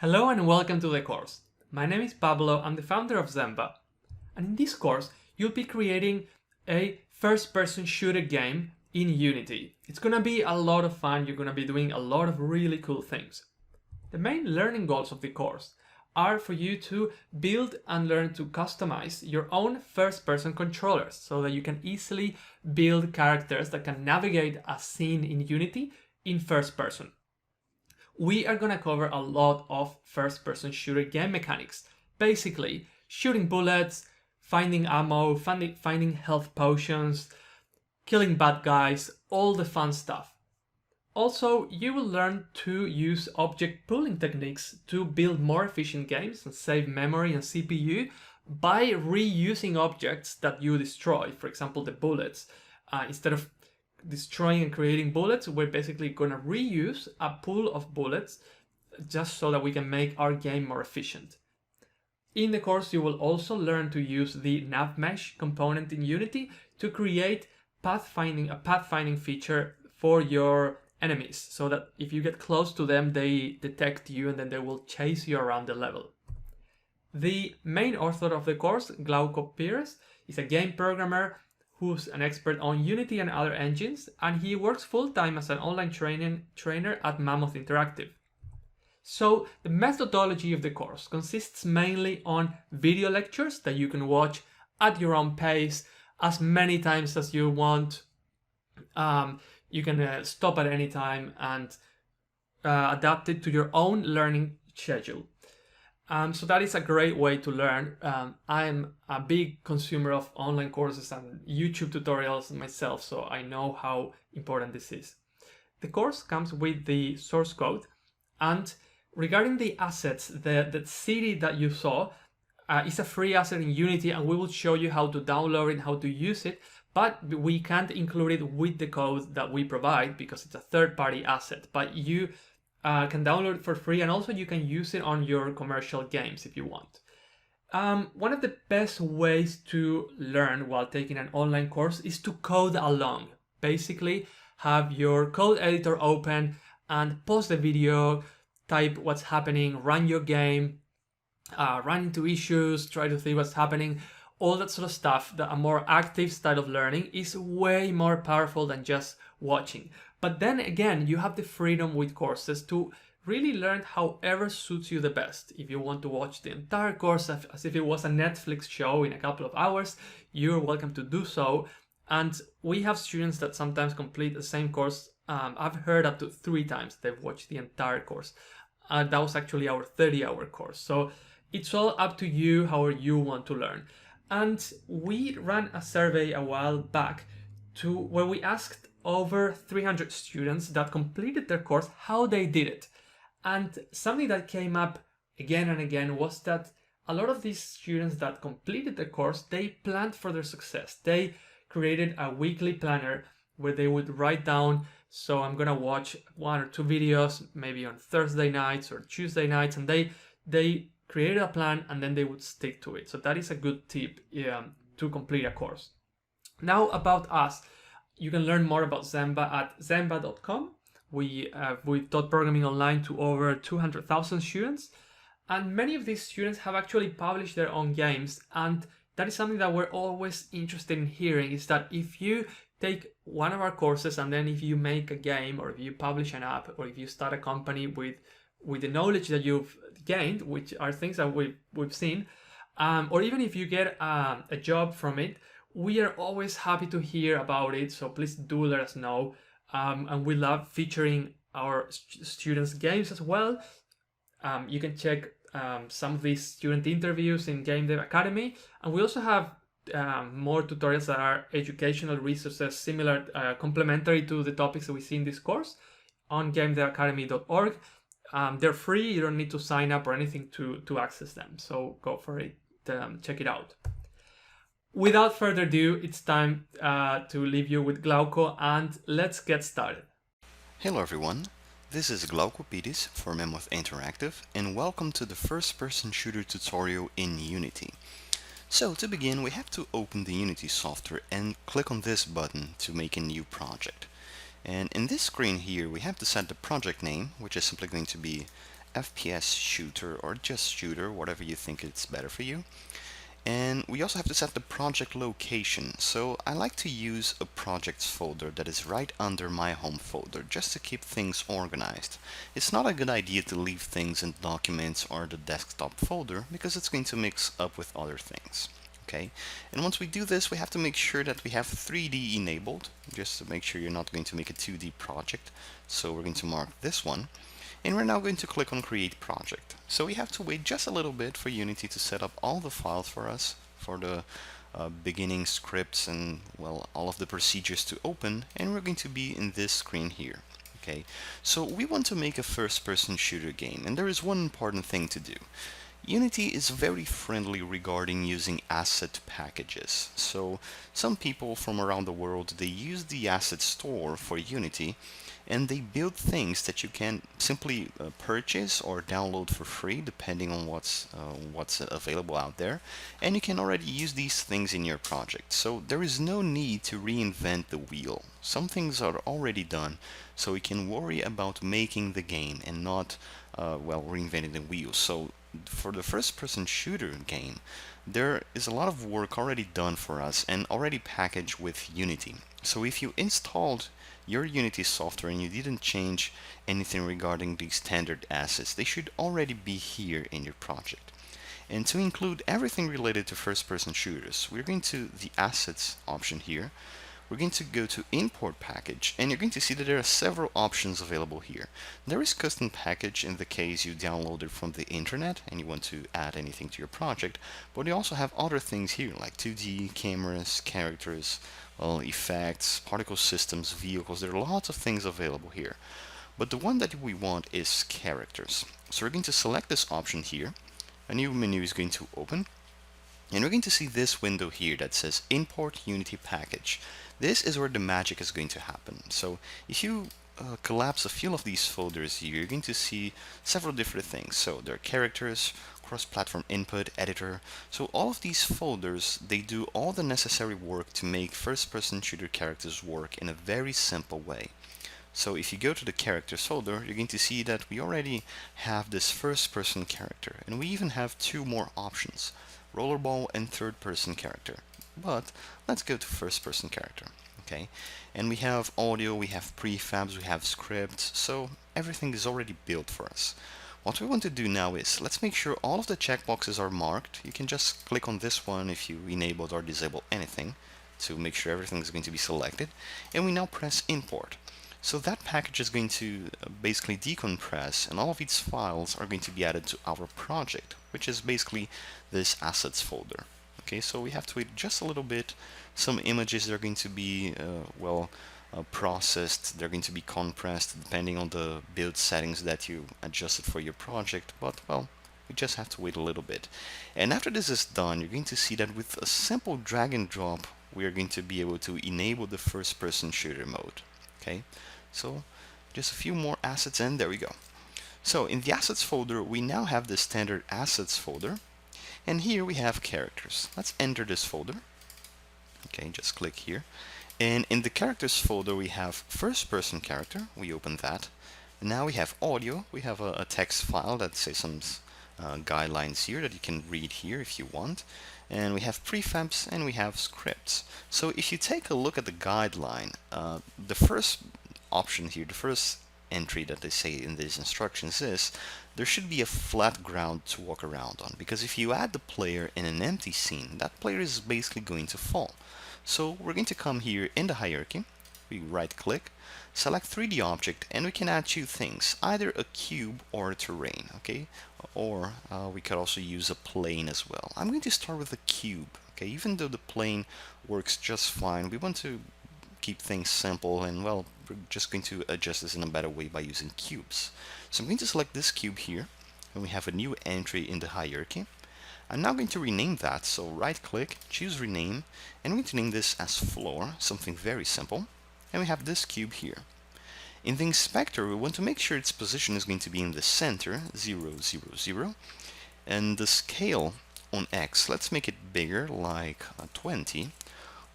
Hello and welcome to the course. My name is Pablo, I'm the founder of Zenva. And in this course, you'll be creating a first-person shooter game in Unity. It's gonna be a lot of fun, you're gonna be doing a lot of really cool things. The main learning goals of the course are for you to build and learn to customize your own first-person controllers so that you can easily build characters that can navigate a scene in Unity in first person. We are going to cover a lot of first-person shooter game mechanics. Basically, shooting bullets, finding ammo, finding health potions, killing bad guys, all the fun stuff. Also, you will learn to use object pooling techniques to build more efficient games and save memory and CPU by reusing objects that you destroy, for example the bullets. Instead of destroying and creating bullets, we're basically going to reuse a pool of bullets just so that we can make our game more efficient. In the course, you will also learn to use the nav mesh component in Unity to create a pathfinding feature for your enemies, so that if you get close to them, they detect you and then they will chase you around the level. The main author of the course, Glauco Pires, is a game programmer who's an expert on Unity and other engines, and he works full-time as an online trainer at Mammoth Interactive. So the methodology of the course consists mainly on video lectures that you can watch at your own pace as many times as you want. You can stop at any time and adapt it to your own learning schedule. So that is a great way to learn. I'm a big consumer of online courses and YouTube tutorials myself, so I know how important this is. The course comes with the source code, and regarding the assets, the city that you saw is a free asset in Unity, and we will show you how to download it, how to use it, but we can't include it with the code that we provide because it's a third-party asset. But you can download it for free, and also you can use it on your commercial games if you want. One of the best ways to learn while taking an online course is to code along. Basically, have your code editor open and pause the video, type what's happening, run your game, run into issues, try to see what's happening. All that sort of stuff. That a more active style of learning is way more powerful than just watching. But then again, you have the freedom with courses to really learn however suits you the best. If you want to watch the entire course as if it was a Netflix show in a couple of hours, you're welcome to do so. And we have students that sometimes complete the same course. I've heard up to 3 times they've watched the entire course. That was actually our 30-hour course. So it's all up to you how you want to learn. And we ran a survey a while back where we asked over 300 students that completed their course how they did it. And something that came up again and again was that a lot of these students that completed the course, they planned for their success. They created a weekly planner where they would write down, so I'm gonna watch 1 or 2 videos, maybe on Thursday nights or Tuesday nights, and they created a plan and then they would stick to it. So that is a good tip to complete a course. Now about us. You can learn more about Zenva at zenva.com. We've taught programming online to over 200,000 students, and many of these students have actually published their own games, and that is something that we're always interested in hearing, is that if you take one of our courses and then if you make a game, or if you publish an app, or if you start a company with the knowledge that you've gained, which are things that we've seen, or even if you get a job from it, we are always happy to hear about it, so please do let us know. And we love featuring our students' games as well. You can check some of these student interviews in Game Dev Academy, and we also have more tutorials that are educational resources, similar, complementary to the topics that we see in this course on gamedevacademy.org. They're free, you don't need to sign up or anything to access them, so go for it, check it out. Without further ado, it's time to leave you with Glauco, and let's get started. Hello everyone, this is Glauco Pires for Mammoth Interactive, and welcome to the first-person shooter tutorial in Unity. So to begin, we have to open the Unity software and click on this button to make a new project. And in this screen here, we have to set the project name, which is simply going to be FPS shooter or just shooter, whatever you think it's better for you. And we also have to set the project location. So I like to use a projects folder that is right under my home folder just to keep things organized. It's not a good idea to leave things in documents or the desktop folder because it's going to mix up with other things. Okay, and once we do this, we have to make sure that we have 3D enabled, just to make sure you're not going to make a 2D project. So we're going to mark this one. And we're now going to click on Create Project. So we have to wait just a little bit for Unity to set up all the files for us, for the beginning scripts and, well, all of the procedures to open, and we're going to be in this screen here. Okay, so we want to make a first-person shooter game, and there is one important thing to do. Unity is very friendly regarding using asset packages. So some people from around the world, they use the asset store for Unity, and they build things that you can simply purchase or download for free depending on what's available out there, and you can already use these things in your project. So there is no need to reinvent the wheel. Some things are already done, so we can worry about making the game and not reinventing the wheel. So for the first-person shooter game, there is a lot of work already done for us and already packaged with Unity. So if you installed your Unity software and you didn't change anything regarding the standard assets, they should already be here in your project. And to include everything related to first-person shooters, we're going to the assets option here. We're going to go to import package, and you're going to see that there are several options available here. There is custom package in the case you download it from the internet and you want to add anything to your project, but you also have other things here like 2D, cameras, characters, effects, particle systems, vehicles. There are lots of things available here. But the one that we want is characters. So we're going to select this option here. A new menu is going to open. And we're going to see this window here that says Import Unity Package. This is where the magic is going to happen. So if you collapse a few of these folders here, you're going to see several different things. So there are characters, cross-platform input, editor. So all of these folders, they do all the necessary work to make first-person shooter characters work in a very simple way. So if you go to the characters folder, you're going to see that we already have this first-person character, and we even have two more options: rollerball and third-person character. But let's go to first-person character. Okay, and we have audio, we have prefabs, we have scripts, so everything is already built for us. What we want to do now is, let's make sure all of the checkboxes are marked. You can just click on this one if you enabled or disabled anything to make sure everything is going to be selected. And we now press import. So that package is going to basically decompress, and all of its files are going to be added to our project, which is basically this assets folder. Okay, so we have to wait just a little bit. Some images are going to be processed, they're going to be compressed depending on the build settings that you adjusted for your project, but well, we just have to wait a little bit. And after this is done, you're going to see that with a simple drag and drop, we are going to be able to enable the first-person shooter mode. Okay, so just a few more assets and there we go. So in the assets folder, we now have the standard assets folder, and here we have characters. Let's enter this folder. Okay, just click here. And in the characters folder, we have first-person character. We open that. And now we have audio. We have a text file that says some guidelines here that you can read here if you want. And we have prefabs and we have scripts. So if you take a look at the guideline, the first option here, the first entry that they say in these instructions is there should be a flat ground to walk around on, because if you add the player in an empty scene, that player is basically going to fall. So we're going to come here in the hierarchy, we right click, select 3D object, and we can add two things, either a cube or a terrain, okay? Or we could also use a plane as well. I'm going to start with a cube, okay? Even though the plane works just fine, we want to keep things simple, and well, we're just going to adjust this in a better way by using cubes. So I'm going to select this cube here, and we have a new entry in the hierarchy. I'm now going to rename that, so right click, choose rename, and I'm going to name this as floor, something very simple, and we have this cube here. In the inspector, we want to make sure its position is going to be in the center, 0, 0, 0, and the scale on X, let's make it bigger, like 20.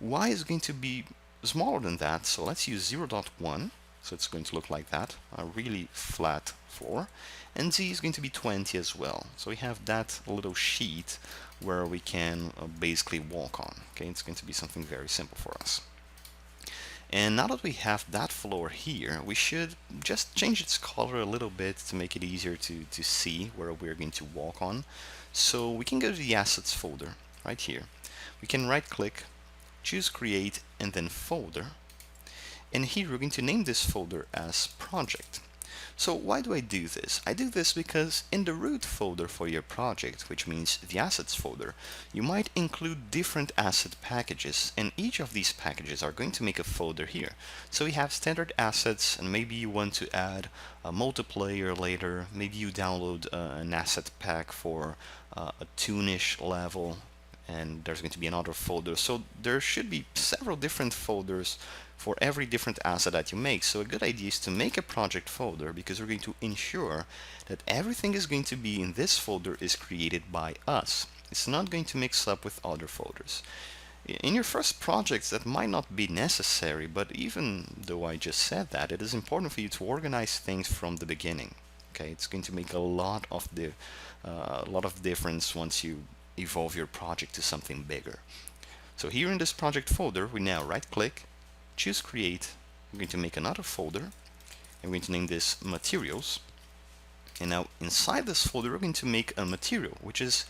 Y is going to be smaller than that, so let's use 0.1, so it's going to look like that, a really flat floor, and Z is going to be 20 as well. So we have that little sheet where we can basically walk on. Okay, it's going to be something very simple for us. And now that we have that floor here, we should just change its color a little bit to make it easier to see where we're going to walk on. So we can go to the assets folder right here. We can right click, choose create, and then folder. And here we're going to name this folder as project. So why do I do this? I do this because in the root folder for your project, which means the assets folder, you might include different asset packages, and each of these packages are going to make a folder here. So we have standard assets, and maybe you want to add a multiplayer later, maybe you download an asset pack for a toonish level, and there's going to be another folder. So there should be several different folders for every different asset that you make. So a good idea is to make a project folder, because we're going to ensure that everything is going to be in this folder is created by us. It's not going to mix up with other folders. In your first projects that might not be necessary, but even though I just said that, it is important for you to organize things from the beginning. Okay, it's going to make a lot of difference once you evolve your project to something bigger. So here in this project folder, we now right click, choose create. I'm going to make another folder. I'm going to name this materials. And now inside this folder, we're going to make a material, which is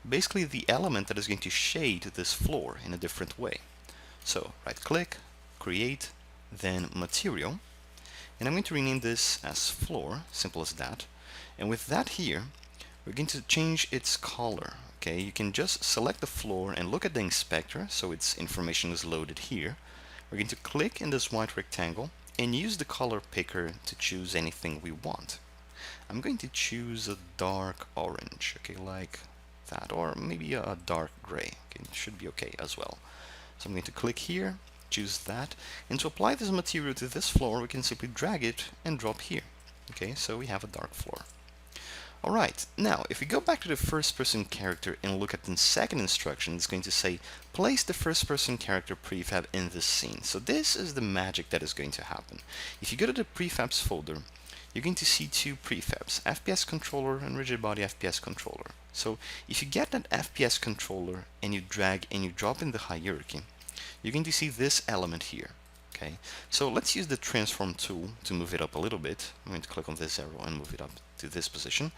basically the element that is going to shade this floor in a different way. So right click, create, then material. And I'm going to rename this as floor, simple as that. And with that here, we're going to change its color. Okay, you can just select the floor and look at the inspector, so its information is loaded here. We're going to click in this white rectangle and use the color picker to choose anything we want. I'm going to choose a dark orange, okay, like that, or maybe a dark gray. Okay, it should be okay as well. So I'm going to click here, choose that, and to apply this material to this floor, we can simply drag it and drop here. Okay, so we have a dark floor. Alright, now if we go back to the first person character and look at the second instruction, it's going to say place the first person character prefab in this scene. So this is the magic that is going to happen. If you go to the prefabs folder, you're going to see two prefabs, FPS controller and rigid body FPS controller. So if you get that FPS controller and you drag and you drop in the hierarchy, you're going to see this element here. Okay, so let's use the transform tool to move it up a little bit. I'm going to click on this arrow and move it up to this position,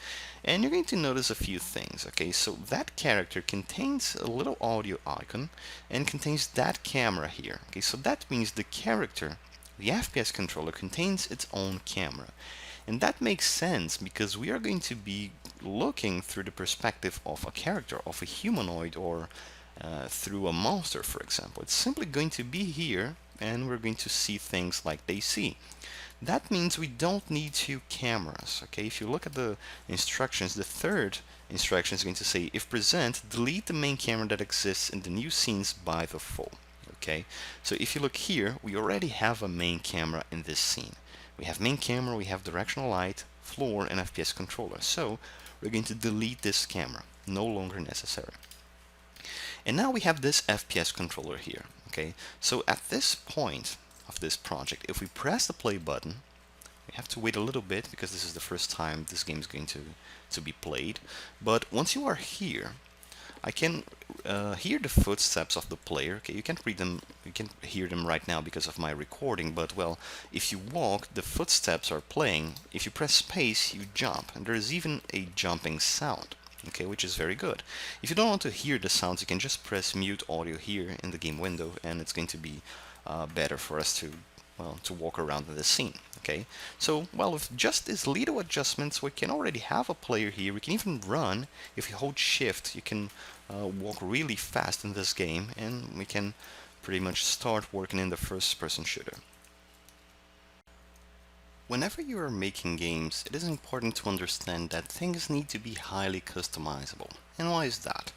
and you're going to notice a few things. Okay, so that character contains a little audio icon and contains that camera here. Okay, so that means the character, the FPS controller, contains its own camera, and that makes sense because we are going to be looking through the perspective of a character, of a humanoid, or through a monster, for example. It's simply going to be here, and we're going to see things like they see. That means we don't need two cameras. Okay, if you look at the instructions, the third instruction is going to say, if present, delete the main camera that exists in the new scenes by default. Okay, so if you look here, we already have a main camera in this scene. We have main camera, we have directional light, floor, and FPS controller. So we're going to delete this camera, no longer necessary. And now we have this FPS controller here. Okay, so at this point of this project, if we press the play button, we have to wait a little bit because this is the first time this game is going to be played. But once you are here, I can hear the footsteps of the player. Okay, you can't read them, you can't hear them right now because of my recording, but well, if you walk, the footsteps are playing. If you press space, you jump, and there is even a jumping sound. Okay, which is very good. If you don't want to hear the sounds, you can just press mute audio here in the game window, and it's going to be better for us to walk around in the scene. Okay, so well, with just these little adjustments, we can already have a player here. We can even run. If you hold shift, you can walk really fast in this game, and we can pretty much start working in the first person shooter. Whenever you are making games, it is important to understand that things need to be highly customizable. And why is that?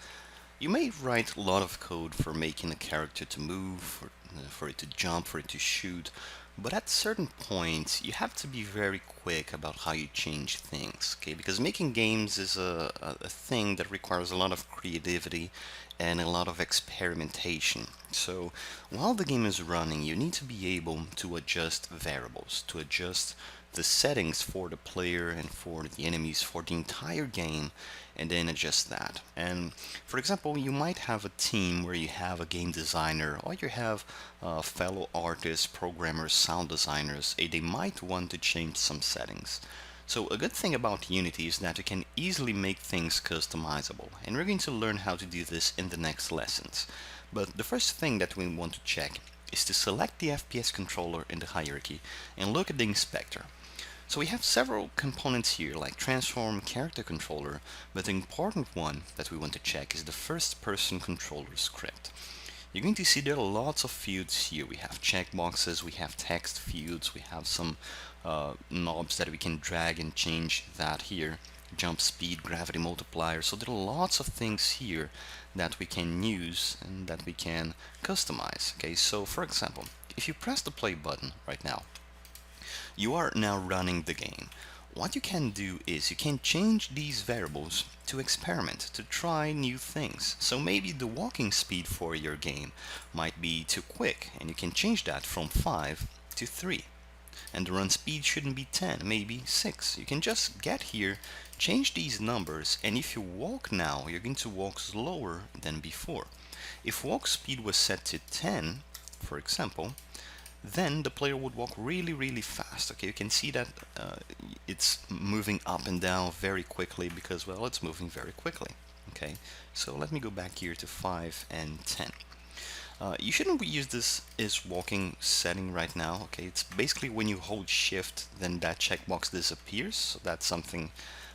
You may write a lot of code for making a character to move, for it to jump, for it to shoot, but at certain points you have to be very quick about how you change things, okay? Because making games is a thing that requires a lot of creativity and a lot of experimentation. So while the game is running, you need to be able to adjust variables, to adjust the settings for the player and for the enemies for the entire game, and then adjust that. And for example, you might have a team where you have a game designer, or you have fellow artists, programmers, sound designers, and they might want to change some settings. So a good thing about Unity is that you can easily make things customizable, and we're going to learn how to do this in the next lessons. But the first thing that we want to check is to select the FPS controller in the hierarchy and look at the inspector. So we have several components here like transform, character controller, but the important one that we want to check is the first person controller script. You're going to see there are lots of fields here. We have checkboxes, we have text fields, we have some knobs that we can drag and change that here. Jump speed, gravity multiplier. So there are lots of things here that we can use and that we can customize. Okay, so for example, if you press the play button right now, you are now running the game. What you can do is you can change these variables to experiment, to try new things. So maybe the walking speed for your game might be too quick, and you can change that from 5 to 3. And the run speed shouldn't be 10, maybe 6. You can just get here, change these numbers, and if you walk now, you're going to walk slower than before. If walk speed was set to 10, for example, then the player would walk really fast. Okay, you can see that it's moving up and down very quickly because, well, it's moving very quickly. Okay, so let me go back here to 5 and 10. You shouldn't use this as walking setting right now. Okay, it's basically when you hold shift, then that checkbox disappears. So that's something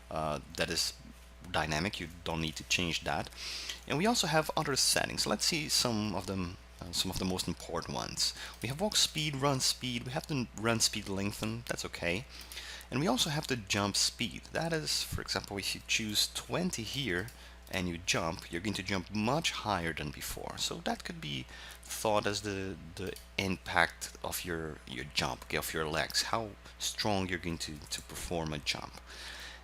that is dynamic. You don't need to change that. And we also have other settings. Let's see some of them. Some of the most important ones. We have walk speed, run speed, we have the run speed lengthen, that's okay. And we also have the jump speed. That is, for example, if you choose 20 here and you jump, you're going to jump much higher than before. So that could be thought as the impact of your jump, okay, of your legs, how strong you're going to perform a jump.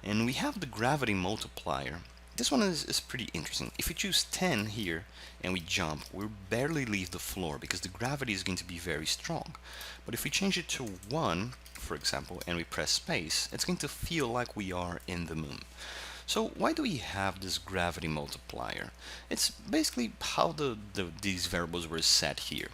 And we have the gravity multiplier. This one is pretty interesting. If we choose 10 here and we jump, we barely leave the floor because the gravity is going to be very strong. But if we change it to 1, for example, and we press space, it's going to feel like we are in the moon. So why do we have this gravity multiplier? It's basically how these variables were set here.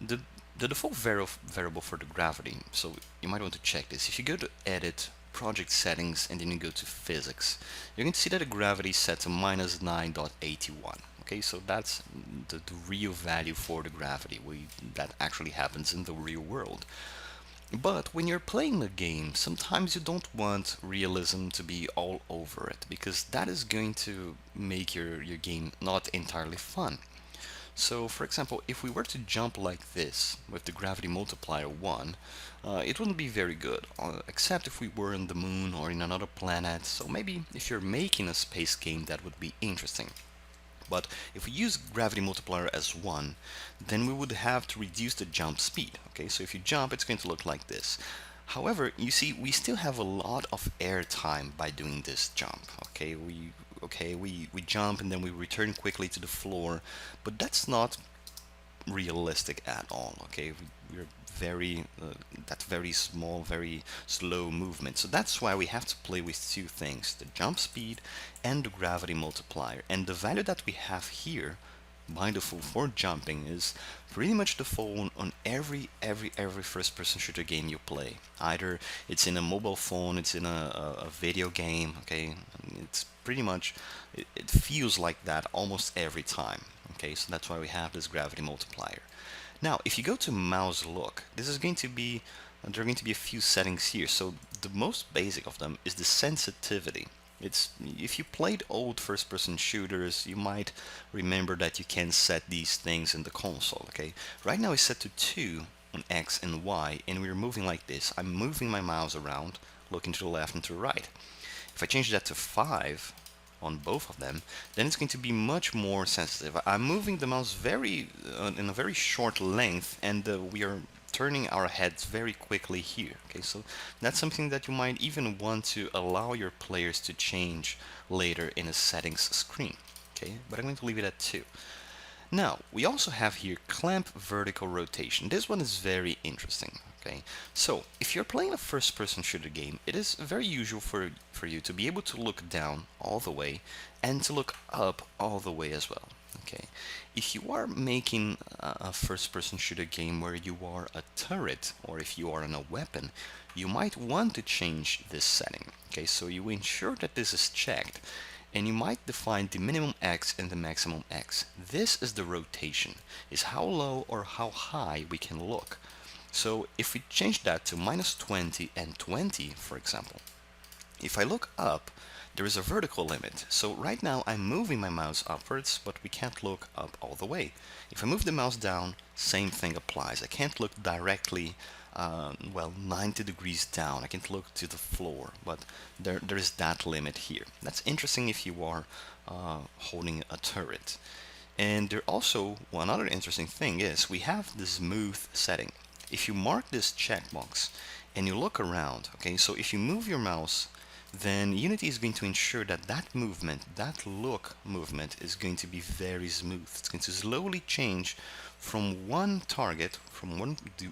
The default variable for the gravity, so you might want to check this. If you go to Edit, Project Settings, and then you go to Physics, you're going to see that the gravity is set to minus 9.81. Okay, so that's the real value for the gravity. That actually happens in the real world. But when you're playing the game, sometimes you don't want realism to be all over it, because that is going to make your game not entirely fun. So, for example, if we were to jump like this with the gravity multiplier 1, it wouldn't be very good, except if we were on the moon or in another planet. So maybe if you're making a space game, that would be interesting. But if we use gravity multiplier as 1, then we would have to reduce the jump speed. Okay, so if you jump, it's going to look like this. However, you see, we still have a lot of air time by doing this jump. Okay, we jump and then we return quickly to the floor, but that's not realistic at all. Okay, we're very that's very small, very slow movement. So that's why we have to play with two things: the jump speed and the gravity multiplier. And the value that we have here by default for jumping is pretty much default on every first-person shooter game you play. Either it's in a mobile phone, it's in a video game. Okay, it's pretty much it feels like that almost every time. Okay, so that's why we have this gravity multiplier. Now, if you go to mouse look, this is going to be there are going to be a few settings here. So the most basic of them is the sensitivity. It's if you played old first-person shooters, you might remember that you can set these things in the console. Okay, right now it's set to 2 on X and Y, and we're moving like this. I'm moving my mouse around, looking to the left and to the right. If I change that to 5 on both of them, then it's going to be much more sensitive. I'm moving the mouse very in a very short length, and we are turning our heads very quickly here. Okay, so that's something that you might even want to allow your players to change later in a settings screen. Okay, but I'm going to leave it at 2. Now, we also have here clamp vertical rotation. This one is very interesting. Okay, so if you're playing a first-person shooter game, it is very usual for you to be able to look down all the way and to look up all the way as well. Okay, if you are making a first-person shooter game where you are a turret, or if you are on a weapon, you might want to change this setting. Okay, so you ensure that this is checked, and you might define the minimum X and the maximum X. This is the rotation, is how low or how high we can look. So if we change that to -20 and 20, for example, if I look up, there is a vertical limit. So right now I'm moving my mouse upwards, but we can't look up all the way. If I move the mouse down, same thing applies. I can't look directly, well, 90 degrees down. I can't look to the floor, but there is that limit here. That's interesting if you are holding a turret. And there also, one other interesting thing is we have the smooth setting. If you mark this checkbox and you look around, okay, so if you move your mouse, then Unity is going to ensure that that movement, that look movement, is going to be very smooth. It's going to slowly change from one target, from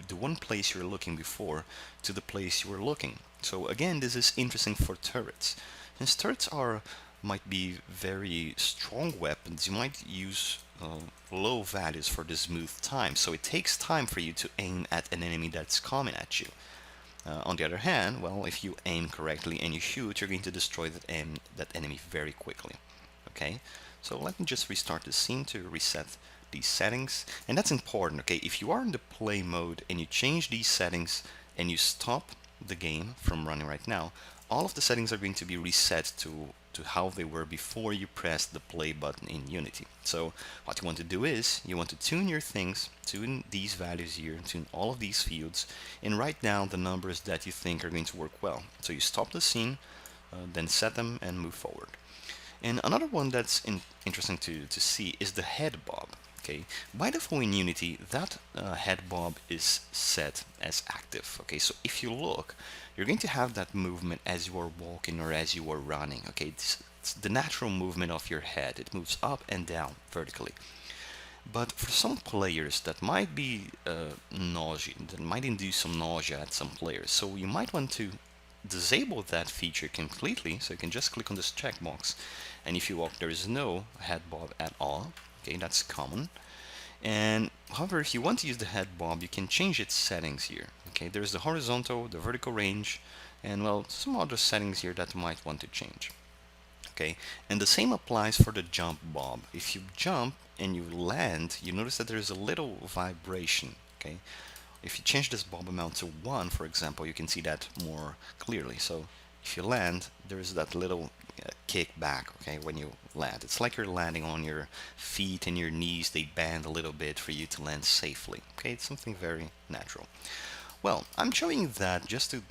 the one place you were looking before, to the place you were looking. So again, this is interesting for turrets. Since turrets might be very strong weapons, you might use low values for the smooth time, so it takes time for you to aim at an enemy that's coming at you. On the other hand, well, if you aim correctly and you shoot, you're going to destroy that enemy very quickly. Okay, so let me just restart the scene to reset these settings, and that's important. Okay, if you are in the play mode and you change these settings and you stop the game from running right now, all of the settings are going to be reset to how they were before you pressed the play button in Unity. So what you want to do is you want to tune your things, tune these values here, tune all of these fields, and write down the numbers that you think are going to work well. So you stop the scene, then set them and move forward. And another one that's interesting to see is the head bob. Okay, by default in Unity, that head bob is set as active. Okay, so if you look, you're going to have that movement as you are walking or as you are running. Okay, it's the natural movement of your head. It moves up and down vertically. But for some players, that might be nausea. That might induce some nausea at some players. So you might want to disable that feature completely. So you can just click on this checkbox, and if you walk, there is no head bob at all. Okay, that's common. And however, if you want to use the head bob, you can change its settings here. Okay, there's the horizontal, the vertical range, and well, some other settings here that you might want to change. Okay, and the same applies for the jump bob. If you jump and you land, you notice that there's a little vibration. Okay, if you change this bob amount to 1, for example, you can see that more clearly. So if you land, there's that little kick back, okay, when you land. It's like you're landing on your feet and your knees, they bend a little bit for you to land safely. Okay, it's something very natural. Well, I'm showing you that just to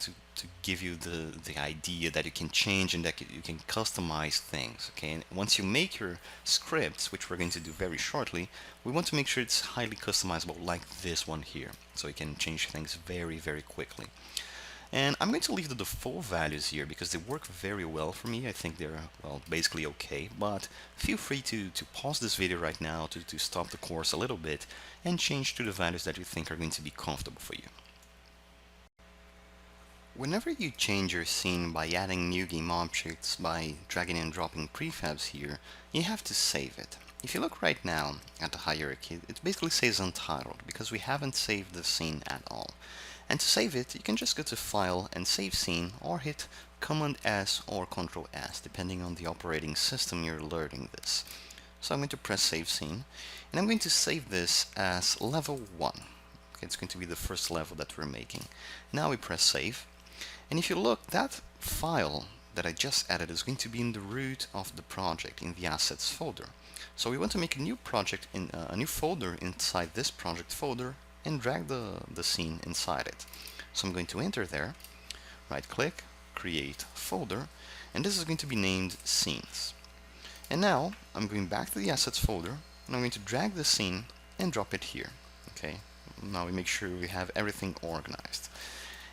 give you the idea that you can change and that you can customize things. Okay, and once you make your scripts, which we're going to do very shortly, we want to make sure it's highly customizable like this one here, so you can change things very, very quickly. And I'm going to leave the default values here because they work very well for me. I think they're, well, basically okay, but feel free to pause this video right now to stop the course a little bit and change to the values that you think are going to be comfortable for you. Whenever you change your scene by adding new game objects, by dragging and dropping prefabs here, you have to save it. If you look right now at the hierarchy, it basically says Untitled because we haven't saved the scene at all. And to save it, you can just go to File and Save Scene, or hit Command S or Control S, depending on the operating system you're loading this. So I'm going to press Save Scene, and I'm going to save this as level 1. Okay, it's going to be the first level that we're making. Now we press Save, and if you look, that file that I just added is going to be in the root of the project, in the Assets folder. So we want to make a new project, in a new folder inside this project folder, and drag the scene inside it. So I'm going to enter there, right click, create folder, and this is going to be named Scenes. And now I'm going back to the Assets folder, and I'm going to drag the scene and drop it here. Okay, now we make sure we have everything organized.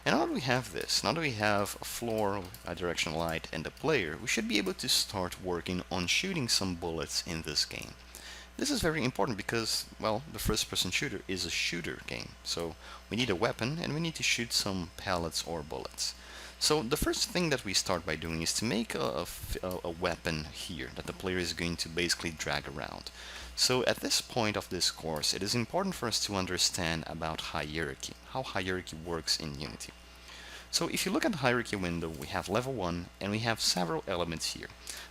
And now that we have this, now that we have a floor, a directional light, and a player, we should be able to start working on shooting some bullets in this game. This is very important because, well, the first-person shooter is a shooter game. So we need a weapon and we need to shoot some pellets or bullets. So the first thing that we start by doing is to make a weapon here that the player is going to basically drag around. So at this point of this course, it is important for us to understand about hierarchy, how hierarchy works in Unity. So if you look at the hierarchy window, we have level 1 and we have several elements here.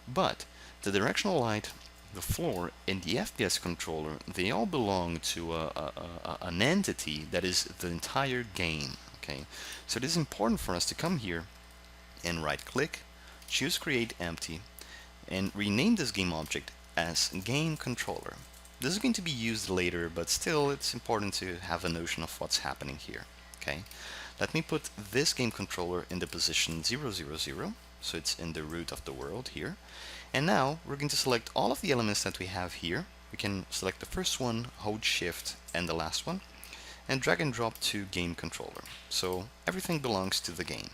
But the directional light, the floor, and the FPS controller, they all belong to an entity that is the entire game. Okay, so it is important for us to come here and right click, choose create empty, and rename this game object as game controller. This is going to be used later, but still it's important to have a notion of what's happening here. Okay, let me put this game controller in the position 000, so it's in the root of the world here. And now we're going to select all of the elements that we have here. We can select the first one, hold shift, and the last one, and drag and drop to game controller. So everything belongs to the game.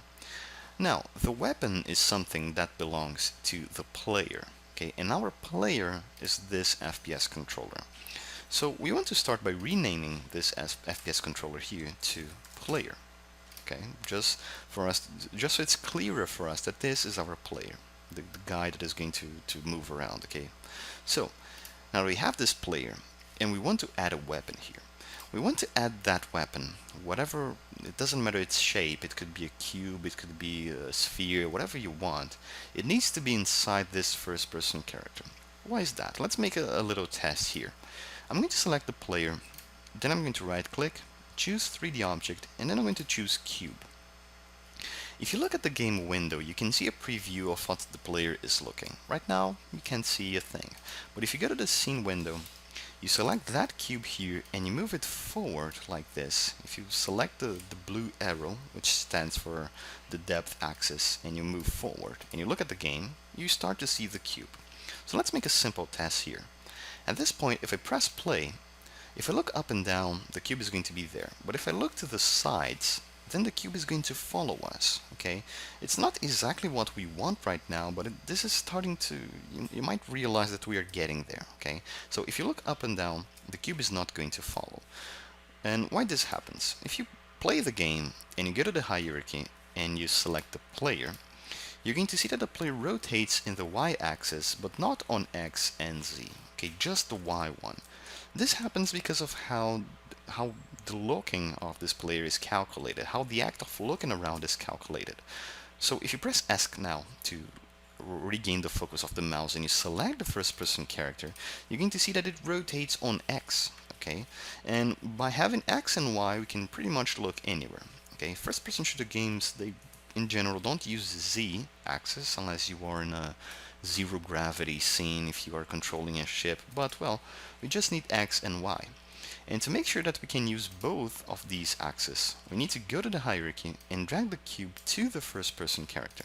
Now the weapon is something that belongs to the player. Okay, and our player is this FPS controller. So we want to start by renaming this as FPS controller here to player. Okay, just so it's clearer for us that this is our player, the guy that is going to move around. Okay, so now we have this player and we want to add a weapon here. We want to add that weapon, whatever, it doesn't matter its shape, it could be a cube, it could be a sphere, whatever you want. It needs to be inside this first person character. Why is that? Let's make a little test here. I'm going to select the player, then I'm going to right click, choose 3D object, and then I'm going to choose cube. If you look at the game window, you can see a preview of what the player is looking. Right now, you can't see a thing. But if you go to the scene window, you select that cube here and you move it forward like this. If you select the blue arrow, which stands for the depth axis, and you move forward, and you look at the game, you start to see the cube. So let's make a simple test here. At this point, if I press play, if I look up and down, the cube is going to be there. But if I look to the sides, then the cube is going to follow us. Okay, it's not exactly what we want right now, but this is starting to, you might realize that we are getting there. Okay, so if you look up and down, the cube is not going to follow. And why this happens? If you play the game and you go to the hierarchy and you select the player, you're going to see that the player rotates in the y-axis, but not on x and z. Okay, just the y one. This happens because of how the looking of this player is calculated, how the act of looking around is calculated. So if you press ESC now to regain the focus of the mouse and you select the first person character, you're going to see that it rotates on X. Okay, and by having X and Y, we can pretty much look anywhere. Okay, first person shooter games, they in general don't use the Z axis unless you are in a zero gravity scene, if you are controlling a ship, but well, we just need X and Y. And to make sure that we can use both of these axes, we need to go to the hierarchy and drag the cube to the first person character.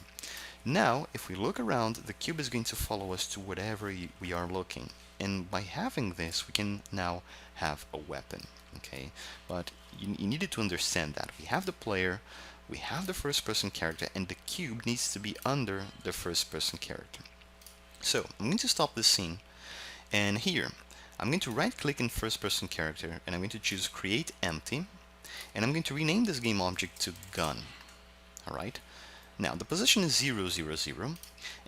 Now, if we look around, the cube is going to follow us to whatever we are looking. And by having this, we can now have a weapon. Okay, but you needed to understand that. We have the player, we have the first person character, and the cube needs to be under the first person character. So, I'm going to stop this scene, and here, I'm going to right click in first person character and I'm going to choose create empty, and I'm going to rename this game object to gun. Alright, now the position is 000,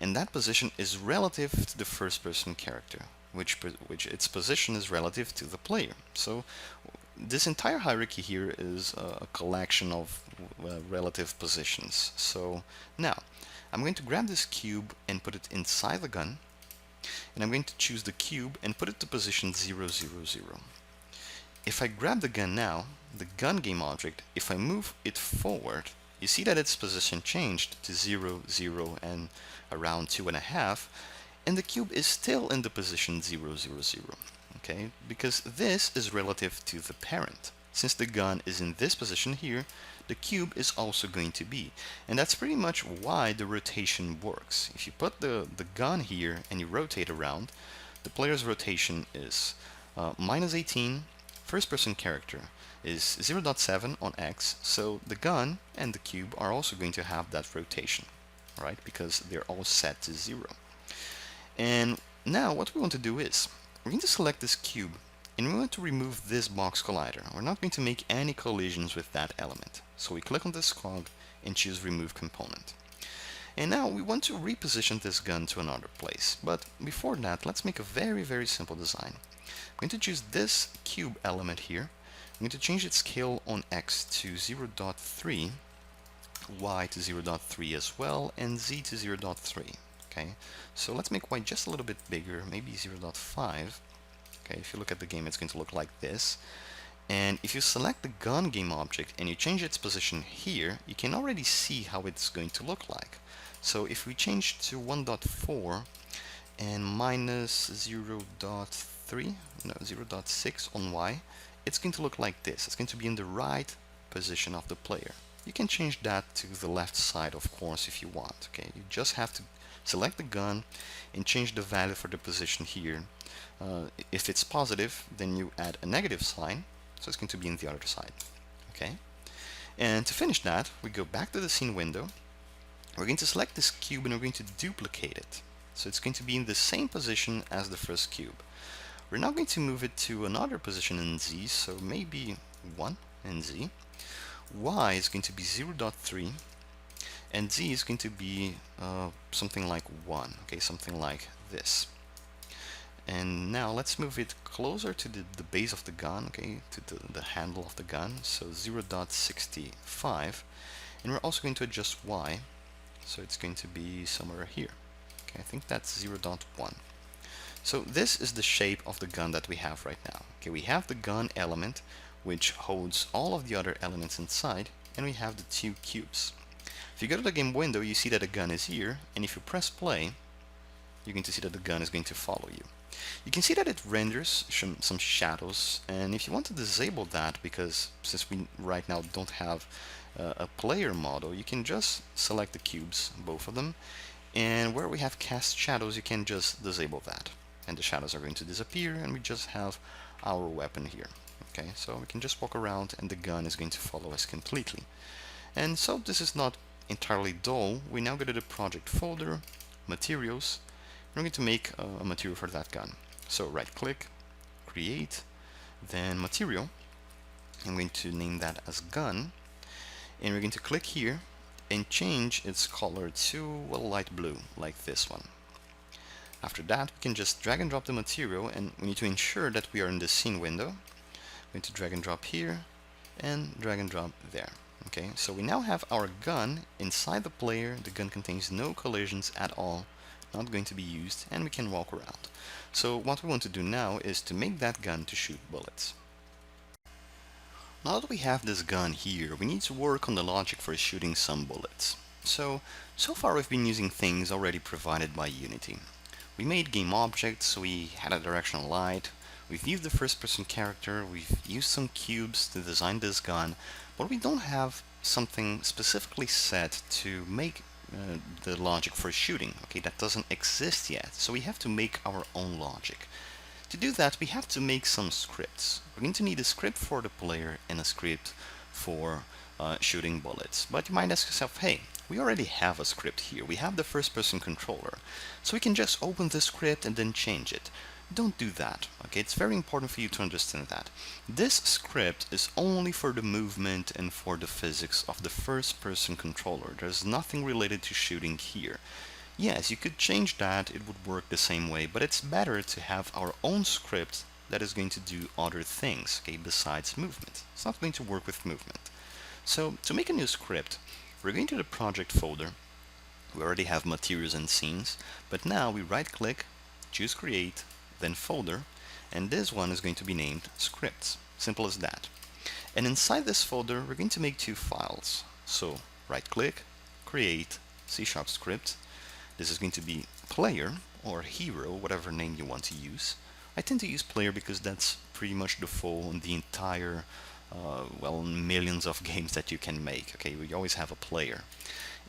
and that position is relative to the first person character, which its position is relative to the player. So this entire hierarchy here is a collection of relative positions. So now I'm going to grab this cube and put it inside the gun, and I'm going to choose the cube and put it to position 000. If I grab the gun now, the gun game object, if I move it forward, you see that its position changed to 0, 0, and around 2.5, and the cube is still in the position 0, 0, 0. Okay, because this is relative to the parent. Since the gun is in this position here, the cube is also going to be. And that's pretty much why the rotation works. If you put the gun here and you rotate around, the player's rotation is -18, first person character is 0.7 on X, so the gun and the cube are also going to have that rotation, right? Because they're all set to 0. And now what we want to do is, we're going to select this cube and we want to remove this box collider. We're not going to make any collisions with that element. So we click on this cog and choose remove component. And now we want to reposition this gun to another place. But before that, let's make a very simple design. I'm going to choose this cube element here. I'm going to change its scale on X to 0.3, Y to 0.3 as well, and Z to 0.3. Okay, so let's make Y just a little bit bigger, maybe 0.5. Okay, if you look at the game, it's going to look like this. And if you select the gun game object and you change its position here, you can already see how it's going to look like. So if we change to 1.4 and minus 0.3, no, 0.6 on Y, it's going to look like this. It's going to be in the right position of the player. You can change that to the left side, of course, if you want. Okay, you just have to select the gun and change the value for the position here. If it's positive, then you add a negative sign, so it's going to be in the other side. Okay, and to finish that, we go back to the scene window. We're going to select this cube and we're going to duplicate it. So it's going to be in the same position as the first cube. We're now going to move it to another position in Z, so maybe 1 in Z. Y is going to be 0.3 and Z is going to be something like 1, okay, something like this. And now let's move it closer to the base of the gun, okay, to the handle of the gun, so 0.65, and we're also going to adjust Y, so it's going to be somewhere here. Okay, I think that's 0.1. So this is the shape of the gun that we have right now. Okay, we have the gun element, which holds all of the other elements inside, and we have the two cubes. If you go to the game window, you see that the gun is here, and if you press play, you're going to see that the gun is going to follow you. You can see that it renders some shadows, and if you want to disable that, because since we right now don't have a player model, you can just select the cubes, both of them, and where we have cast shadows, you can just disable that, and the shadows are going to disappear, and we just have our weapon here. Okay, so we can just walk around and the gun is going to follow us completely. And so this is not entirely dull. We now go to the project folder, materials. We're going to make a material for that gun. So right click, create, then material. I'm going to name that as gun, and we're going to click here and change its color to a light blue, like this one. After that, we can just drag and drop the material, and we need to ensure that we are in the scene window. I'm going to drag and drop here and drag and drop there. Okay, so we now have our gun inside the player. The gun contains no collisions at all, not going to be used, and we can walk around. So what we want to do now is to make that gun to shoot bullets. Now that we have this gun here, we need to work on the logic for shooting some bullets. So far we've been using things already provided by Unity. We made game objects, we had a directional light, we've used the first-person character, we've used some cubes to design this gun, but we don't have something specifically set to make the logic for shooting. Okay, that doesn't exist yet, so we have to make our own logic. To do that, we have to make some scripts. We're going to need a script for the player and a script for shooting bullets. But you might ask yourself, hey, we already have a script here. We have the first-person controller, so we can just open the script and then change it. Don't do that, okay? It's very important for you to understand that. This script is only for the movement and for the physics of the first-person controller. There's nothing related to shooting here. Yes, you could change that, it would work the same way, but it's better to have our own script that is going to do other things, okay, besides movement. It's not going to work with movement. So, to make a new script, we're going to the project folder. We already have materials and scenes, but now we right-click, choose create, then folder, and this one is going to be named scripts. Simple as that. And inside this folder, we're going to make two files. So, right-click, create, C# script. This is going to be player or hero, whatever name you want to use. I tend to use player because that's pretty much default in the entire, well, millions of games that you can make. Okay, we always have a player.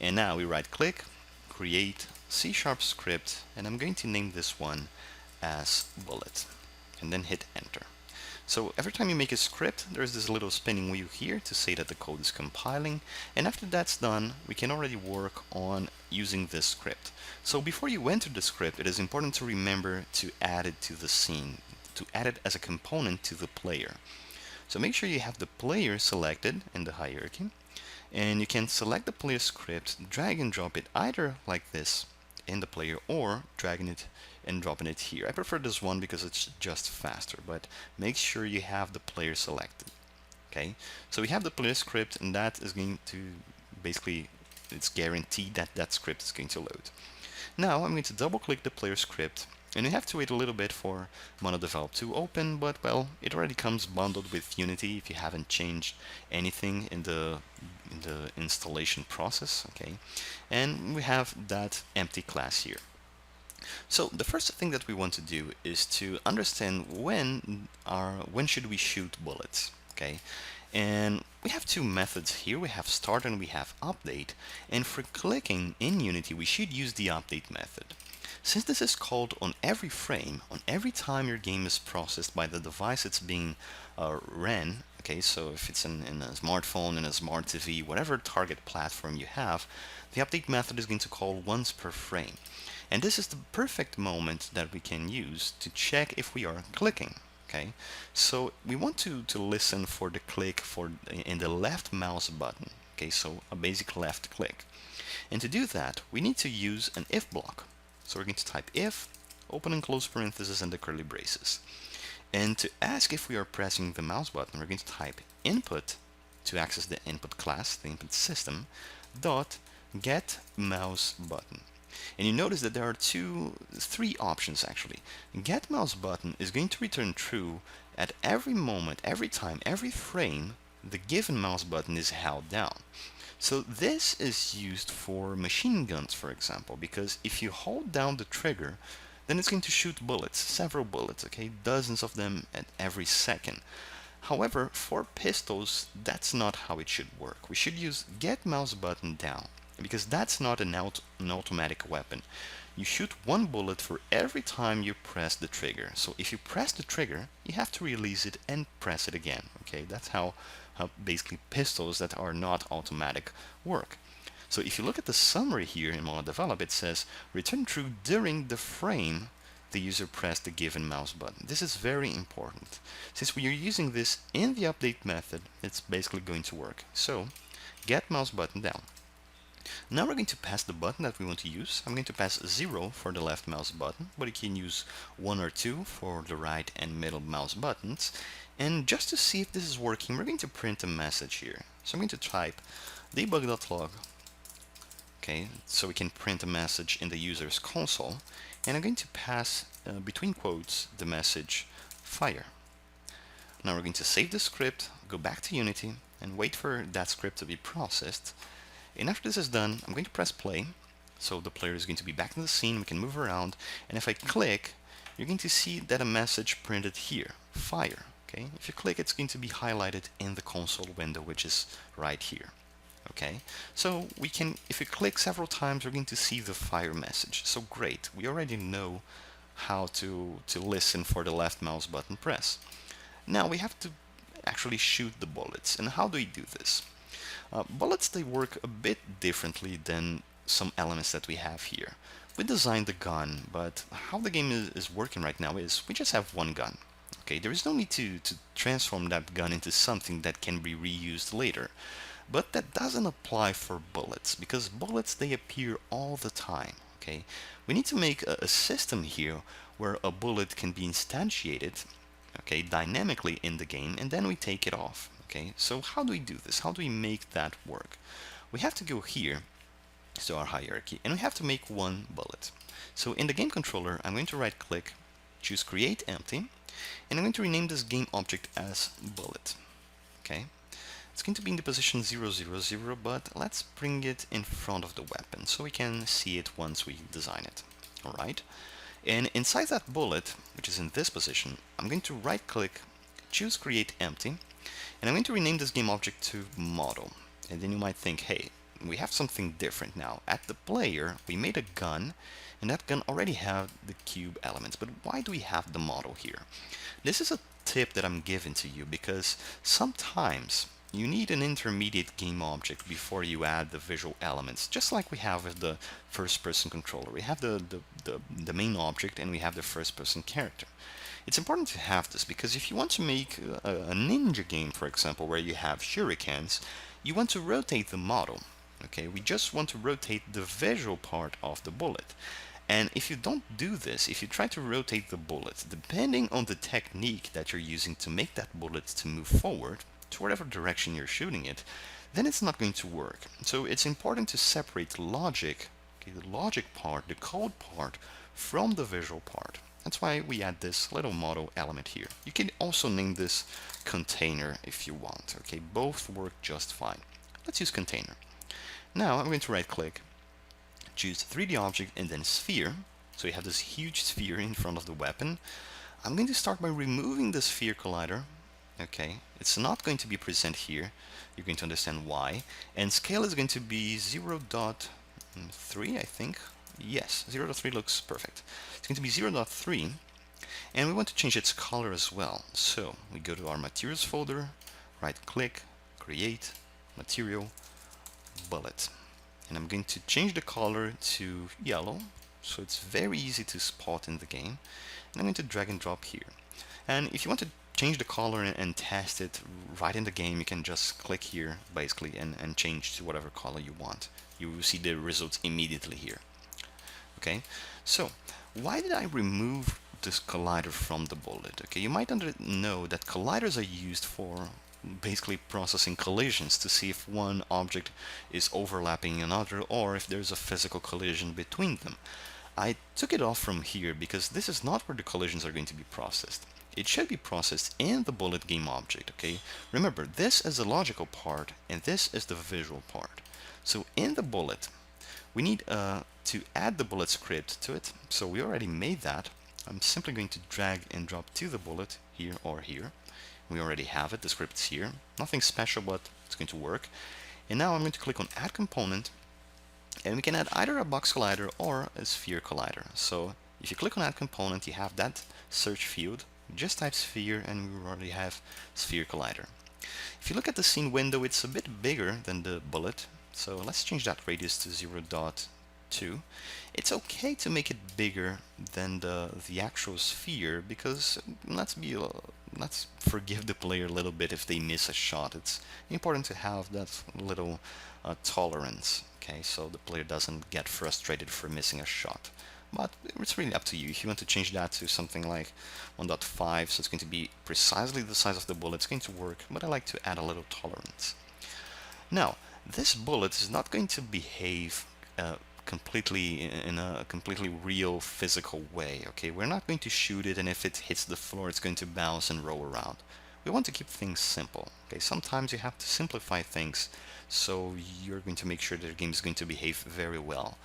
And now we right click, create C# script, and I'm going to name this one as bullet, and then hit enter. So every time you make a script, there's this little spinning wheel here to say that the code is compiling, and after that's done, we can already work on using this script. So before you enter the script, it is important to remember to add it to the scene. to add it as a component to the player. So make sure you have the player selected in the hierarchy, and you can select the player script, drag and drop it either like this in the player or dragging it and dropping it here. I prefer this one because it's just faster, but make sure you have the player selected. Okay, so we have the player script, and that is going to basically, it's guaranteed that that script is going to load. Now I'm going to double click the player script, and you have to wait a little bit for MonoDevelop to open, but well, it already comes bundled with Unity if you haven't changed anything in the installation process. Okay, and we have that empty class here. So the first thing that we want to do is to understand when should we shoot bullets. Okay, and we have two methods here. We have start and we have update, and for clicking in Unity we should use the update method. Since this is called on every frame, on every time your game is processed by the device it's being ran, okay, so if it's in a smartphone, in a smart TV, whatever target platform you have, the update method is going to call once per frame. And this is the perfect moment that we can use to check if we are clicking. Okay, so we want to listen for the click in the left mouse button. Okay, so a basic left click. And to do that, we need to use an if block. So we're going to type if, open and close parentheses and the curly braces. And to ask if we are pressing the mouse button, we're going to type input to access the input class, the input system, dot get mouse button. And you notice that there are three options actually. Get mouse button is going to return true at every moment, every time, every frame the given mouse button is held down. So this is used for machine guns, for example, because if you hold down the trigger, then it's going to shoot bullets, several bullets, okay, dozens of them at every second. However, for pistols, that's not how it should work. We should use get mouse button down, because that's not an automatic weapon. You shoot one bullet for every time you press the trigger. So if you press the trigger, you have to release it and press it again. Okay, that's how basically pistols that are not automatic work. So if you look at the summary here in MonoDevelop, it says return true during the frame the user pressed the given mouse button. This is very important. Since we are using this in the update method, it's basically going to work. So get mouse button down. Now we're going to pass the button that we want to use. I'm going to pass 0 for the left mouse button, but you can use 1 or 2 for the right and middle mouse buttons. And just to see if this is working, we're going to print a message here. So I'm going to type debug.log, okay, so we can print a message in the user's console. And I'm going to pass, between quotes, the message fire. Now we're going to save the script, go back to Unity, and wait for that script to be processed. And after this is done, I'm going to press play. So the player is going to be back in the scene, we can move around, and if I click, you're going to see that a message printed here, fire. Okay, if you click, it's going to be highlighted in the console window, which is right here. Okay, so we can, if you click several times, we're going to see the fire message. So great, we already know how to listen for the left mouse button press. Now we have to actually shoot the bullets. And how do we do this? Bullets, they work a bit differently than some elements that we have here. We designed the gun, but how the game is working right now is we just have one gun. Okay, there is no need to transform that gun into something that can be reused later. But that doesn't apply for bullets, because bullets, they appear all the time. Okay, we need to make a system here where a bullet can be instantiated, okay, dynamically in the game, and then we take it off. Okay, so how do we do this? How do we make that work? We have to go here, so our hierarchy, and we have to make one bullet. So in the game controller, I'm going to right click, choose create empty, and I'm going to rename this game object as bullet. Okay, it's going to be in the position 000, but let's bring it in front of the weapon so we can see it once we design it. Alright, and inside that bullet, which is in this position, I'm going to right click, choose create empty, and I'm going to rename this game object to model. And then you might think, hey, we have something different now. At the player, we made a gun, and that gun already had the cube elements. But why do we have the model here? This is a tip that I'm giving to you because sometimes you need an intermediate game object before you add the visual elements, just like we have with the first-person controller. We have the main object and we have the first-person character. It's important to have this because if you want to make a ninja game, for example, where you have shurikens, you want to rotate the model. Okay, we just want to rotate the visual part of the bullet. And if you don't do this, if you try to rotate the bullet, depending on the technique that you're using to make that bullet to move forward, to whatever direction you're shooting it, then it's not going to work. So it's important to separate logic, okay, the logic part, the code part, from the visual part. That's why we add this little model element here. You can also name this container if you want. Okay, both work just fine. Let's use container. Now I'm going to right click, choose 3D object and then sphere. So you have this huge sphere in front of the weapon. I'm going to start by removing the sphere collider. Okay, it's not going to be present here. You're going to understand why. And scale is going to be 0.3, I think. Yes, 0.3 looks perfect. It's going to be 0.3, and we want to change its color as well. So we go to our materials folder, right click, create, material, bullet. And I'm going to change the color to yellow, so it's very easy to spot in the game. And I'm going to drag and drop here. And if you want to change the color and test it right in the game, you can just click here basically and change to whatever color you want. You will see the results immediately here. Okay, so why did I remove this collider from the bullet? Okay, you might know that colliders are used for basically processing collisions to see if one object is overlapping another or if there's a physical collision between them. I took it off from here because this is not where the collisions are going to be processed. It should be processed in the bullet game object, okay? Remember, this is the logical part and this is the visual part. So in the bullet, we need to add the bullet script to it. So we already made that. I'm simply going to drag and drop to the bullet here or here. We already have it, the script's here. Nothing special, but it's going to work. And now I'm going to click on Add Component, and we can add either a box collider or a sphere collider. So if you click on Add Component, you have that search field. Just type sphere, and we already have sphere collider. If you look at the scene window, it's a bit bigger than the bullet. So let's change that radius to 0.2. It's okay to make it bigger than the actual sphere because let's forgive the player a little bit if they miss a shot. It's important to have that little tolerance, okay, so the player doesn't get frustrated for missing a shot. But it's really up to you. If you want to change that to something like 1.5, so it's going to be precisely the size of the bullet, it's going to work, but I like to add a little tolerance. Now, this bullet is not going to behave completely in a completely real physical way. Okay, we're not going to shoot it and if it hits the floor it's going to bounce and roll around. We want to keep things simple. Okay, sometimes you have to simplify things so you're going to make sure that the game is going to behave very well.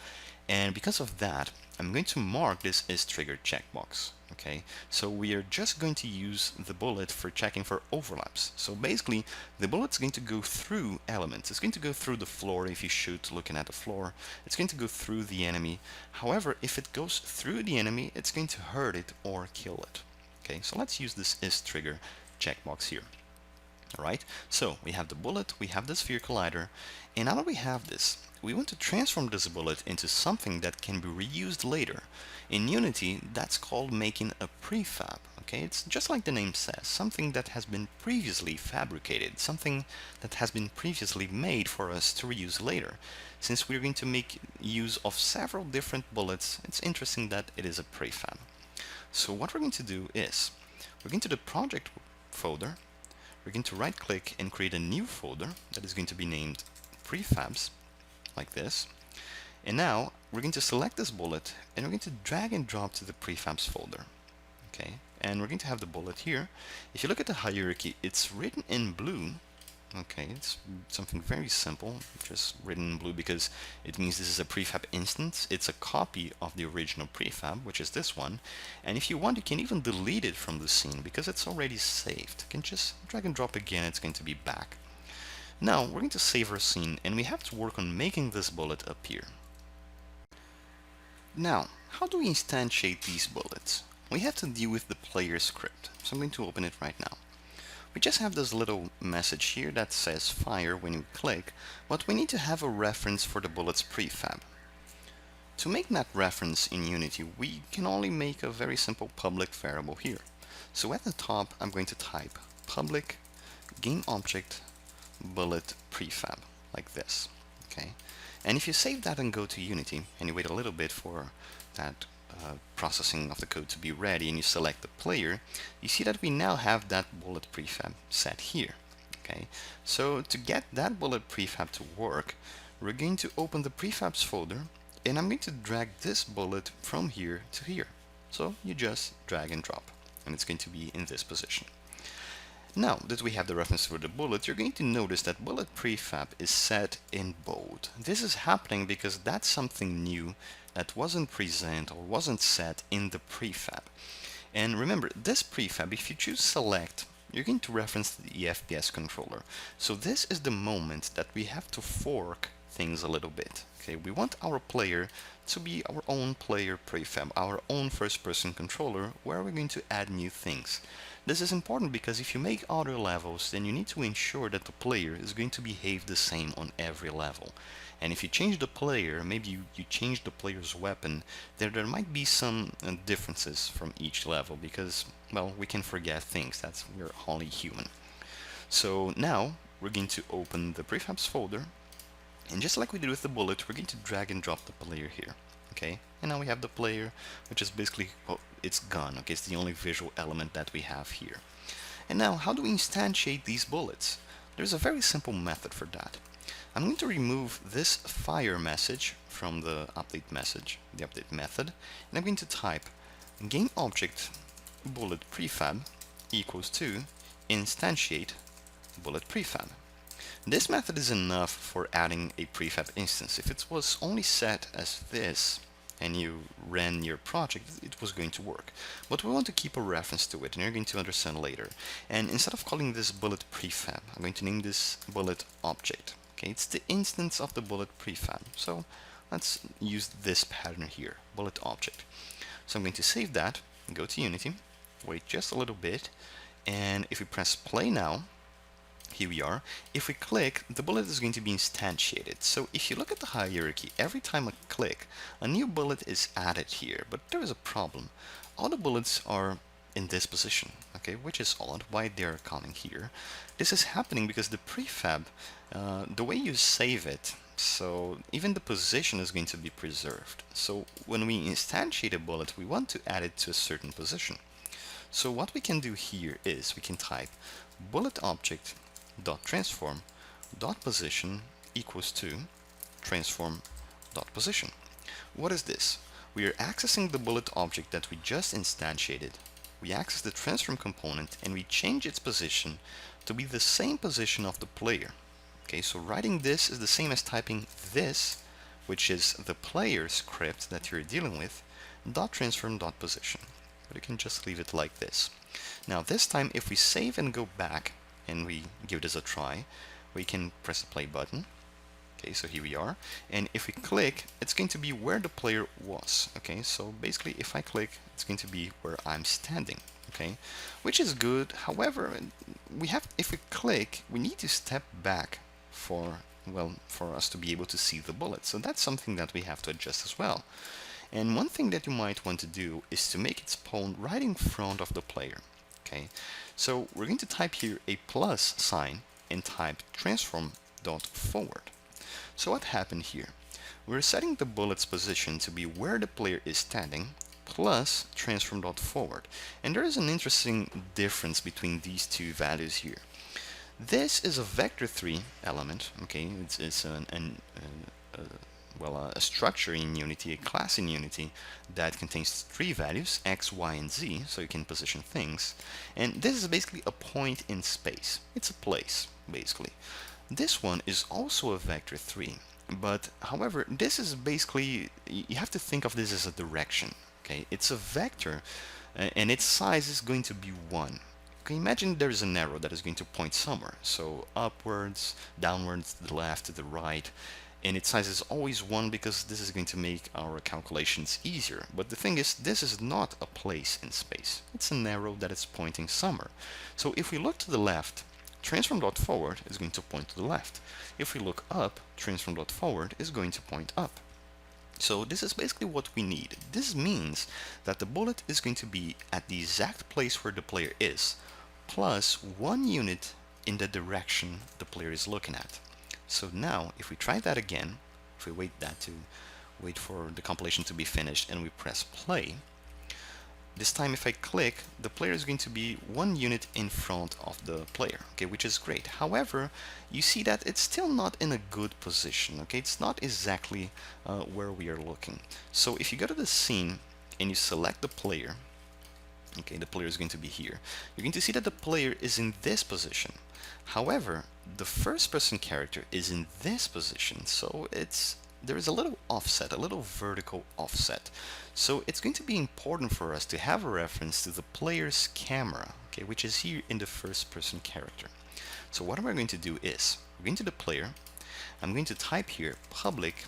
And because of that, I'm going to mark this is triggered checkbox. Okay, so we are just going to use the bullet for checking for overlaps. So basically, the bullet's going to go through elements. It's going to go through the floor if you shoot looking at the floor. It's going to go through the enemy. However, if it goes through the enemy, it's going to hurt it or kill it. Okay, so let's use this is trigger checkbox here. Alright, so we have the bullet, we have the sphere collider, and now that we have this, we want to transform this bullet into something that can be reused later. In Unity, that's called making a prefab. Okay, it's just like the name says, something that has been previously fabricated, something that has been previously made for us to reuse later. Since we're going to make use of several different bullets, it's interesting that it is a prefab. So what we're going to do is, we're going to the project folder, we're going to right click and create a new folder that is going to be named prefabs, like this. And now we're going to select this bullet and we're going to drag and drop to the prefabs folder. Okay, and we're going to have the bullet here. If you look at the hierarchy, it's written in blue. Okay, it's something very simple, just written in blue because it means this is a prefab instance. It's a copy of the original prefab, which is this one. And if you want, you can even delete it from the scene because it's already saved. You can just drag and drop again, it's going to be back. Now, we're going to save our scene and we have to work on making this bullet appear. Now, how do we instantiate these bullets? We have to deal with the player script, so I'm going to open it right now. We just have this little message here that says fire when you click, but we need to have a reference for the bullet's prefab. To make that reference in Unity, we can only make a very simple public variable here. So at the top, I'm going to type public GameObject bullet prefab, like this. Okay, and if you save that and go to Unity, and you wait a little bit for that processing of the code to be ready, and you select the player, you see that we now have that bullet prefab set here. Okay, so to get that bullet prefab to work, we're going to open the prefabs folder, and I'm going to drag this bullet from here to here. So you just drag and drop, and it's going to be in this position. Now that we have the reference for the bullet, you're going to notice that bullet prefab is set in bold. This is happening because that's something new that wasn't present or wasn't set in the prefab. And remember, this prefab, if you choose select, you're going to reference the FPS controller. So this is the moment that we have to fork things a little bit. Okay, we want our player to be our own player prefab, our own first-person controller, where we're going to add new things. This is important because if you make other levels, then you need to ensure that the player is going to behave the same on every level. And if you change the player, maybe you change the player's weapon, there might be some differences from each level because, well, we can forget things. We're only human. So now we're going to open the prefabs folder, and just like we did with the bullet, we're going to drag and drop the player here. Okay, and now we have the player, which is basically, well, it's gone. Okay, it's the only visual element that we have here. And now, how do we instantiate these bullets? There's a very simple method for that. I'm going to remove this fire message from the update message, the update method, and I'm going to type GameObject bullet prefab equals to instantiate bullet prefab. This method is enough for adding a prefab instance. If it was only set as this and you ran your project, it was going to work. But we want to keep a reference to it, and you're going to understand later. And instead of calling this bullet prefab, I'm going to name this bullet object. Okay, it's the instance of the bullet prefab. So let's use this pattern here, bullet object. So I'm going to save that, go to Unity, wait just a little bit, and if we press play now, here we are. If we click, the bullet is going to be instantiated. So if you look at the hierarchy, every time I click, a new bullet is added here. But there is a problem. All the bullets are in this position, okay, which is odd why they're coming here. This is happening because the prefab, the way you save it, so even the position is going to be preserved. So when we instantiate a bullet, we want to add it to a certain position. So what we can do here is we can type bullet object dot transform dot position equals to transform dot position. What is this? We are accessing the bullet object that we just instantiated. We access the transform component and we change its position to be the same position of the player. Okay, so writing this is the same as typing this, which is the player script that you're dealing with, dot transform dot position. But you can just leave it like this. Now this time, if we save and go back and we give this a try, we can press the play button. Okay, so here we are, and if we click, it's going to be where the player was. Okay, so basically if I click, it's going to be where I'm standing. Okay, which is good. However, if we click, we need to step back for us to be able to see the bullet. So that's something that we have to adjust as well. And one thing that you might want to do is to make it spawn right in front of the player. Okay, so we're going to type here a plus sign and type transform.forward. So what happened here? We're setting the bullet's position to be where the player is standing plus transform.forward. And there is an interesting difference between these two values here. This is a vector3 element. Okay, it's a structure in Unity, a class in Unity that contains three values, x, y, and z, so you can position things. And this is basically a point in space. It's a place, basically. This one is also a vector3, but however, this is basically, you have to think of this as a direction. Okay, it's a vector, and its size is going to be 1. Okay, imagine there is an arrow that is going to point somewhere, so upwards, downwards, to the left, to the right. and its size is always 1 because this is going to make our calculations easier. But the thing is, this is not a place in space. It's an arrow that is pointing somewhere. So if we look to the left, transform.forward is going to point to the left. If we look up, transform.forward is going to point up. So this is basically what we need. This means that the bullet is going to be at the exact place where the player is, plus 1 unit in the direction the player is looking at. So now, if we try that again, if we wait for the compilation to be finished and we press play, this time if I click, the player is going to be 1 unit in front of the player, okay, which is great. However, you see that it's still not in a good position, okay, it's not exactly where we are looking. So if you go to the scene and you select the player, okay, the player is going to be here, you're going to see that the player is in this position. However, the first person character is in this position, so there is a little offset, a little vertical offset. So it's going to be important for us to have a reference to the player's camera, okay, which is here in the first person character. So what we're going to do is, we're going to the player, I'm going to type here public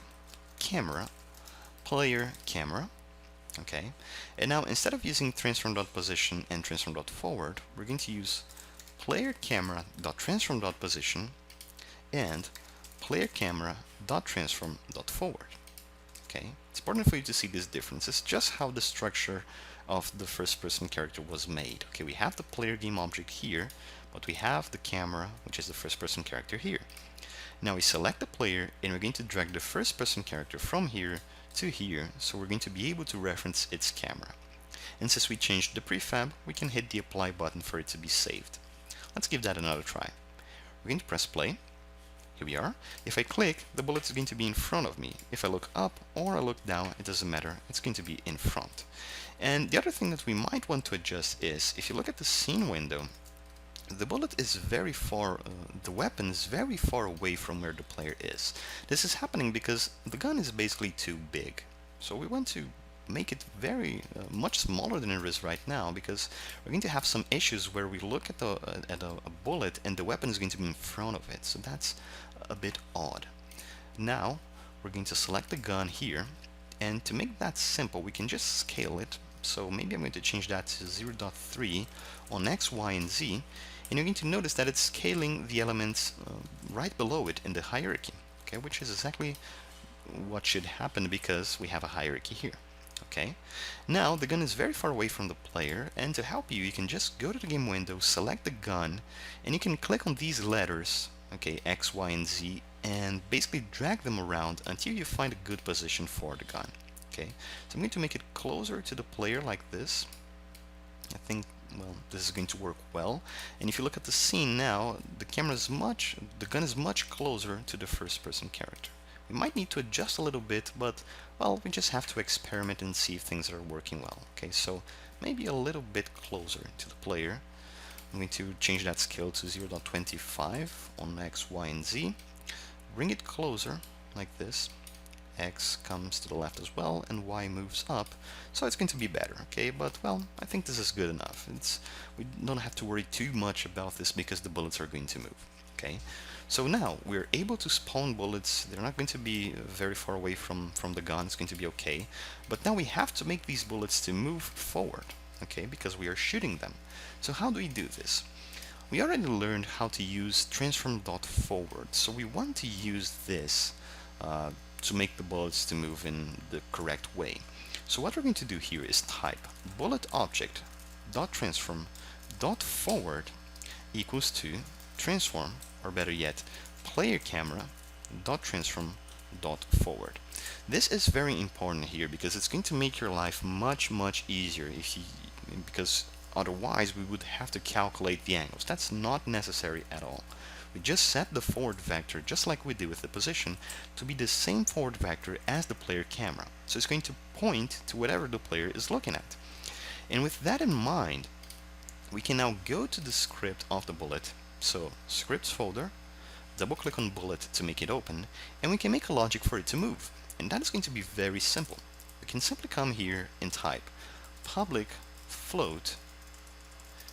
camera, player camera, okay, and now instead of using transform.position and transform.forward, we're going to use player camera.transform.position and player camera.transform.forward. Okay, it's important for you to see this difference. It's just how the structure of the first person character was made. Okay, we have the player game object here, but we have the camera, which is the first person character, here. Now we select the player and we're going to drag the first person character from here to here, so we're going to be able to reference its camera. And since we changed the prefab, we can hit the apply button for it to be saved. Let's give that another try. We're going to press play. Here we are. If I click, the bullet is going to be in front of me. If I look up or I look down, it doesn't matter, it's going to be in front. And the other thing that we might want to adjust is, if you look at the scene window, the bullet is very far, the weapon is very far away from where the player is. This is happening because the gun is basically too big. So we want to make it very much smaller than it is right now, because we're going to have some issues where we look at a bullet and the weapon is going to be in front of it. So that's a bit odd. Now we're going to select the gun here, and to make that simple we can just scale it. So maybe I'm going to change that to 0.3 on X, Y, and Z, and you're going to notice that it's scaling the elements right below it in the hierarchy, okay, which is exactly what should happen because we have a hierarchy here. Okay, now the gun is very far away from the player, and to help you, you can just go to the game window, select the gun, and you can click on these letters, okay, X, Y, and Z, and basically drag them around until you find a good position for the gun. Okay, so I'm going to make it closer to the player like this. I think, well, this is going to work well. And if you look at the scene now, the gun is much closer to the first person character. We might need to adjust a little bit, but, well, we just have to experiment and see if things are working well. Okay, so maybe a little bit closer to the player. I'm going to change that scale to 0.25 on X, Y, and Z. Bring it closer, like this. X comes to the left as well, and Y moves up, so it's going to be better, okay? But, well, I think this is good enough. We don't have to worry too much about this because the bullets are going to move, okay? So now we're able to spawn bullets. They're not going to be very far away from the gun. It's going to be okay. But now we have to make these bullets to move forward, okay, because we are shooting them. So how do we do this? We already learned how to use transform.forward. So we want to use this to make the bullets to move in the correct way. So what we're going to do here is type bullet object dot transform dot forward equals to transform, or better yet, player camera dot transform dot forward. This is very important here because it's going to make your life much easier because otherwise we would have to calculate the angles. That's not necessary at all. We just set the forward vector, just like we did with the position, to be the same forward vector as the player camera. So it's going to point to whatever the player is looking at. And with that in mind, we can now go to the script of the bullet. So scripts folder, double click on bullet to make it open, and we can make a logic for it to move. And that is going to be very simple. We can simply come here and type public float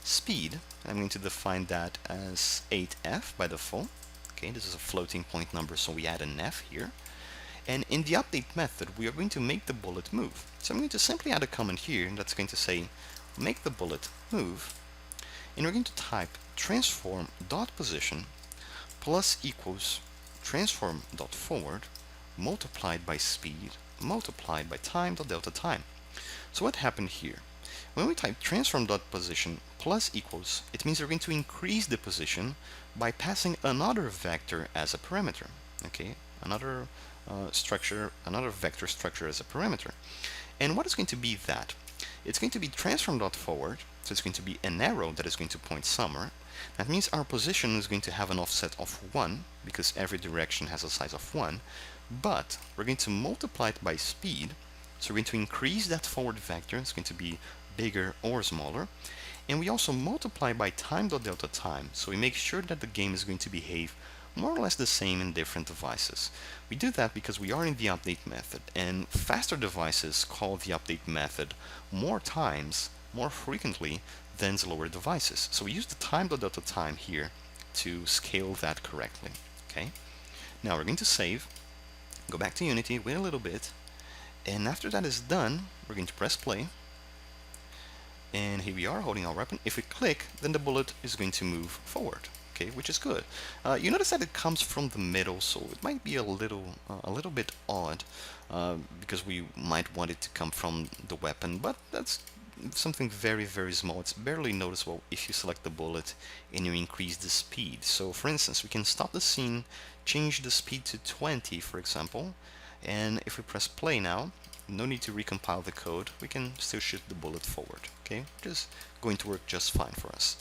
speed. I'm going to define that as 8f by default. Okay, this is a floating point number, so we add an f here. And in the update method, we are going to make the bullet move. So I'm going to simply add a comment here that's going to say make the bullet move, and we're going to type transform.position plus equals transform.forward multiplied by speed multiplied by time.delta time. So what happened here? When we type transform.position plus equals, it means we're going to increase the position by passing another vector as a parameter. Okay, another vector structure as a parameter. And what is going to be that? It's going to be transform.forward, so it's going to be an arrow that is going to point somewhere. That means our position is going to have an offset of 1, because every direction has a size of 1, but we're going to multiply it by speed, so we're going to increase that forward vector, it's going to be bigger or smaller, and we also multiply by time.delta time, so we make sure that the game is going to behave more or less the same in different devices. We do that because we are in the update method, and faster devices call the update method more times, more frequently than slower devices. So we use the time.delta time here to scale that correctly. Okay. Now we're going to save, go back to Unity, wait a little bit, and after that is done, we're going to press play. And here we are holding our weapon. If we click, then the bullet is going to move forward. Okay, which is good. You notice that it comes from the middle, so it might be a little bit odd because we might want it to come from the weapon, but that's something very, very small. It's barely noticeable if you select the bullet and you increase the speed. So for instance, we can stop the scene, change the speed to 20, for example, and if we press play now, no need to recompile the code, we can still shoot the bullet forward. Okay, which is going to work just fine for us.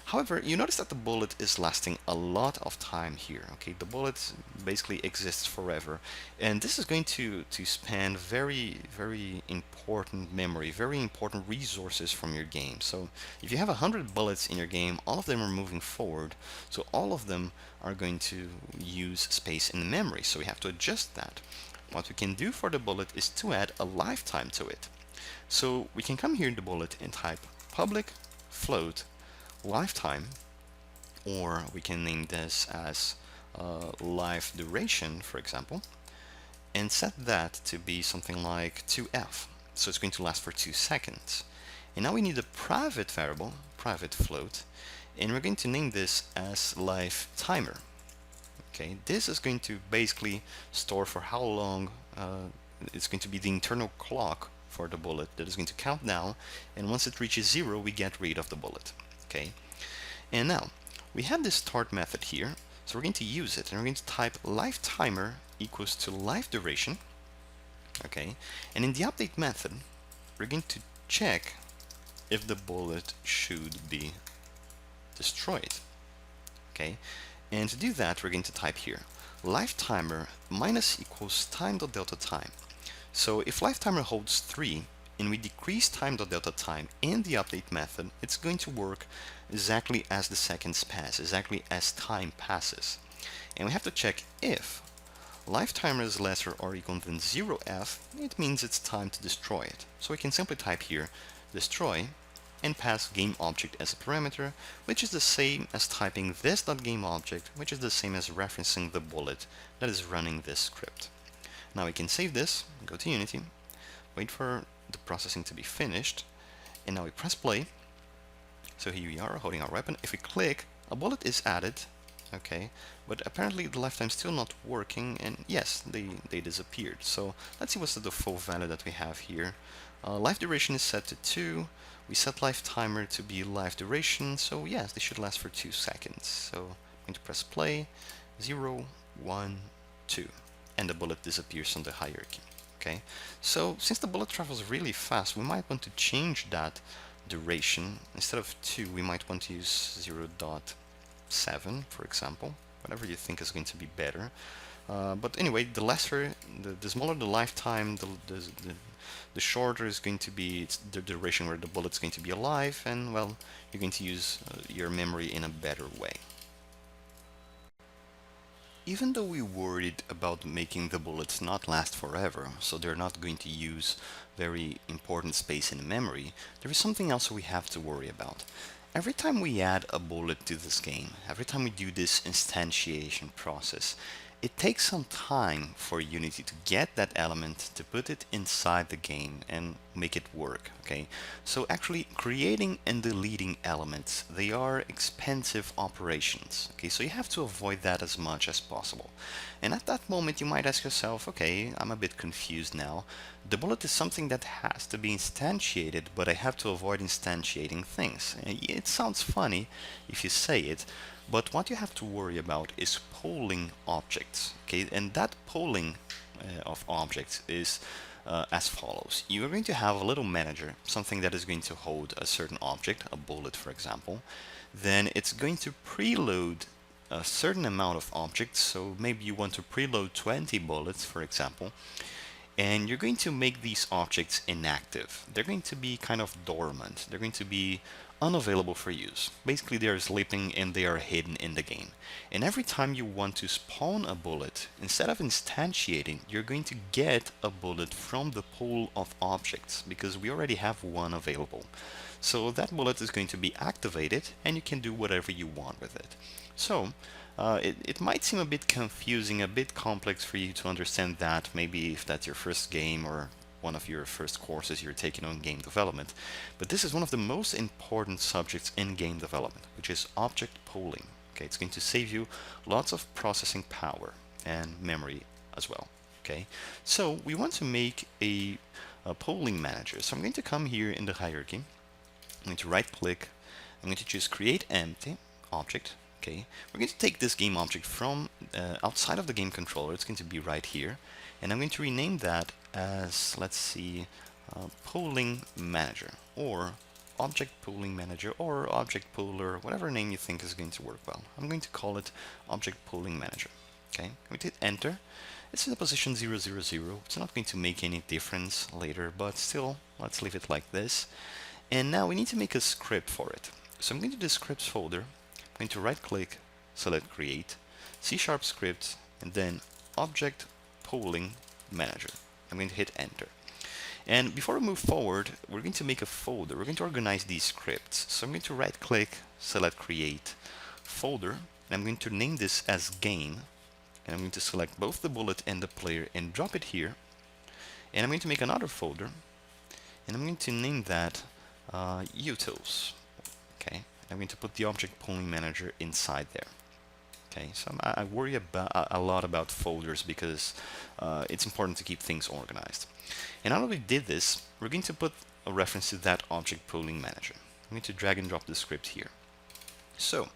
However, you notice that the bullet is lasting a lot of time here. Okay, the bullet basically exists forever, and this is going to span very, very important memory, very important resources from your game. So if you have 100 bullets in your game, all of them are moving forward, so all of them are going to use space in memory, so we have to adjust that. What we can do for the bullet is to add a lifetime to it. So we can come here in the bullet and type public float lifetime, or we can name this as life duration, for example, and set that to be something like 2f. So it's going to last for 2 seconds. And now we need a private variable, private float, and we're going to name this as life timer. Okay, this is going to basically store for how long it's going to be the internal clock for the bullet that is going to count down, and once it reaches 0, we get rid of the bullet. Okay, and now we have this start method here, so we're going to use it, and we're going to type life timer equals to life duration. Okay, and in the update method, we're going to check if the bullet should be destroyed. Okay, and to do that, we're going to type here life timer minus equals time.delta time. So if life timer holds 3 and we decrease time.delta time in the update method, it's going to work exactly as the seconds pass, exactly as time passes. And we have to check if life timer is lesser or equal than 0f, it means it's time to destroy it. So we can simply type here destroy and pass GameObject as a parameter, which is the same as typing this.GameObject, which is the same as referencing the bullet that is running this script. Now we can save this, go to Unity, wait for the processing to be finished, and now we press play. So here we are holding our weapon. If we click, a bullet is added, okay, but apparently the lifetime is still not working, and yes, they disappeared. So let's see what's the default value that we have here. Life duration is set to 2. We set life timer to be life duration, so yes, they should last for 2 seconds. So I'm going to press play, 0, 1, 2, and the bullet disappears on the hierarchy. Okay, so since the bullet travels really fast, we might want to change that duration. Instead of 2, we might want to use 0.7, for example, whatever you think is going to be better. But anyway, the smaller the lifetime, the shorter is going to be the duration where the bullet's going to be alive, and well, you're going to use your memory in a better way. Even though we worried about making the bullets not last forever, so they're not going to use very important space in memory, there is something else we have to worry about. Every time we add a bullet to this game, every time we do this instantiation process, it takes some time for Unity to get that element, to put it inside the game and make it work, okay? So actually creating and deleting elements, they are expensive operations, okay? So you have to avoid that as much as possible. And at that moment you might ask yourself, okay, I'm a bit confused now. The bullet is something that has to be instantiated, but I have to avoid instantiating things. It sounds funny if you say it, but what you have to worry about is polling objects, okay? And that polling of objects is as follows. You are going to have a little manager, something that is going to hold a certain object, a bullet for example. Then it's going to preload a certain amount of objects, so maybe you want to preload 20 bullets for example, and you're going to make these objects inactive. They're going to be kind of dormant. They're going to be unavailable for use. Basically, they're sleeping and they are hidden in the game. And every time you want to spawn a bullet, instead of instantiating, you're going to get a bullet from the pool of objects, because we already have one available. So that bullet is going to be activated and you can do whatever you want with it. So it might seem a bit confusing, a bit complex for you to understand that, maybe if that's your first game or one of your first courses you're taking on game development. But this is one of the most important subjects in game development, which is object pooling. Okay, it's going to save you lots of processing power and memory as well. Okay, so we want to make a pooling manager. So I'm going to come here in the hierarchy. I'm going to right click. I'm going to choose create empty object. Okay, we're going to take this game object from outside of the game controller. It's going to be right here, and I'm going to rename that as, let's see, pooling manager, or object pooling manager, or object pooler, whatever name you think is going to work well. I'm going to call it object pooling manager. Okay, we hit enter. It's in the position 000. It's not going to make any difference later, but still, let's leave it like this. And now we need to make a script for it. So I'm going to the scripts folder. I'm going to right click, select create, C# script, and then object pooling manager. I'm going to hit enter. And before we move forward, we're going to make a folder. We're going to organize these scripts. So I'm going to right click, select create, folder, and I'm going to name this as game. And I'm going to select both the bullet and the player and drop it here. And I'm going to make another folder, and I'm going to name that utils. Okay. I'm going to put the object pooling manager inside there. Okay, so I worry about a lot about folders because it's important to keep things organized. And now that we did this, we're going to put a reference to that object pooling manager. I'm going to drag and drop the script here. So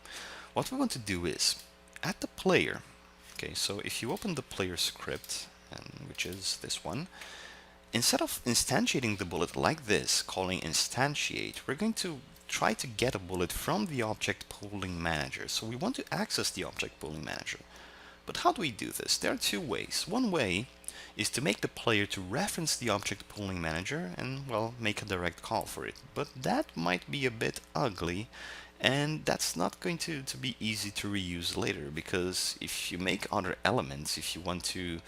what we want to do is at the player. Okay, so if you open the player script, which is this one, instead of instantiating the bullet like this, calling instantiate, we're going to try to get a bullet from the object pooling manager. So we want to access the object pooling manager. But how do we do this? There are two ways. One way is to make the player to reference the object pooling manager and, well, make a direct call for it. But that might be a bit ugly, and that's not going to be easy to reuse later, because if you make other elements, if you want to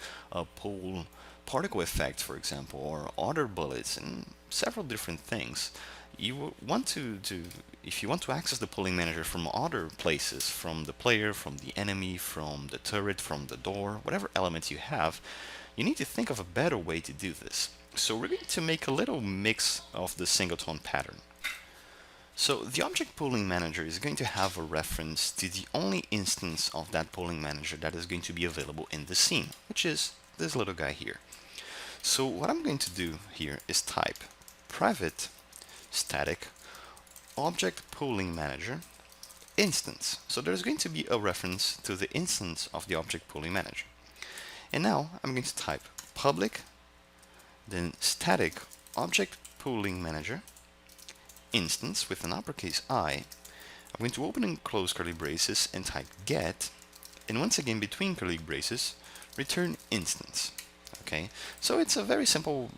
pull particle effects, for example, or other bullets and several different things, you want to if you want to access the pooling manager from other places, from the player, from the enemy, from the turret, from the door, whatever element you have, you need to think of a better way to do this. So we're going to make a little mix of the singleton pattern. So the object pooling manager is going to have a reference to the only instance of that pooling manager that is going to be available in the scene, which is this little guy here. So what I'm going to do here is type private static object pooling manager instance. So there's going to be a reference to the instance of the object pooling manager. And now I'm going to type public, then static object pooling manager instance with an uppercase I. I'm going to open and close curly braces and type get, and once again between curly braces return instance. Okay, so it's a very simple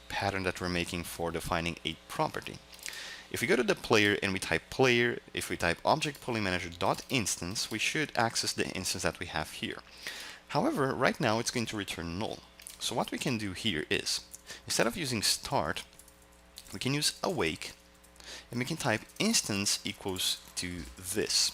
pattern that we're making for defining a property. If we go to the player and we type player, if we type object pooling manager dot instance, we should access the instance that we have here. However, right now it's going to return null. So what we can do here is, instead of using start, we can use awake, and we can type instance equals to this.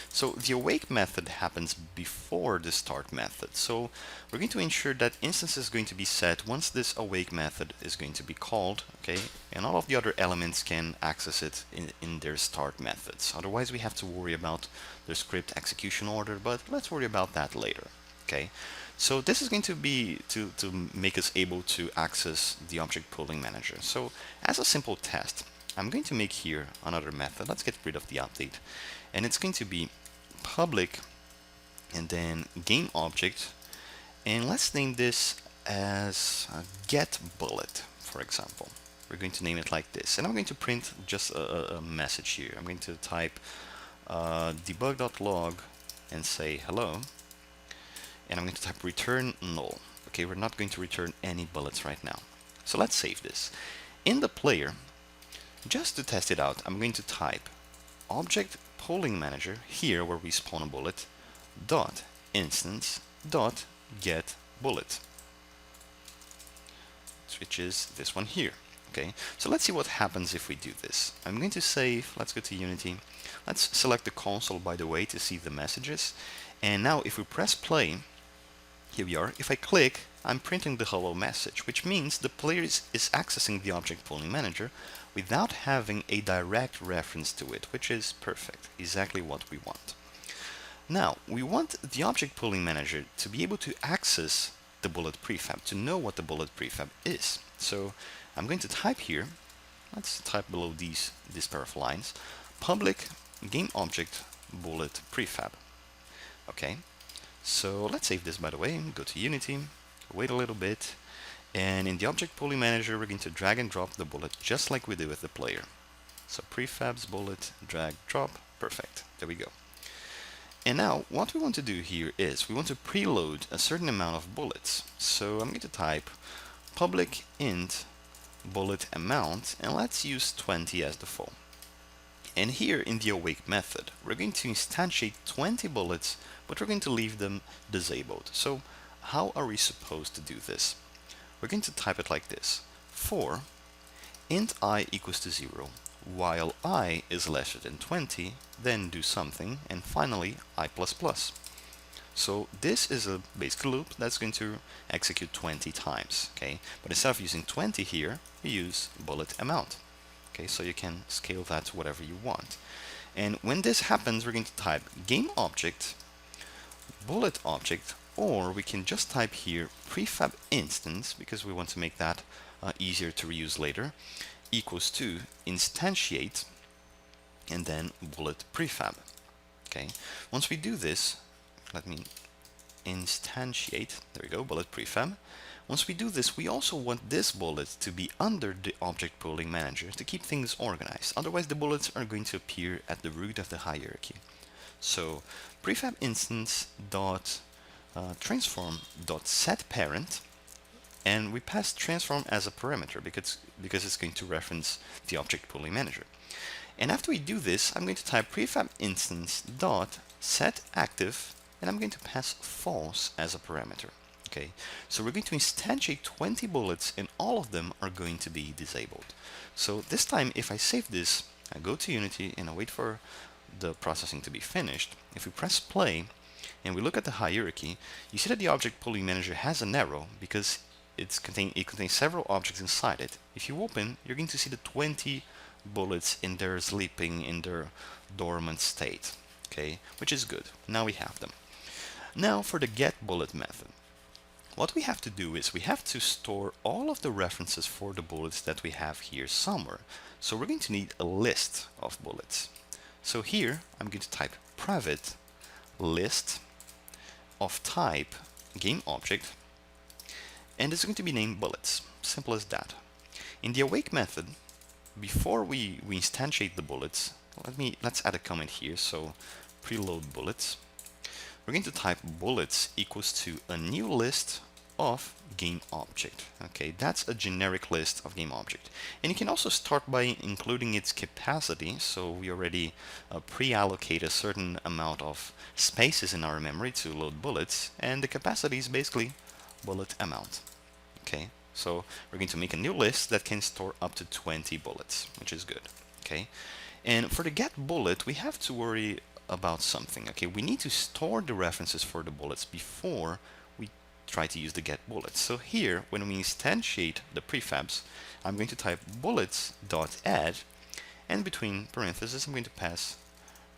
So the awake method happens before the start method. So we're going to ensure that instance is going to be set once this awake method is going to be called, okay? And all of the other elements can access it in their start methods. Otherwise we have to worry about the script execution order, but let's worry about that later, okay? So this is going to be to make us able to access the object pooling manager. So as a simple test, I'm going to make here another method. Let's get rid of the update. And it's going to be public and then game object, and let's name this as get bullet, for example. We're going to name it like this, and I'm going to print just a message here. I'm going to type debug.log and say hello, and I'm going to type return null. Okay, we're not going to return any bullets right now. So let's save this. In the player, just to test it out, I'm going to type object pooling manager here where we spawn a bullet dot instance dot get bullet, which is this one here. Okay, so let's see what happens if we do this. I'm going to save. Let's go to Unity. Let's select the console, by the way, to see the messages. And now if we press play, here we are. If I click, I'm printing the hello message, which means the player is accessing the object pooling manager without having a direct reference to it, which is perfect, exactly what we want. Now, we want the object pooling manager to be able to access the bullet prefab, to know what the bullet prefab is. So I'm going to type here, let's type below this pair of lines, public game object bullet prefab. Okay, so let's save this, by the way, go to Unity, wait a little bit, and in the object pooling manager we're going to drag and drop the bullet just like we did with the player. So prefabs bullet, drag, drop, perfect, there we go. And now what we want to do here is we want to preload a certain amount of bullets. So I'm going to type public int bullet amount, and let's use 20 as default. And here in the awake method we're going to instantiate 20 bullets, but we're going to leave them disabled. So how are we supposed to do this? We're going to type it like this: for int I equals to 0 while I is lesser than 20, then do something, and finally I++. So this is a basic loop that's going to execute 20 times, okay? But instead of using 20 here, we use bullet amount. Okay, so you can scale that to whatever you want. And when this happens, we're going to type game object bullet object, or we can just type here prefab instance, because we want to make that easier to reuse later, equals to instantiate and then bullet prefab. Okay, once we do this, let me instantiate, there we go, bullet prefab. Once we do this, we also want this bullet to be under the object pooling manager to keep things organized. Otherwise the bullets are going to appear at the root of the hierarchy. So prefab instance dot transform dot set parent, and we pass transform as a parameter because it's going to reference the object pooling manager. And after we do this, I'm going to type prefab instance dot set active, and I'm going to pass false as a parameter. Okay, so we're going to instantiate 20 bullets, and all of them are going to be disabled. So this time, if I save this, I go to Unity and I wait for the processing to be finished. If we press play and we look at the hierarchy, you see that the object pooling manager has an arrow because it contains several objects inside it. If you open, you're going to see the 20 bullets in their sleeping, in their dormant state. Okay, which is good. Now we have them. Now for the get bullet method. What we have to do is we have to store all of the references for the bullets that we have here somewhere. So we're going to need a list of bullets. So here I'm going to type private list of type game object, and it's going to be named bullets. Simple as that. In the awake method, before we instantiate the bullets, let's add a comment here. So preload bullets. We're going to type bullets equals to a new list of game object. Okay, that's a generic list of game object. And you can also start by including its capacity. So we already pre-allocate a certain amount of spaces in our memory to load bullets, and the capacity is basically bullet amount. Okay, so we're going to make a new list that can store up to 20 bullets, which is good. Okay, and for the get bullet, we have to worry about something. Okay, we need to store the references for the bullets before we try to use the get bullets. So here, when we instantiate the prefabs, I'm going to type bullets.add, and between parentheses I'm going to pass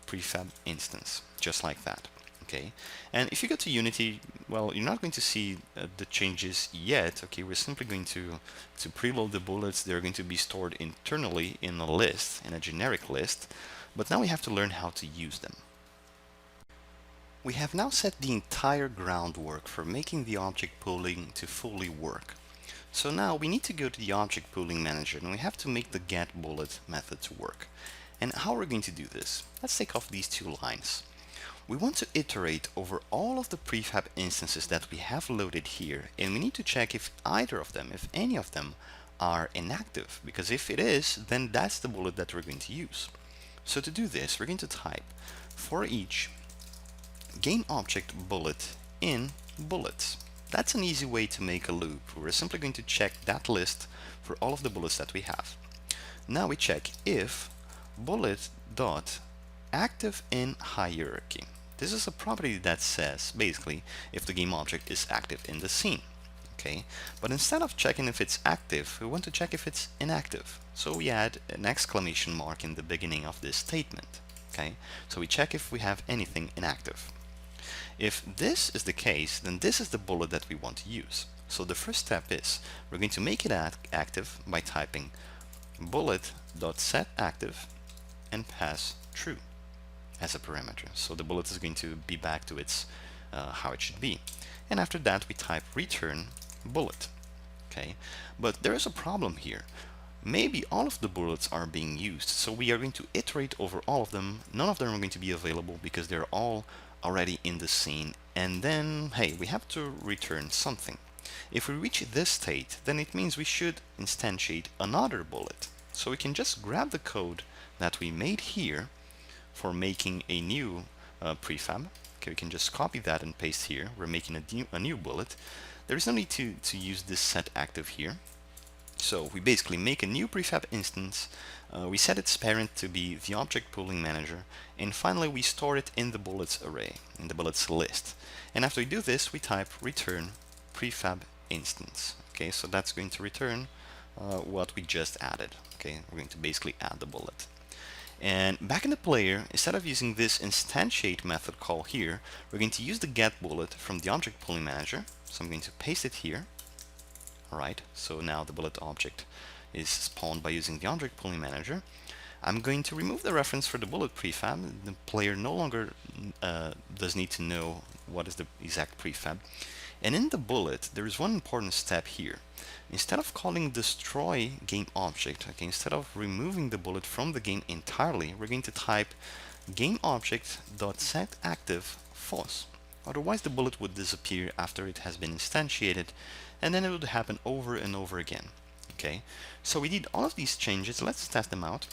prefab instance, just like that. Okay, and if you go to Unity, well, you're not going to see the changes yet. Okay, we're simply going to preload the bullets. They're going to be stored internally in a list, in a generic list, but now we have to learn how to use them. We have now set the entire groundwork for making the object pooling to fully work. So now we need to go to the object pooling manager, and we have to make the get bullet method to work. And how are we going to do this? Let's take off these two lines. We want to iterate over all of the prefab instances that we have loaded here, and we need to check if either of them, if any of them, are inactive, because if it is, then that's the bullet that we're going to use. So to do this, we're going to type for each game object bullet in bullets. That's an easy way to make a loop. We're simply going to check that list for all of the bullets that we have. Now we check if bullet dot active in hierarchy. This is a property that says basically if the game object is active in the scene. Okay, but instead of checking if it's active, we want to check if it's inactive. So we add an exclamation mark in the beginning of this statement. Okay, so we check if we have anything inactive. If this is the case, then this is the bullet that we want to use. So the first step is we're going to make it active by typing bullet.setActive and pass true as a parameter. So the bullet is going to be back to its how it should be. And after that we type return bullet. Okay, but there is a problem here. Maybe all of the bullets are being used, so we are going to iterate over all of them. None of them are going to be available because they're all already in the scene, and then hey, we have to return something. If we reach this state, then it means we should instantiate another bullet. So we can just grab the code that we made here for making a new prefab. Okay, we can just copy that and paste here. We're making a new bullet. There is no need to use this set active here. So we basically make a new prefab instance, we set its parent to be the object pooling manager, and finally we store it in the bullets array, in the bullets list. And after we do this, we type return prefab instance. Okay, so that's going to return what we just added. Okay, we're going to basically add the bullet. And back in the player, instead of using this instantiate method call here, we're going to use the get bullet from the object pooling manager. So I'm going to paste it here. Alright, so now the bullet object is spawned by using the object pooling manager. I'm going to remove the reference for the bullet prefab. The player no longer does need to know what is the exact prefab. And in the bullet, there is one important step here. Instead of calling destroy game object, okay, instead of removing the bullet from the game entirely, we're going to type game object.setActive false. Otherwise the bullet would disappear after it has been instantiated, and then it would happen over and over again. Okay, so we did all of these changes. Let's test them out.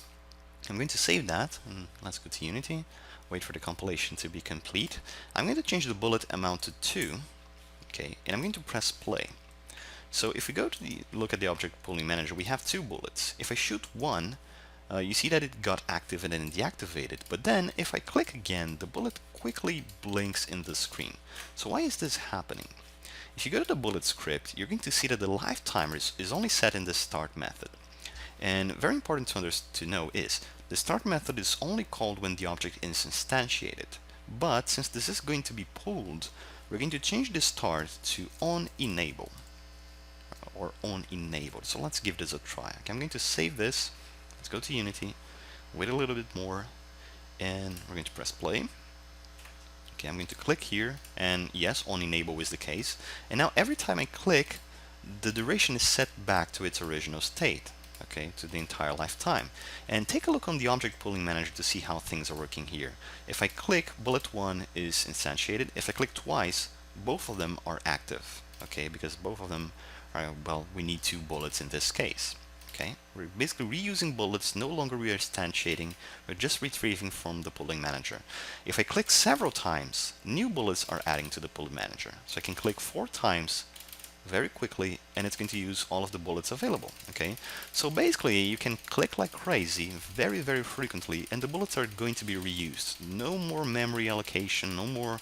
I'm going to save that, and let's go to Unity, wait for the compilation to be complete. I'm going to change the bullet amount to 2, okay, and I'm going to press play. So if we go to look at the object pooling manager, we have 2 bullets. If I shoot one, you see that it got active and then deactivated, but then if I click again, the bullet quickly blinks in the screen. So why is this happening? If you go to the bullet script, you're going to see that the live timer is only set in the start method. And very important to know is, the start method is only called when the object is instantiated. But since this is going to be pooled, we're going to change the start to on-enable. Or on-enabled. So let's give this a try. Okay, I'm going to save this. Let's go to Unity, wait a little bit more, and we're going to press play. Okay, I'm going to click here, and yes, on enable is the case. And now every time I click, the duration is set back to its original state, okay, to the entire lifetime. And take a look on the object pooling manager to see how things are working here. If I click, bullet 1 is instantiated. If I click twice, both of them are active, okay, because both of them are, well, we need 2 bullets in this case. Okay, we're basically reusing bullets, no longer we are instantiating, we're just retrieving from the pooling manager. If I click several times, new bullets are adding to the pooling manager. So I can click 4 times very quickly, and it's going to use all of the bullets available. Okay, so basically you can click like crazy very, very frequently, and the bullets are going to be reused. No more memory allocation, no more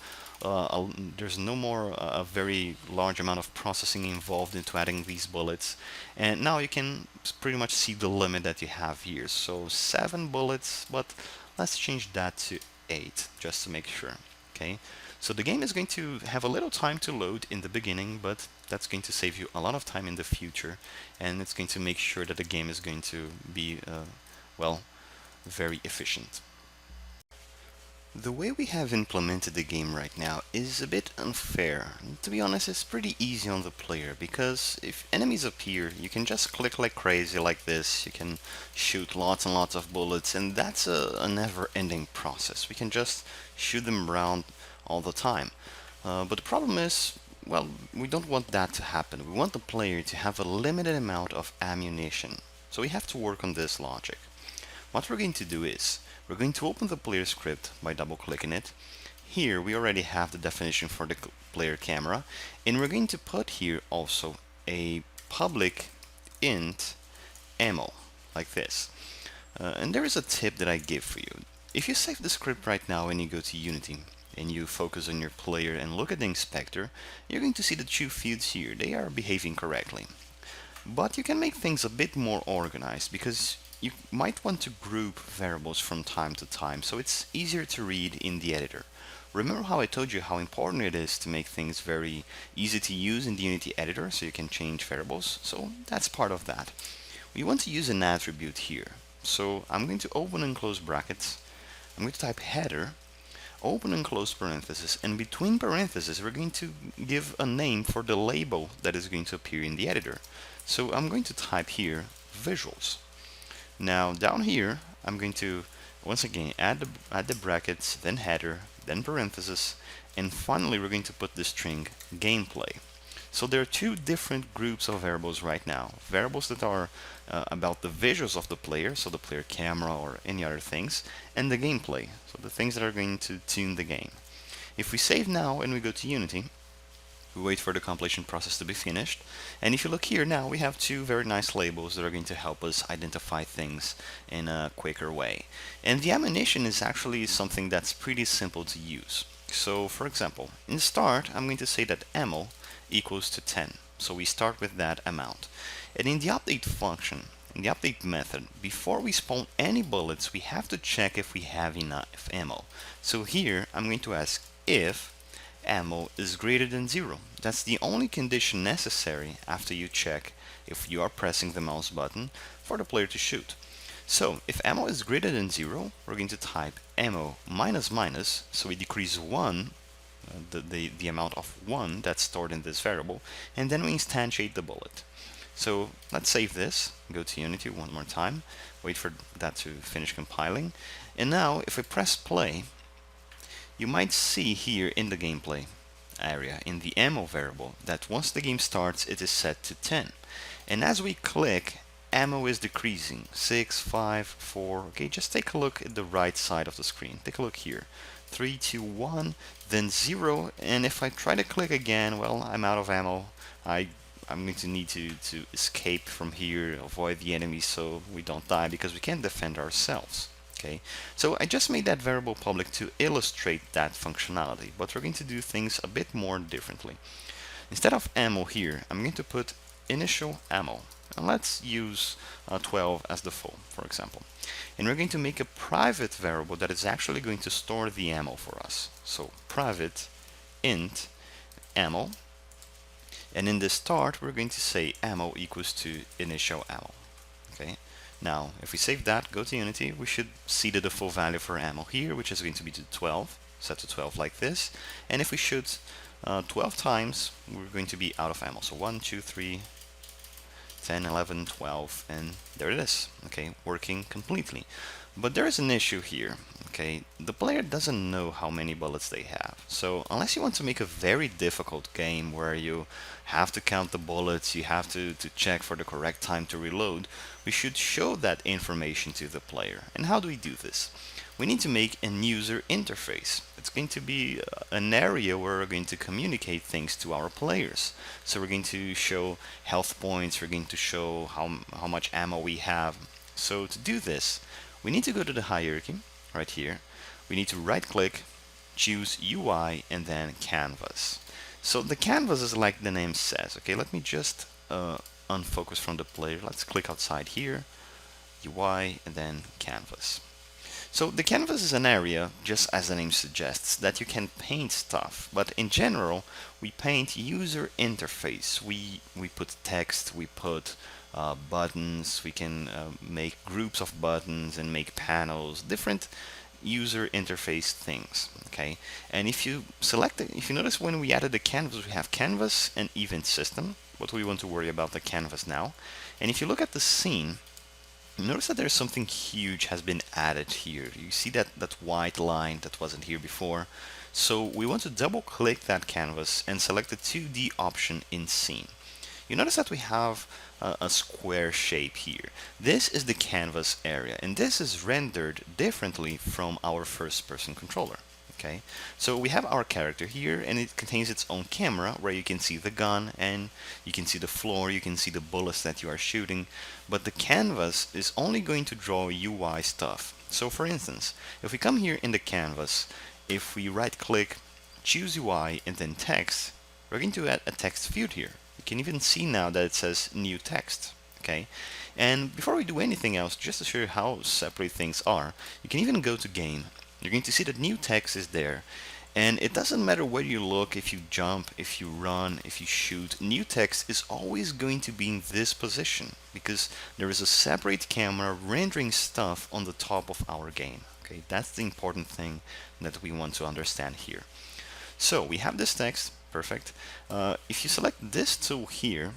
there's no more a very large amount of processing involved into adding these bullets, and now you can pretty much see the limit that you have here. So 7 bullets, but let's change that to 8 just to make sure. Okay, so the game is going to have a little time to load in the beginning, but that's going to save you a lot of time in the future, and it's going to make sure that the game is going to be well, very efficient. The way we have implemented the game right now is a bit unfair. To be honest, it's pretty easy on the player, because if enemies appear, you can just click like crazy like this, you can shoot lots and lots of bullets, and that's a never-ending process. We can just shoot them around all the time. But the problem is, well, we don't want that to happen. We want the player to have a limited amount of ammunition. So we have to work on this logic. What we're going to do is, we're going to open the player script by double-clicking it. Here we already have the definition for the player camera, and we're going to put here also a public int ammo, like this. And there is a tip that I give for you. If you save the script right now and you go to Unity, and you focus on your player and look at the inspector, you're going to see the 2 fields here. They are behaving correctly. But you can make things a bit more organized, because you might want to group variables from time to time, so it's easier to read in the editor. Remember how I told you how important it is to make things very easy to use in the Unity editor so you can change variables? So that's part of that. We want to use an attribute here. So I'm going to open and close brackets. I'm going to type header, open and close parentheses, and between parentheses we're going to give a name for the label that is going to appear in the editor. So I'm going to type here visuals. Now down here I'm going to once again add the brackets, then header, then parentheses, and finally we're going to put the string gameplay. So there are 2 different groups of variables right now. Variables that are about the visuals of the player, so the player camera or any other things, and the gameplay, so the things that are going to tune the game. If we save now and we go to Unity, we wait for the compilation process to be finished, and if you look here now, we have 2 very nice labels that are going to help us identify things in a quicker way. And the ammunition is actually something that's pretty simple to use. So for example, in start I'm going to say that ammo equals to 10. So we start with that amount. And in the update function, in the update method, before we spawn any bullets, we have to check if we have enough ammo. So here I'm going to ask if ammo is greater than 0. That's the only condition necessary after you check if you are pressing the mouse button for the player to shoot. So if ammo is greater than 0, we're going to type ammo minus minus, so we decrease 1, the amount of 1 that's stored in this variable, and then we instantiate the bullet. So let's save this, go to Unity one more time, wait for that to finish compiling, and now if we press play, you might see here in the gameplay area, in the ammo variable, that once the game starts it is set to 10. And as we click, ammo is decreasing, 6, 5, 4, okay, just take a look at the right side of the screen, take a look here, 3, 2, 1, then 0, and if I try to click again, well, I'm out of ammo. I'm going to need to escape from here, avoid the enemies so we don't die, because we can't defend ourselves. Okay, so I just made that variable public to illustrate that functionality, but we're going to do things a bit more differently. Instead of ammo here, I'm going to put initial ammo, and let's use 12 as the full, for example. And we're going to make a private variable that is actually going to store the ammo for us. So private int ammo, and in the start we're going to say ammo equals to initial ammo. Okay. Now, if we save that, go to Unity, we should see the default value for ammo here, which is going to be to 12, set to 12 like this. And if we shoot 12 times, we're going to be out of ammo. So 1, 2, 3, 10, 11, 12, and there it is. Okay, working completely. But there is an issue here. Okay, the player doesn't know how many bullets they have. So unless you want to make a very difficult game where you have to count the bullets, you have to check for the correct time to reload, we should show that information to the player. And how do we do this? We need to make an user interface. It's going to be an area where we're going to communicate things to our players. So we're going to show health points, we're going to show how much ammo we have. So to do this, we need to go to the hierarchy right here. We need to right click, choose UI, and then canvas. So the canvas is like the name says. Okay, let me just unfocus from the player. Let's click outside here, UI, and then canvas. So the canvas is an area, just as the name suggests, that you can paint stuff. But in general, we paint user interface. We put text, we put buttons, we can make groups of buttons and make panels, different user interface things. Okay, and if you if you notice when we added the canvas, we have canvas and event system. But we want to worry about the canvas now. And if you look at the scene, notice that there's something huge has been added here. You see that white line that wasn't here before. So we want to double click that canvas and select the 2D option in scene. You notice that we have a square shape here. This is the canvas area, and this is rendered differently from our first person controller. Okay, so we have our character here, and it contains its own camera where you can see the gun and you can see the floor, you can see the bullets that you are shooting, but the canvas is only going to draw UI stuff. So for instance, if we come here in the canvas, if we right click, choose UI and then text, we're going to add a text field here. You can even see now that it says new text. Okay, and before we do anything else, just to show you how separate things are, you can even go to game. You're going to see that new text is there, and it doesn't matter where you look, if you jump, if you run, if you shoot, new text is always going to be in this position because there is a separate camera rendering stuff on the top of our game. Okay, that's the important thing that we want to understand here. So we have this text, perfect. If you select this tool here,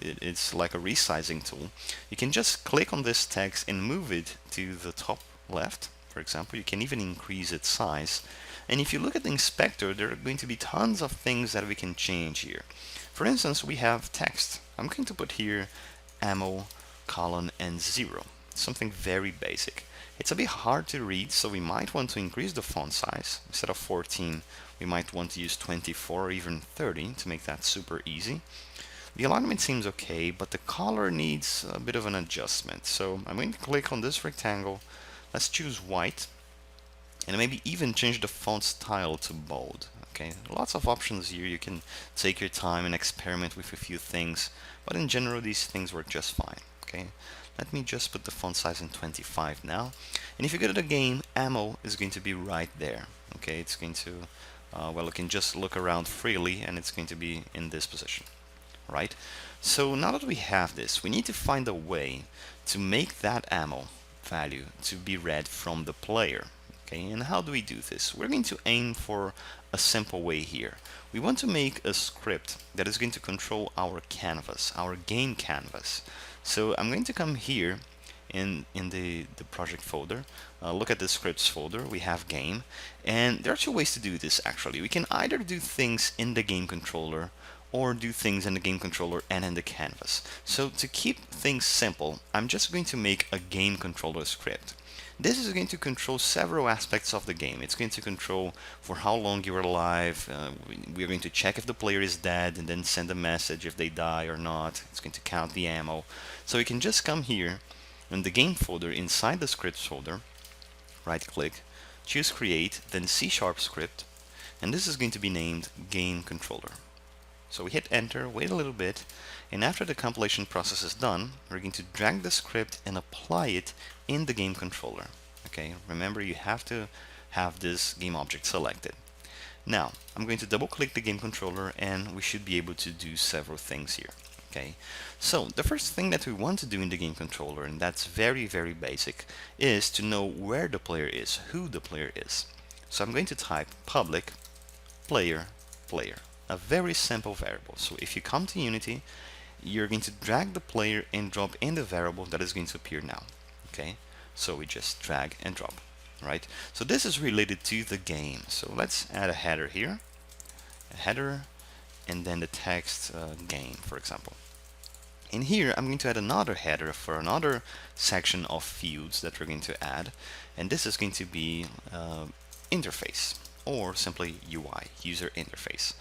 it's like a resizing tool, you can just click on this text and move it to the top left. For example, you can even increase its size. And if you look at the inspector, there are going to be tons of things that we can change here. For instance, we have text. I'm going to put here ammo, colon, and 0. Something very basic. It's a bit hard to read, so we might want to increase the font size. Instead of 14, we might want to use 24 or even 30 to make that super easy. The alignment seems okay, but the color needs a bit of an adjustment. So I'm going to click on this rectangle. Let's choose white and maybe even change the font style to bold. Okay, lots of options here. You can take your time and experiment with a few things, but in general these things work just fine. Okay, let me just put the font size in 25 now, and if you go to the game, ammo is going to be right there. Okay, it's going to well, you can just look around freely and it's going to be in this position, right? So now that we have this, we need to find a way to make that ammo value to be read from the player. Okay, and how do we do this? We're going to aim for a simple way here. We want to make a script that is going to control our canvas, our game canvas. So I'm going to come here in the project folder, look at the scripts folder, we have game, and there are two ways to do this actually. We can either do things in the game controller or do things in the game controller and in the canvas. So to keep things simple, I'm just going to make a game controller script. This is going to control several aspects of the game. It's going to control for how long you are alive. We're going to check if the player is dead and then send a message if they die or not. It's going to count the ammo. So you can just come here in the game folder inside the scripts folder, right click, choose create, then C# script, and this is going to be named game controller. So we hit enter, wait a little bit, and after the compilation process is done, we're going to drag the script and apply it in the game controller. Okay, remember you have to have this game object selected. Now, I'm going to double click the game controller and we should be able to do several things here. Okay, so the first thing that we want to do in the game controller, and that's very, very basic, is to know where the player is, who the player is. So I'm going to type public player, a very simple variable. So if you come to Unity, you're going to drag the player and drop in the variable that is going to appear now. Okay, So we just drag and drop, right? So this is related to the game. So let's add a header here, a header, and then the text game, for example. In here, I'm going to add another header for another section of fields that we're going to add, and this is going to be interface, or simply UI, user interface.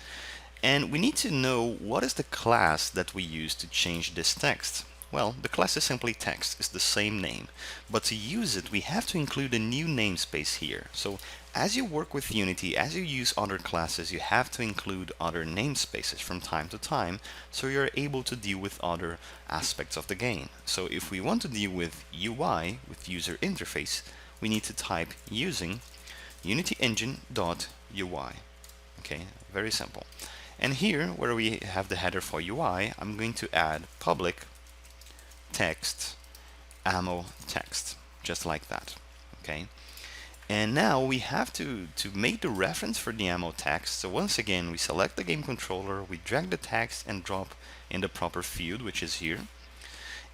And we need to know what is the class that we use to change this text. Well, the class is simply text, it's the same name, but to use it we have to include a new namespace here. So as you work with Unity, as you use other classes, you have to include other namespaces from time to time, so you're able to deal with other aspects of the game. So if we want to deal with UI, with user interface, we need to type using Unity engine.ui. Okay, very simple. And here, where we have the header for UI, I'm going to add public text ammo text, just like that. Okay, and now we have to make the reference for the ammo text. So once again, we select the game controller, we drag the text and drop in the proper field, which is here,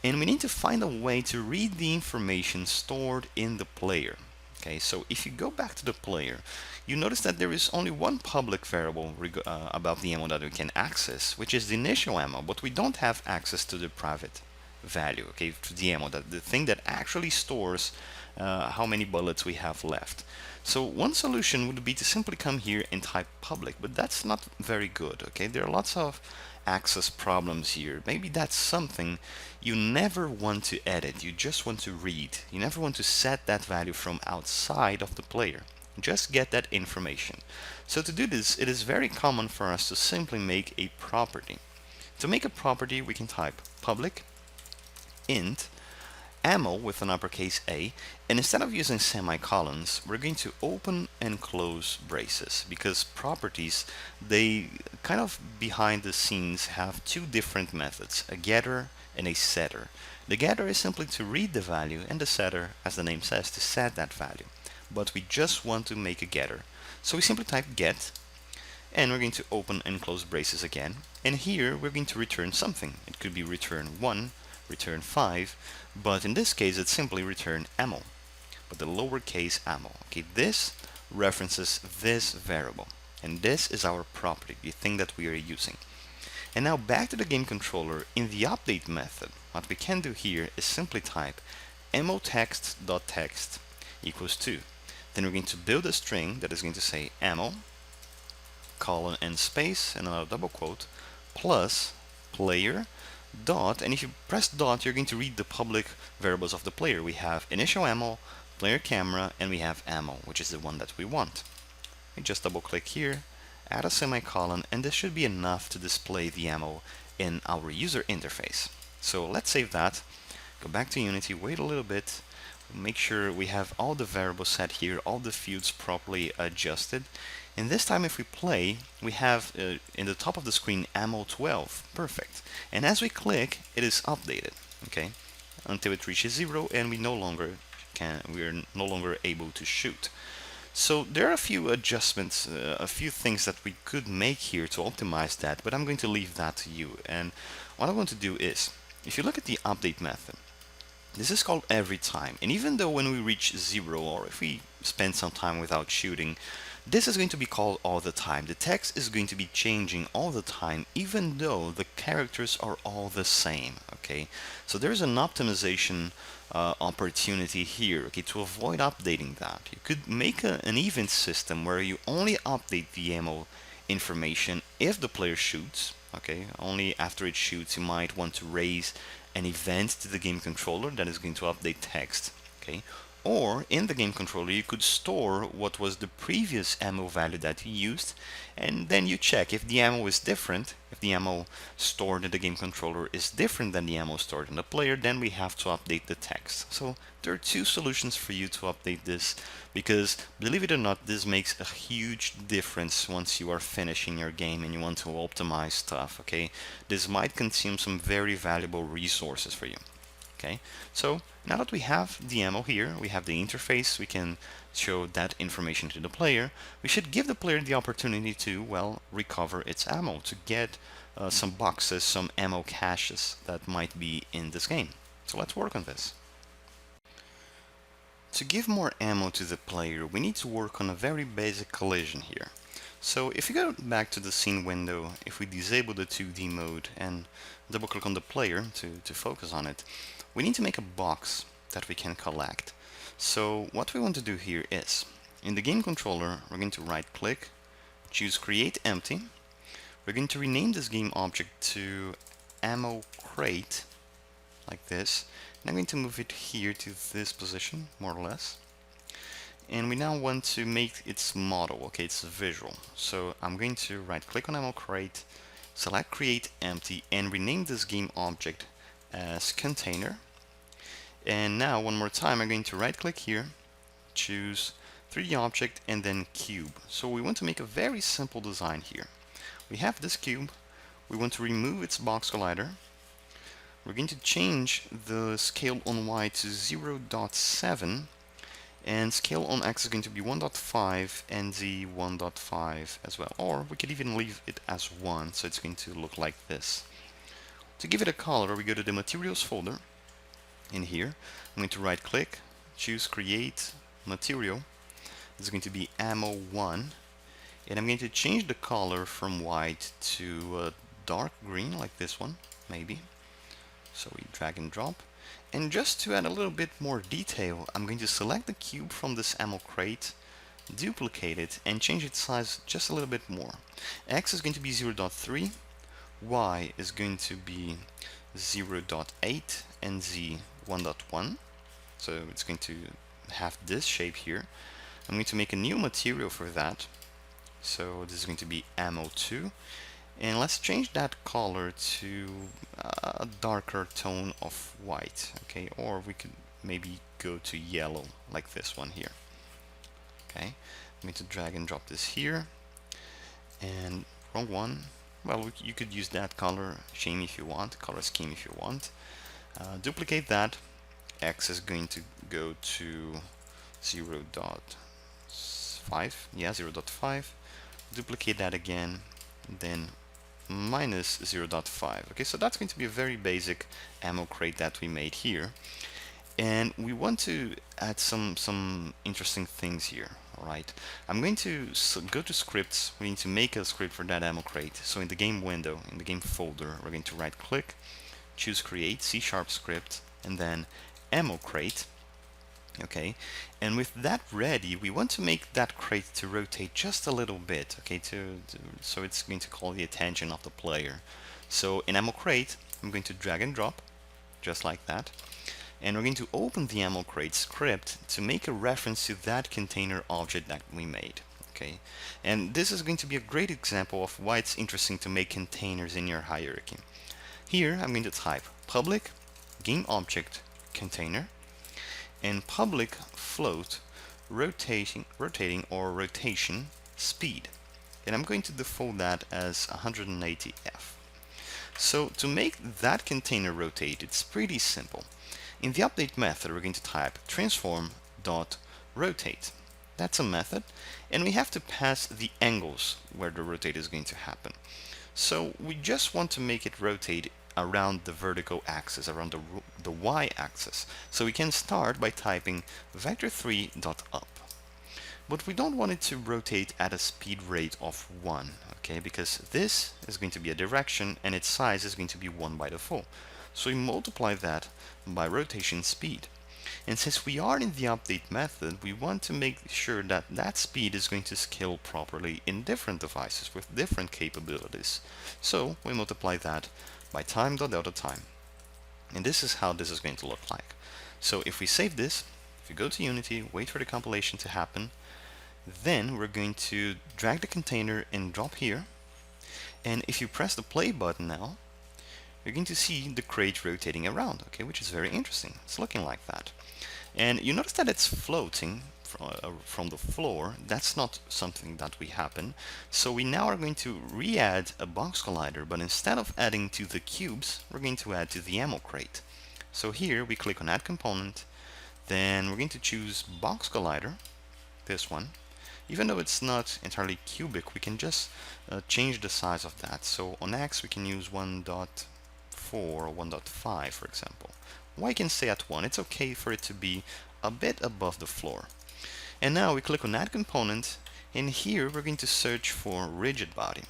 and we need to find a way to read the information stored in the player. Okay, so if you go back to the player, you notice that there is only one public variable about the ammo that we can access, which is the initial ammo, but we don't have access to the private value, okay, to the ammo, that the thing that actually stores how many bullets we have left. So one solution would be to simply come here and type public, but that's not very good. Okay, there are lots of access problems here. Maybe that's something you never want to edit, you just want to read. You never want to set that value from outside of the player. Just get that information. So to do this, it is very common for us to simply make a property. To make a property, we can type public int ammo with an uppercase A, and instead of using semicolons, we're going to open and close braces, because properties, they kind of behind the scenes have two different methods, a getter and a setter. The getter is simply to read the value, and the setter, as the name says, to set that value. But we just want to make a getter, so we simply type get, and we're going to open and close braces again, and here we're going to return something. It could be return 1, return 5, but in this case it's simply return ammo, but the lowercase ammo. Okay, this references this variable, and this is our property, the thing that we are using. And now back to the game controller. In the update method, what we can do here is simply type ammo text.text equals 2. Then we're going to build a string that is going to say ammo colon and space and another double quote plus player dot, and if you press dot, you're going to read the public variables of the player. We have initial ammo, player camera, and we have ammo, which is the one that we want. We just double click here, add a semicolon, and this should be enough to display the ammo in our user interface. So let's save that, go back to Unity, wait a little bit, make sure we have all the variables set here, all the fields properly adjusted. And this time if we play, we have in the top of the screen ammo 12, perfect. And as we click, it is updated, okay, until it reaches 0, and we are no longer able to shoot. So there are a few adjustments, a few things that we could make here to optimize that, but I'm going to leave that to you. And what I want to do is, if you look at the update method, this is called every time, and even though when we reach 0, or if we spend some time without shooting, this is going to be called all the time. The text is going to be changing all the time, even though the characters are all the same. Okay, so there's an optimization opportunity here. Okay, to avoid updating that, you could make an event system where you only update the ammo information if the player shoots. Okay, only after it shoots, you might want to raise an event to the game controller that is going to update text. Okay. Or in the game controller, you could store what was the previous ammo value that you used, and then you check if the ammo is different, if the ammo stored in the game controller is different than the ammo stored in the player, then we have to update the text. So there are two solutions for you to update this, because believe it or not, this makes a huge difference once you are finishing your game and you want to optimize stuff. Okay, this might consume some very valuable resources for you. Okay, so now that we have the ammo here, we have the interface, we can show that information to the player. We should give the player the opportunity to, well, recover its ammo, to get some boxes, some ammo caches that might be in this game. So let's work on this. To give more ammo to the player, we need to work on a very basic collision here. So if you go back to the scene window, if we disable the 2D mode and double click on the player to focus on it, we need to make a box that we can collect. So what we want to do here is, in the game controller, we're going to right click, choose create empty. We're going to rename this game object to ammo crate, like this. And I'm going to move it here to this position, more or less. And we now want to make its model, okay, it's visual. So I'm going to right click on ammo crate, select create empty, and rename this game object as container. And now one more time I'm going to right click here, choose 3D object and then cube. So we want to make a very simple design here. We have this cube, we want to remove its box collider. We're going to change the scale on Y to 0.7 and scale on X is going to be 1.5 and Z 1.5 as well. Or we could even leave it as 1, so it's going to look like this. To give it a color, we go to the materials folder. In here, I'm going to right click, choose create material. It's going to be ammo 1. And I'm going to change the color from white to dark green, like this one, maybe. So we drag and drop. And just to add a little bit more detail, I'm going to select the cube from this ammo crate, duplicate it, and change its size just a little bit more. X is going to be 0.3, Y is going to be 0.8, and Z 1.1. So it's going to have this shape here. I'm going to make a new material for that. So this is going to be ammo 2. And let's change that color to a darker tone of white, okay? Or we could maybe go to yellow, like this one here. Okay, I'm going to drag and drop this here. And wrong one. Well, you could use that color scheme if you want, color scheme if you want. Duplicate that. X is going to go to 0.5. Yeah, 0.5. Duplicate that again, then minus 0.5. Okay, so that's going to be a very basic ammo crate that we made here. And we want to add some interesting things here. Alright, I'm going to go to scripts. We need to make a script for that ammo crate. So in the game window, in the game folder, we're going to right click, choose create C# script, and then ammo crate. Okay, and with that ready, we want to make that crate to rotate just a little bit, okay, so it's going to call the attention of the player. So in ammo crate, I'm going to drag and drop, just like that, and we're going to open the ammo crate script to make a reference to that container object that we made. Okay, and this is going to be a great example of why it's interesting to make containers in your hierarchy. Here, I'm going to type public game object container, and public float rotating or rotation speed, and I'm going to default that as 180F. So to make that container rotate, it's pretty simple. In the update method, we're going to type transform.rotate. That's a method, and we have to pass the angles where the rotate is going to happen. So we just want to make it rotate around the vertical axis, around the y-axis. So we can start by typing vector3.up. But we don't want it to rotate at a speed rate of 1, okay, because this is going to be a direction and its size is going to be 1 by default. So we multiply that by rotation speed. And since we are in the update method, we want to make sure that that speed is going to scale properly in different devices with different capabilities. So we multiply that by time.delta time. And this is how this is going to look like. So if we save this, if you go to Unity, wait for the compilation to happen, then we're going to drag the container and drop here. And if you press the play button now, you're going to see the crate rotating around, okay, which is very interesting. It's looking like that. And you notice that it's floating from the floor. That's not something that we happen. So we now are going to re-add a box collider, but instead of adding to the cubes, we're going to add to the ammo crate. So here we click on add component, then we're going to choose box collider, this one. Even though it's not entirely cubic, we can just change the size of that. So on X we can use 1.4 or 1.5, for example. Y can stay at 1. It's okay for it to be a bit above the floor. And now we click on Add Component, and here we're going to search for rigid body.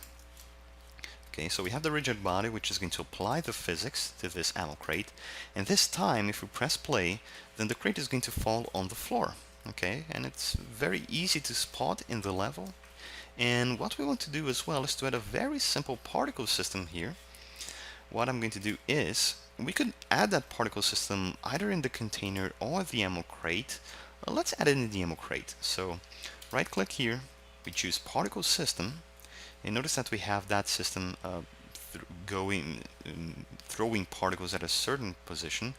Okay, so we have the rigid body, which is going to apply the physics to this ammo crate, and this time if we press play, then the crate is going to fall on the floor. Okay, and it's very easy to spot in the level. And what we want to do as well is to add a very simple particle system here. What I'm going to do is, we could add that particle system either in the container or the ammo crate. Let's add it in the ammo crate. So right click here, we choose particle system, and notice that we have that system throwing particles at a certain position.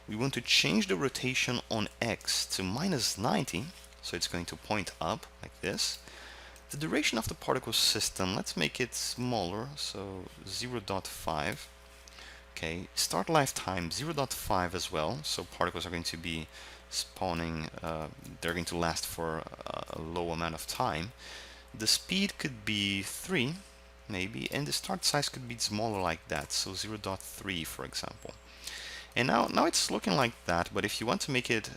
We want to change the rotation on X to -90, so it's going to point up like this. The duration of the particle system, let's make it smaller, so 0.5. Okay, start lifetime 0.5 as well, so particles are going to be spawning, they're going to last for a low amount of time. The speed could be 3, maybe, and the start size could be smaller like that, so 0.3 for example. And now it's looking like that, but if you want to make it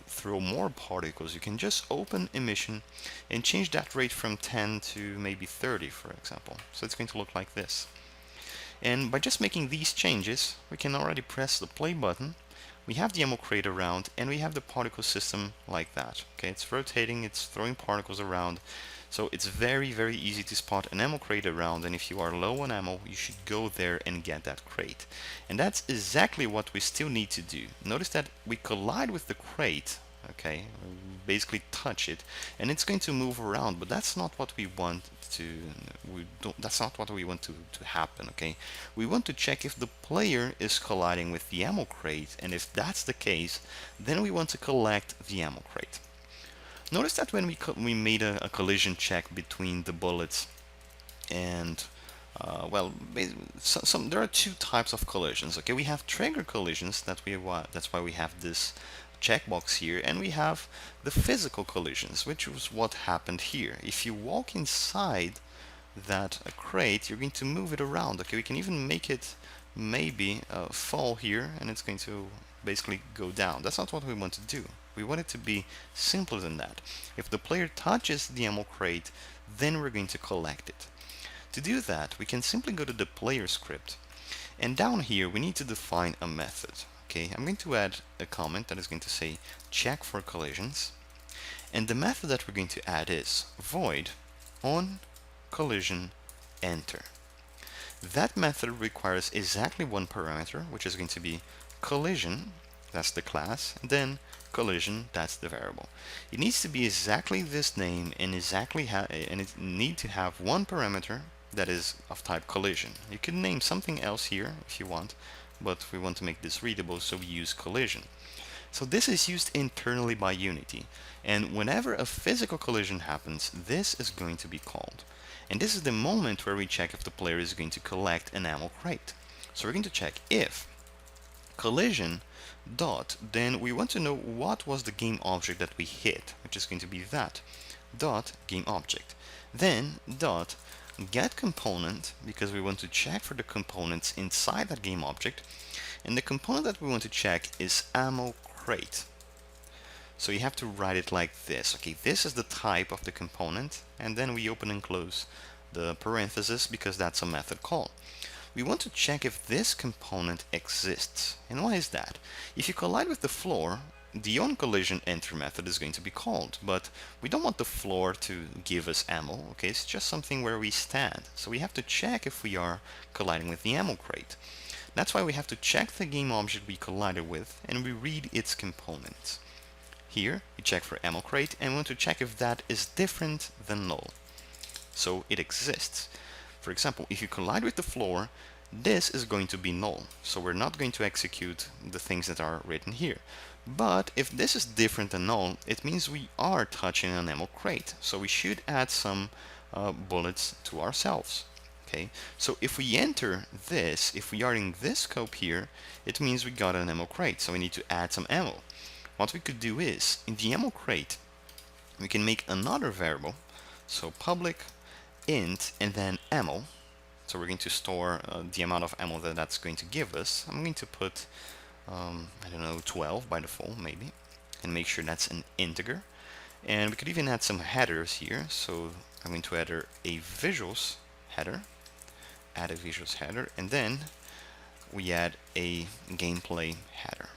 throw more particles, you can just open emission and change that rate from 10 to maybe 30, for example. So it's going to look like this. And by just making these changes, we can already press the play button. We have the ammo crate around, and we have the particle system like that. Okay, it's rotating, it's throwing particles around. So it's very, very easy to spot an ammo crate around, and if you are low on ammo, you should go there and get that crate. And that's exactly what we still need to do. Notice that we collide with the crate, okay, basically touch it, and it's going to move around, but that's not what we want to happen, okay? We want to check if the player is colliding with the ammo crate, and if that's the case, then we want to collect the ammo crate. Notice that when we made a collision check between the bullets, and well, there are two types of collisions. Okay, we have trigger collisions. That's why we have this checkbox here, and we have the physical collisions, which was what happened here. If you walk inside that crate, you're going to move it around. Okay, we can even make it maybe fall here, and it's going to basically go down. That's not what we want to do. We want it to be simpler than that. If the player touches the ammo crate, then we're going to collect it. To do that, we can simply go to the player script, and down here we need to define a method. Okay, I'm going to add a comment that is going to say check for collisions, and the method that we're going to add is void on collision enter. That method requires exactly one parameter, which is going to be collision, that's the class, and then collision, that's the variable. It needs to be exactly this name, and it need to have one parameter that is of type collision. You can name something else here if you want, but we want to make this readable, so we use collision. So this is used internally by Unity, and whenever a physical collision happens, this is going to be called. And this is the moment where we check if the player is going to collect an ammo crate. So we're going to check if collision dot, then we want to know what was the game object that we hit, which is going to be that dot game object. Then dot get component, because we want to check for the components inside that game object, and the component that we want to check is ammo crate. So you have to write it like this. Okay, this is the type of the component, and then we open and close the parenthesis because that's a method call. We want to check if this component exists. And why is that? If you collide with the floor, the onCollisionEnter method is going to be called, but we don't want the floor to give us ammo. Okay, it's just something where we stand. So we have to check if we are colliding with the ammo crate. That's why we have to check the game object we collided with, and we read its components. Here, we check for ammo crate, and we want to check if that is different than null. So it exists. For example, if you collide with the floor, this is going to be null, so we're not going to execute the things that are written here. But if this is different than null, it means we are touching an ammo crate, so we should add some bullets to ourselves. Okay, so if we enter this, if we are in this scope here, it means we got an ammo crate, so we need to add some ammo. What we could do is, in the ammo crate, we can make another variable, so public int and then ammo. So we're going to store the amount of ammo that's going to give us. I'm going to put, I don't know, 12 by default, maybe. and make sure that's an integer. And we could even add some headers here. So I'm going to add a visuals header, and then we add a gameplay header,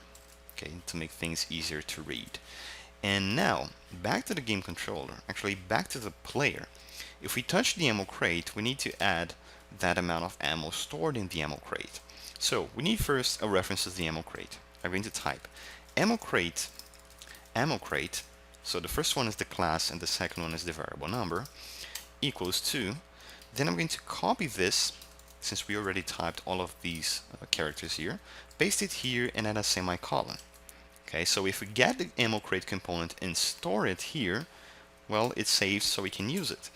okay, to make things easier to read. And now back to the game controller, actually back to the player. If we touch the ammo crate, we need to add that amount of ammo stored in the ammo crate. So we need first a reference to the ammo crate. I'm going to type ammo crate, so the first one is the class and the second one is the variable number, equals to, then I'm going to copy this, since we already typed all of these characters here, paste it here and add a semicolon. Okay, so if we get the ammo crate component and store it here, well, it's saved so we can use it.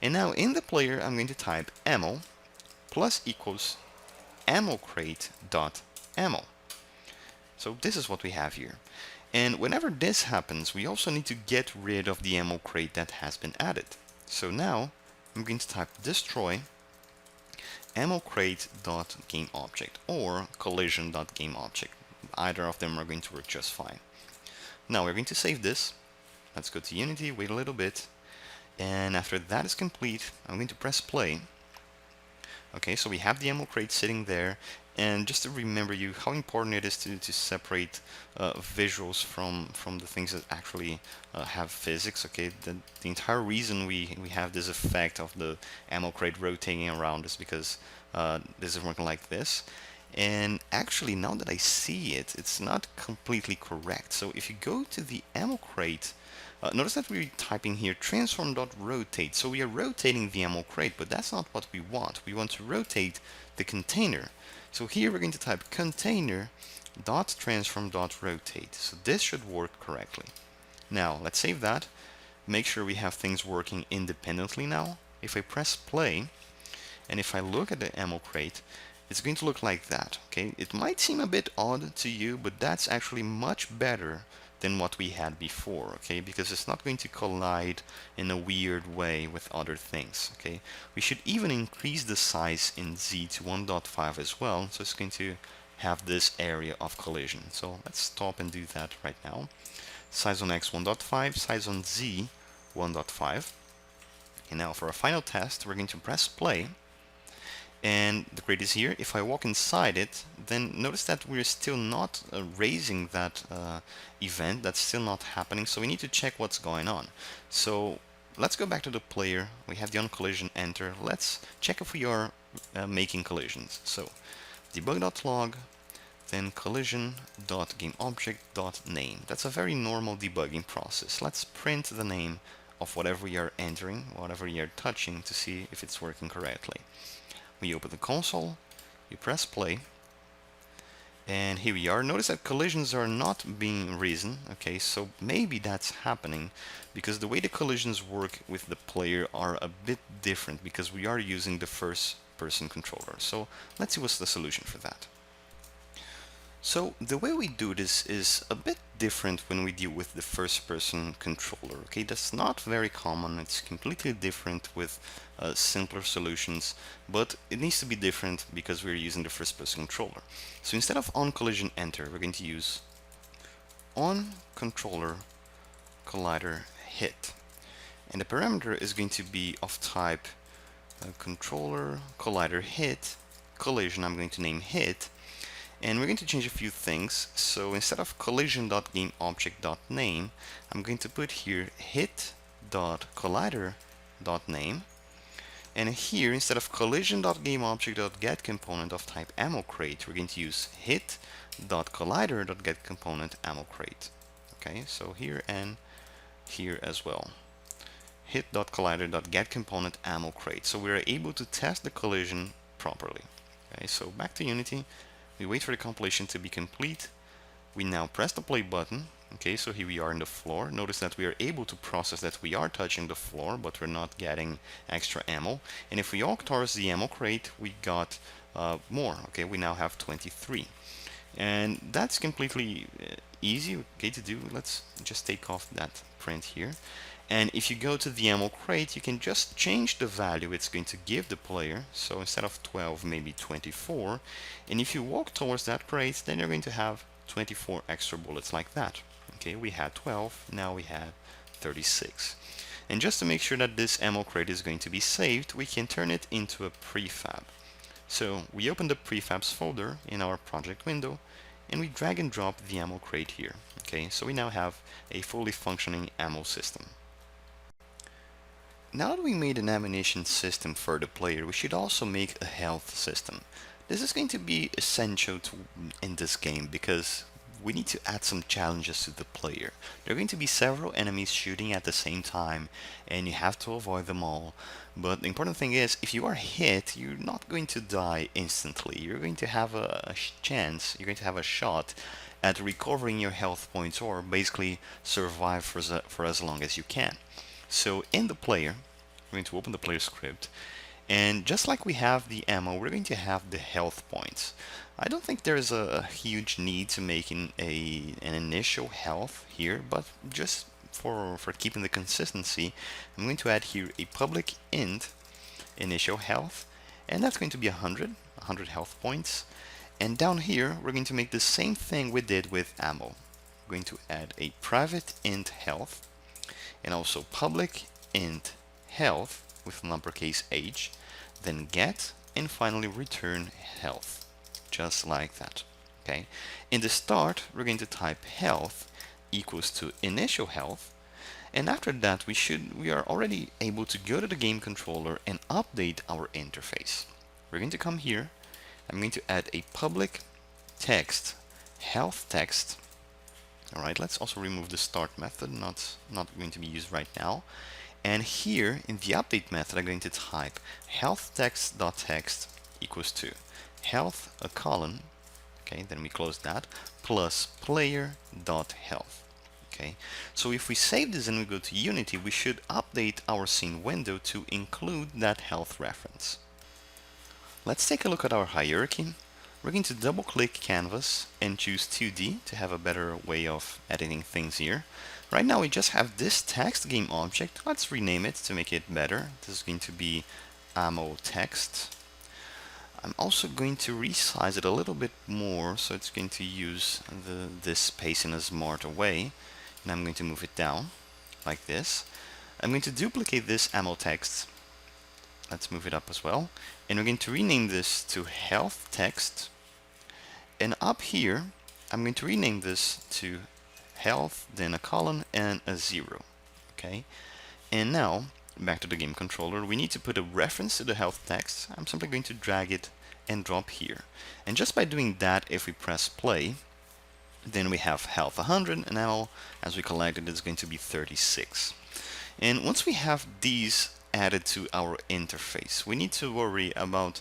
And now in the player, I'm going to type ammo plus equals ammo crate dot ammo. So this is what we have here. And whenever this happens, we also need to get rid of the ammo crate that has been added. So now I'm going to type destroy ammo crate dot game object or collision dot game object. Either of them are going to work just fine. Now we're going to save this. Let's go to Unity, wait a little bit, and after that is complete, I'm going to press play. Okay, so we have the ammo crate sitting there, and just to remember you how important it is to separate visuals from the things that actually have physics. Okay, the entire reason we have this effect of the ammo crate rotating around is because this is working like this. And actually, now that I see it, it's not completely correct. So if you go to the ammo crate, notice that we're typing here transform.rotate. So we are rotating the ammo crate, but that's not what we want. We want to rotate the container. So here we're going to type container.transform.rotate. So this should work correctly. Now let's save that. Make sure we have things working independently now. If I press play, and if I look at the ammo crate, it's going to look like that. Okay, it might seem a bit odd to you, but that's actually much better than what we had before, okay, because it's not going to collide in a weird way with other things. Okay, we should even increase the size in Z to 1.5 as well, so it's going to have this area of collision. So let's stop and do that right now. Size on X 1.5, size on Z 1.5. And now for a final test, we're going to press play. And the crate is here. If I walk inside it, then notice that we're still not raising that event. That's still not happening. So we need to check what's going on. So let's go back to the player. We have the onCollision enter. Let's check if we are making collisions. So debug.log, then collision.gameObject.name. That's a very normal debugging process. Let's print the name of whatever we are entering, whatever we are touching, to see if it's working correctly. We open the console, you press play, and here we are. Notice that collisions are not being risen. Okay, so maybe that's happening because the way the collisions work with the player are a bit different because we are using the first person controller. So let's see what's the solution for that. So the way we do this is a bit different when we deal with the first person controller. Okay, that's not very common. It's completely different with simpler solutions, but it needs to be different because we're using the first person controller. So instead of onCollision enter, we're going to use onController collider hit, and the parameter is going to be of type controller collider hit collision. I'm going to name hit. And we're going to change a few things. So instead of collision.gameObject.name, I'm going to put here hit.collider.name. And here, instead of collision.gameObject.getComponent of type ammocrate, we're going to use hit.collider.getComponent ammocrate. Okay, so here and here as well. Hit.collider.getComponent ammocrate. So we're able to test the collision properly. Okay, so back to Unity. We wait for the compilation to be complete. We now press the play button. Okay, so here we are in the floor. Notice that we are able to process that we are touching the floor, but we're not getting extra ammo. And if we walk towards the ammo crate, we got more. Okay, we now have 23. And that's completely easy, okay, to do. Let's just take off that print here. And if you go to the ammo crate, you can just change the value it's going to give the player. So instead of 12, maybe 24. And if you walk towards that crate, then you're going to have 24 extra bullets like that. Okay, we had 12, now we have 36. And just to make sure that this ammo crate is going to be saved, we can turn it into a prefab. So we open the prefabs folder in our project window and we drag and drop the ammo crate here. Okay, so we now have a fully functioning ammo system. Now that we made an ammunition system for the player, we should also make a health system. This is going to be essential in this game because we need to add some challenges to the player. There are going to be several enemies shooting at the same time and you have to avoid them all. But the important thing is, if you are hit, you're not going to die instantly. You're going to have a chance, you're going to have a shot at recovering your health points or basically survive for as long as you can. So in the player, we're going to open the player script, and just like we have the ammo, we're going to have the health points. I don't think there's a huge need to make an initial health here, but just for keeping the consistency, I'm going to add here a public int initial health, and that's going to be 100 health points. And down here, we're going to make the same thing we did with ammo. We're going to add a private int health, and also public int health with uppercase H, then get, and finally return health, just like that. Okay. In the start, we're going to type health equals to initial health, and after that we are already able to go to the game controller and update our interface. We're going to come here. I'm going to add a public text health text. Alright, let's also remove the start method, not going to be used right now. And here in the update method, I'm going to type health text.text equals to health, a colon, okay, then we close that, plus player.health. Okay, so if we save this and we go to Unity, we should update our scene window to include that health reference. Let's take a look at our hierarchy. We're going to double click canvas and choose 2D to have a better way of editing things here. Right now we just have this text game object. Let's rename it to make it better. This is going to be ammo text. I'm also going to resize it a little bit more so it's going to use this space in a smarter way. And I'm going to move it down like this. I'm going to duplicate this ammo text. Let's move it up as well. And we're going to rename this to health text. And up here, I'm going to rename this to health, then a colon and a 0. Okay. And now, back to the game controller, we need to put a reference to the health text. I'm simply going to drag it and drop here. And just by doing that, if we press play, then we have health 100, and now as we collect it, it's going to be 36. And once we have these added to our interface, we need to worry about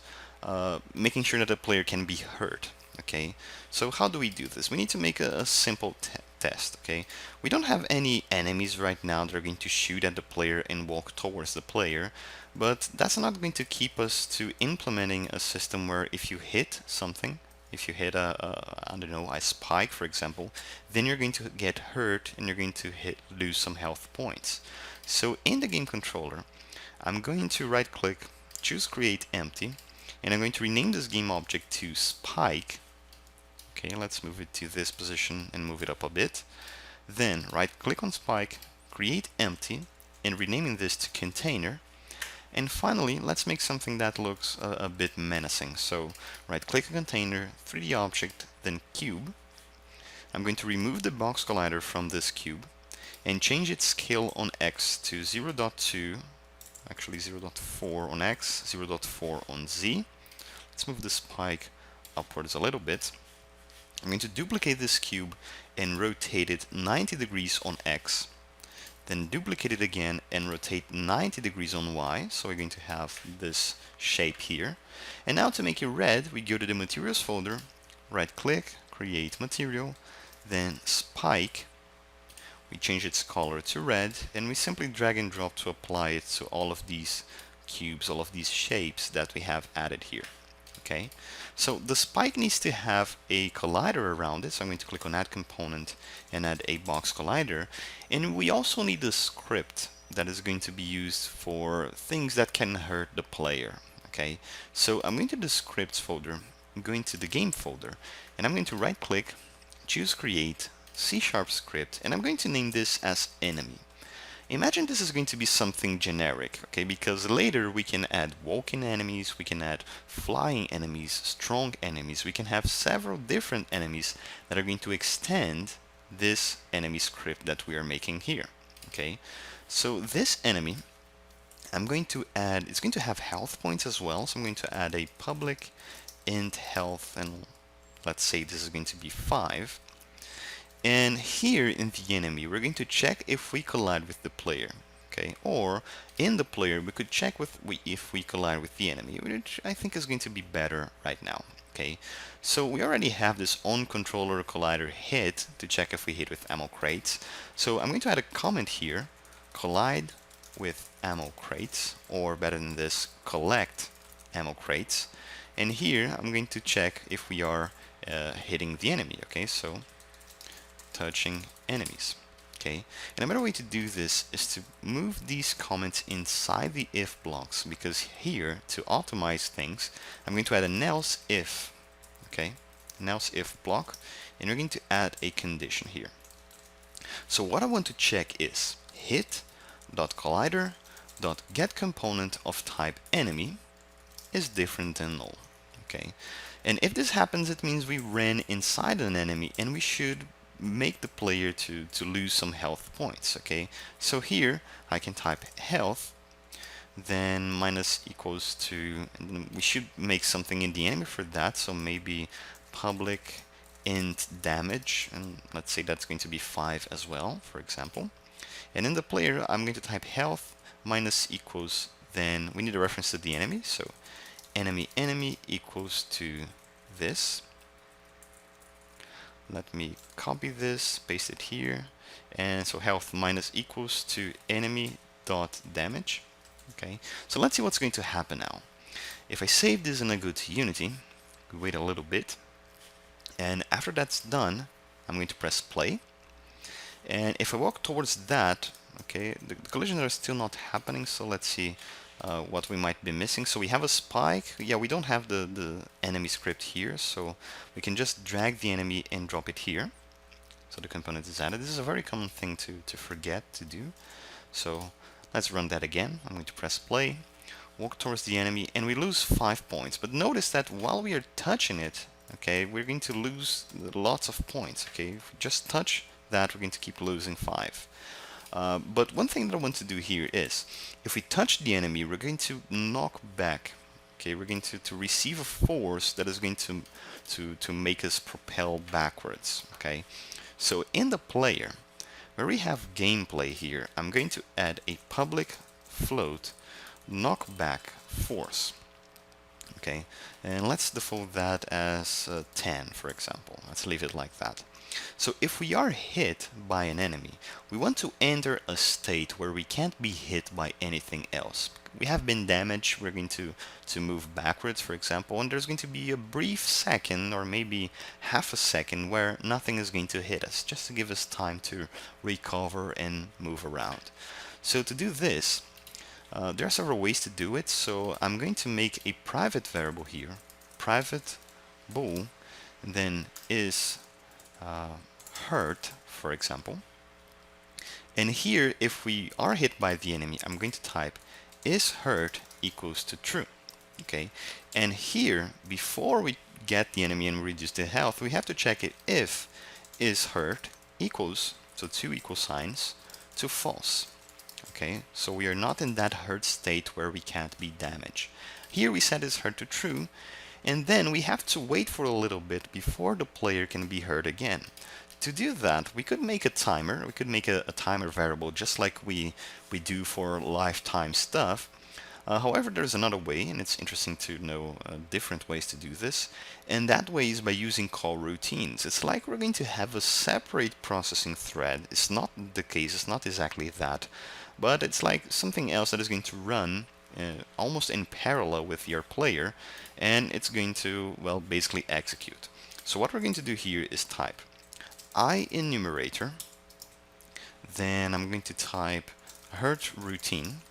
making sure that the player can be hurt. Okay, so how do we do this? We need to make a simple test. Okay, we don't have any enemies right now that are going to shoot at the player and walk towards the player, but that's not going to keep us to implementing a system where if you hit something, if you hit I don't know, a spike for example, then you're going to get hurt and you're going to lose some health points. So in the game controller, I'm going to right click, choose create empty, and I'm going to rename this game object to spike. Okay, let's move it to this position and move it up a bit. Then right click on spike, create empty, and renaming this to container. And finally, let's make something that looks a bit menacing. So right click on container, 3D object, then cube. I'm going to remove the box collider from this cube and change its scale on X to 0.2, actually 0.4 on X, 0.4 on Z. Let's move the spike upwards a little bit. I'm going to duplicate this cube and rotate it 90 degrees on X. Then duplicate it again and rotate 90 degrees on Y. So we're going to have this shape here. And now to make it red, we go to the materials folder, right click, create material, then spike. We change its color to red, and we simply drag and drop to apply it to all of these cubes, all of these shapes that we have added here. Okay, so the spike needs to have a collider around it, so I'm going to click on add component and add a box collider. And we also need a script that is going to be used for things that can hurt the player. Okay, so I'm going to the scripts folder, I'm going to the game folder, and I'm going to right click, choose create C# script, and I'm going to name this as enemy. Imagine this is going to be something generic, okay, because later we can add walking enemies, we can add flying enemies, strong enemies, we can have several different enemies that are going to extend this enemy script that we are making here, okay. So this enemy, I'm going to add, it's going to have health points as well, so I'm going to add a public int health, and let's say this is going to be 5. And here in the enemy, we're going to check if we collide with the player, okay? Or in the player, we could check if we collide with the enemy, which I think is going to be better right now, okay? So we already have this on-controller collider hit to check if we hit with ammo crates. So I'm going to add a comment here, collide with ammo crates, or better than this, collect ammo crates. And here I'm going to check if we are hitting the enemy, okay? So touching enemies, okay. And a better way to do this is to move these comments inside the if blocks, because here, to optimize things, I'm going to add an else if, okay, an else if block, and we're going to add a condition here. So what I want to check is hit.collider.getComponent of type enemy is different than null, okay. And if this happens, it means we ran inside an enemy and we should make the player to lose some health points, okay. So here I can type health, then minus equals to, and we should make something in the enemy for that, so maybe public int damage, and let's say that's going to be 5 as well, for example. And in the player I'm going to type health minus equals, then we need a reference to the enemy, so enemy equals to this. Let me copy this, paste it here, and so health minus equals to enemy dot damage. Okay, so let's see what's going to happen now. If I save this and I go to Unity, wait a little bit, and after that's done, I'm going to press play. And if I walk towards that, okay, the collisions are still not happening, so let's see what we might be missing. So we have a spike. Yeah, we don't have the enemy script here, so we can just drag the enemy and drop it here. So the component is added. This is a very common thing to forget to do. So let's run that again. I'm going to press play, walk towards the enemy, and we lose 5 points. But notice that while we are touching it, okay, we're going to lose lots of points. Okay, if we just touch that, we're going to keep losing 5. But one thing that I want to do here is, if we touch the enemy, we're going to knock back. Okay, we're going to receive a force that is going to make us propel backwards. Okay, so in the player, where we have gameplay here, I'm going to add a public float knockback force. Okay, and let's default that as 10, for example. Let's leave it like that. So if we are hit by an enemy, we want to enter a state where we can't be hit by anything else. We have been damaged, we're going to move backwards, for example, and there's going to be a brief second or maybe half a second where nothing is going to hit us, just to give us time to recover and move around. So to do this, there are several ways to do it, so I'm going to make a private variable here, private bool, and then is hurt, for example. And here, if we are hit by the enemy, I'm going to type is hurt equals to true. Okay, and here, before we get the enemy and reduce the health, we have to check it if is hurt equals, so 2 equal signs, to false. Okay, so we are not in that hurt state where we can't be damaged. Here we set is hurt to true, and then we have to wait for a little bit before the player can be hurt again. To do that, we could make a timer. We could make a timer variable just like we do for lifetime stuff. However, there's another way, and it's interesting to know different ways to do this, and that way is by using call routines. It's like we're going to have a separate processing thread. It's not the case, it's not exactly that, but it's like something else that is going to run almost in parallel with your player, and it's going to, well, basically execute. So what we're going to do here is type enumerator, then I'm going to type hurt routine,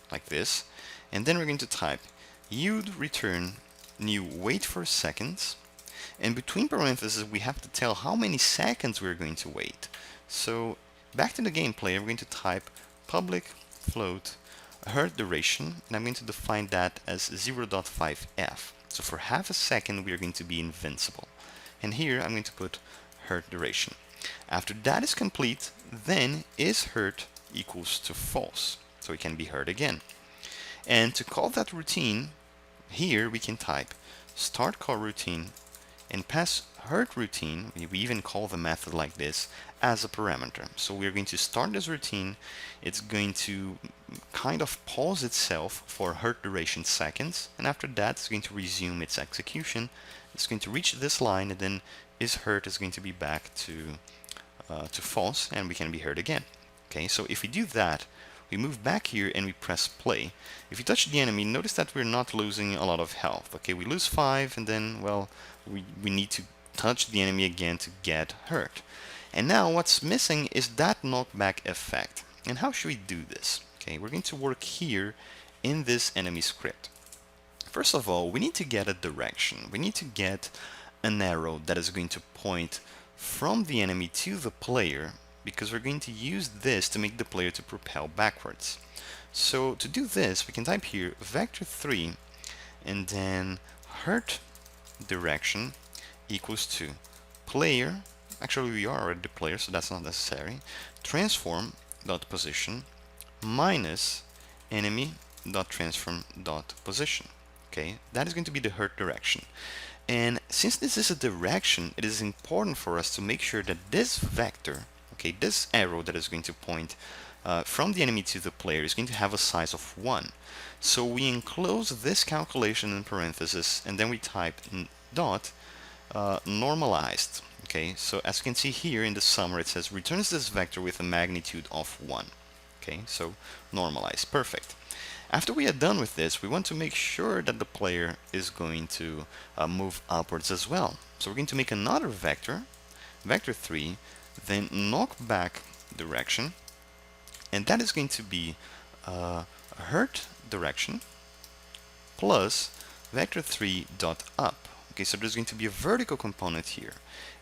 like this, and then we're going to type you'd return new wait for seconds, And between parentheses, we have to tell how many seconds we're going to wait. So back to the gameplay, I'm going to type public float hurt duration, and I'm going to define that as 0.5f. So for half a second, we are going to be invincible. And here, I'm going to put hurt duration. After that is complete, then is hurt equals to false. So it can be hurt again. And to call that routine, here we can type start call routine and pass hurt routine. We even call the method like this as a parameter. So we're going to start this routine. It's going to kind of pause itself for hurt duration seconds, and after that it's going to resume its execution. It's going to reach this line, and then is hurt is going to be back to false, and we can be hurt again. Okay, so if we do that, we move back here and we press play. If you touch the enemy, notice that we're not losing a lot of health. Okay, we lose 5, and then, well, we need to touch the enemy again to get hurt. And now what's missing is that knockback effect. And how should we do this? Okay, we're going to work here in this enemy script. First of all, we need to get a direction. We need to get an arrow that is going to point from the enemy to the player, because we're going to use this to make the player to propel backwards. So to do this, we can type here vector3 and then hurt direction equals to player, actually we are already the player, so that's not necessary, transform dot position minus enemy dot transform dot position. Okay, that is going to be the hurt direction. And since this is a direction, it is important for us to make sure that this vector, okay, this arrow that is going to point from the enemy to the player, is going to have a size of 1. So we enclose this calculation in parentheses, and then we type dot normalized. Okay, so as you can see here in the summary, it says returns this vector with a magnitude of 1. Okay, so normalized, perfect. After we are done with this, we want to make sure that the player is going to move upwards as well. So we're going to make another vector, vector3, then knockback direction, and that is going to be hurt direction plus vector3 dot up. Okay, so there's going to be a vertical component here.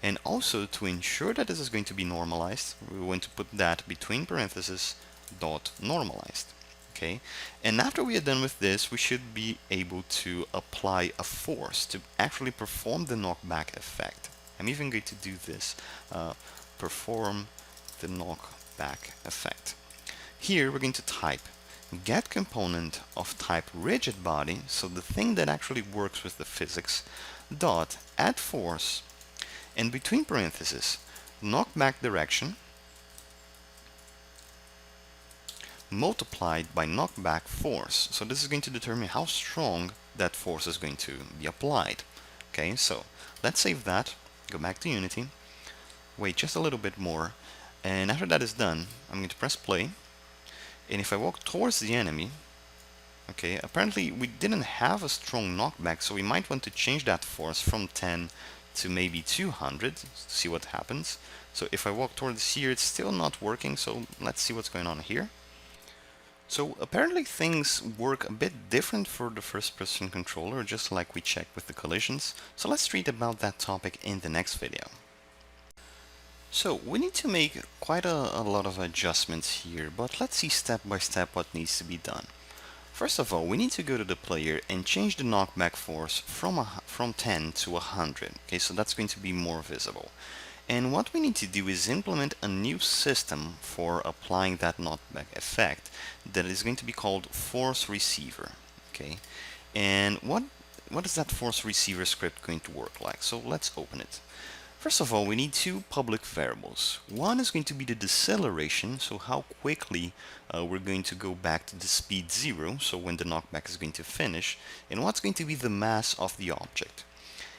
And also, to ensure that this is going to be normalized, we want to put that between parentheses dot normalized. Okay, and after we are done with this, we should be able to apply a force to actually perform the knockback effect. I'm even going to do this, perform the knockback effect. Here we're going to type get component of type rigid body, so the thing that actually works with the physics, dot add force, and between parentheses knockback direction multiplied by knockback force. So this is going to determine how strong that force is going to be applied. Okay, so let's save that, go back to Unity, wait just a little bit more, and after that is done, I'm going to press play. And if I walk towards the enemy, okay, apparently we didn't have a strong knockback, so we might want to change that force from 10 to maybe 200 to see what happens. So if I walk towards here, it's still not working, so let's see what's going on here. So apparently things work a bit different for the first-person controller, just like we checked with the collisions. So let's read about that topic in the next video. So we need to make quite a lot of adjustments here, but let's see step by step what needs to be done. First of all, we need to go to the player and change the knockback force from 10 to 100. Okay, so that's going to be more visible. And what we need to do is implement a new system for applying that knockback effect that is going to be called force receiver. Okay, and what is that force receiver script going to work like? So let's open it. First of all, we need two public variables. One is going to be the deceleration, so how quickly we're going to go back to the speed 0, so when the knockback is going to finish, and what's going to be the mass of the object.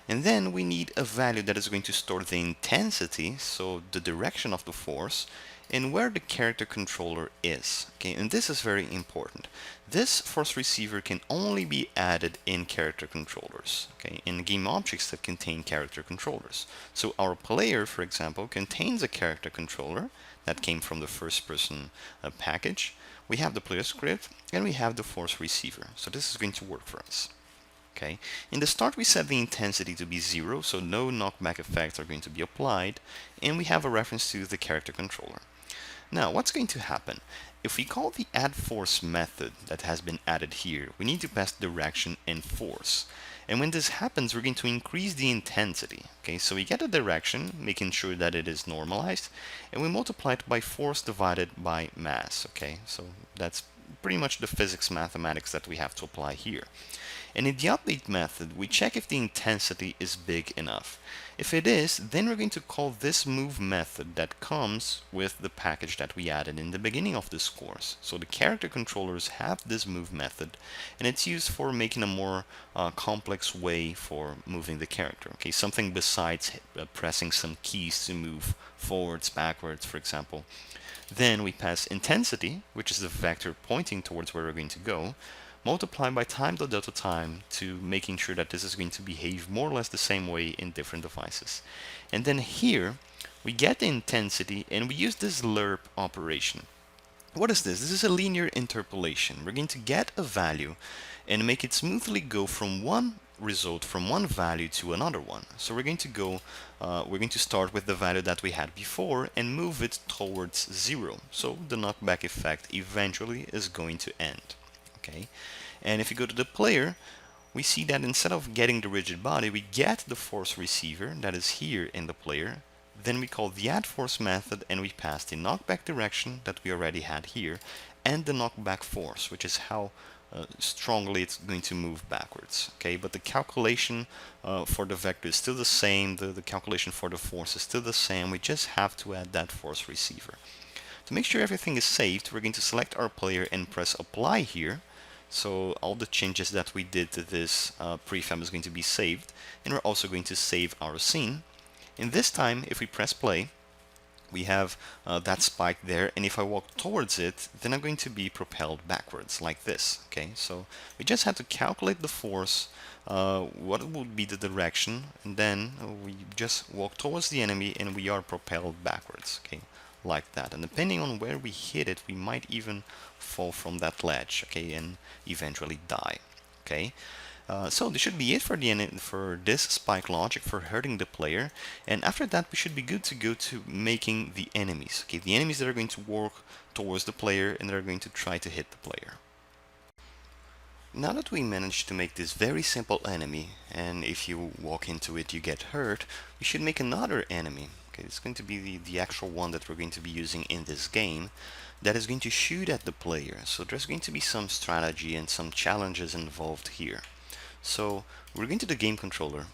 And then we need a value that is going to store the intensity, so the direction of the force, and where the character controller is. Okay, and this is very important. This force receiver can only be added in character controllers, okay, in game objects that contain character controllers. So our player, for example, contains a character controller that came from the first-person package. We have the player script, and we have the force receiver. So this is going to work for us. Okay, in the start we set the intensity to be 0, so no knockback effects are going to be applied, and we have a reference to the character controller. Now, what's going to happen? If we call the add force method that has been added here, we need to pass direction and force. And when this happens, we're going to increase the intensity. Okay, so we get a direction, making sure that it is normalized, and we multiply it by force divided by mass. Okay, so that's pretty much the physics mathematics that we have to apply here. And in the update method, we check if the intensity is big enough. If it is, then we're going to call this move method that comes with the package that we added in the beginning of this course. So the character controllers have this move method, and it's used for making a more complex way for moving the character. Okay, something besides pressing some keys to move forwards, backwards, for example. Then we pass intensity, which is the vector pointing towards where we're going to go, multiply by time the delta time to making sure that this is going to behave more or less the same way in different devices. And then here we get the intensity and we use this lerp operation. What is this? This is a linear interpolation. We're going to get a value and make it smoothly go from one result, from one value to another one. So we're going to start with the value that we had before and move it towards 0. So the knockback effect eventually is going to end. Okay, and if you go to the player, we see that instead of getting the rigid body, we get the force receiver that is here in the player. Then we call the add force method and we pass the knockback direction that we already had here and the knockback force, which is how strongly it's going to move backwards. Okay, but the calculation for the vector is still the same, the calculation for the force is still the same, we just have to add that force receiver. To make sure everything is saved, we're going to select our player and press apply here. So all the changes that we did to this prefab is going to be saved, and we're also going to save our scene. And this time, if we press play, we have that spike there, and if I walk towards it, then I'm going to be propelled backwards like this. Okay, so we just have to calculate the force, what would be the direction, and then we just walk towards the enemy and we are propelled backwards. Okay, like that, and depending on where we hit it, we might even fall from that ledge, okay, and eventually die. Okay, so this should be it for this spike logic for hurting the player, and after that we should be good to go to making the enemies. Okay, the enemies that are going to work towards the player and that are going to try to hit the player. Now that we managed to make this very simple enemy, and if you walk into it you get hurt, we should make another enemy. Okay, it's going to be the actual one that we're going to be using in this game that is going to shoot at the player. So there's going to be some strategy and some challenges involved here. So we're going to the game controller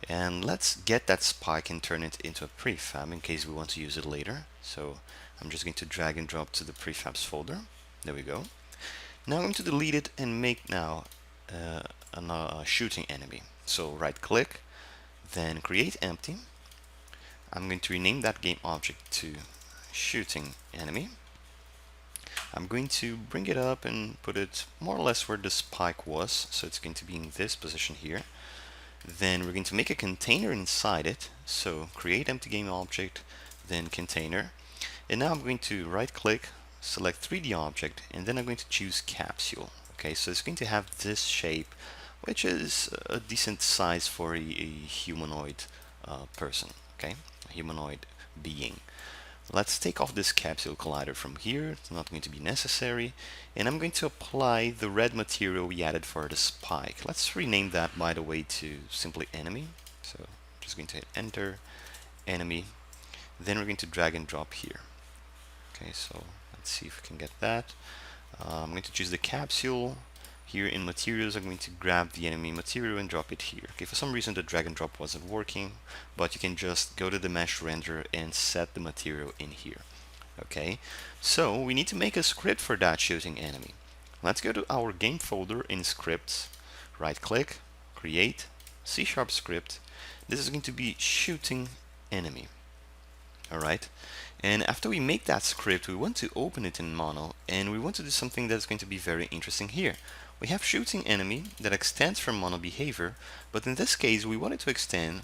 and let's get that spike and turn it into a prefab in case we want to use it later. So I'm just going to drag and drop to the prefabs folder. There we go. Now I'm going to delete it and make now a shooting enemy. So right click, then create empty. I'm going to rename that game object to shooting enemy. I'm going to bring it up and put it more or less where the spike was, so it's going to be in this position here. Then we're going to make a container inside it, so create empty game object, then container. And now I'm going to right click, select 3D object, and then I'm going to choose capsule. Okay, so it's going to have this shape, which is a decent size for a humanoid person. Okay, a humanoid being. Let's take off this capsule collider from here, it's not going to be necessary, and I'm going to apply the red material we added for the spike. Let's rename that, by the way, to simply enemy. So I'm just going to hit enter, enemy, then we're going to drag and drop here. Okay, so let's see if we can get that. I'm going to choose the capsule. Here in materials, I'm going to grab the enemy material and drop it here. Okay, for some reason the drag and drop wasn't working, but you can just go to the mesh renderer and set the material in here. Okay, so we need to make a script for that shooting enemy. Let's go to our game folder in scripts, right click, create, C# script. This is going to be shooting enemy. Alright, and after we make that script, we want to open it in mono, and we want to do something that's going to be very interesting here. We have shooting enemy that extends from mono behavior, but in this case we wanted to extend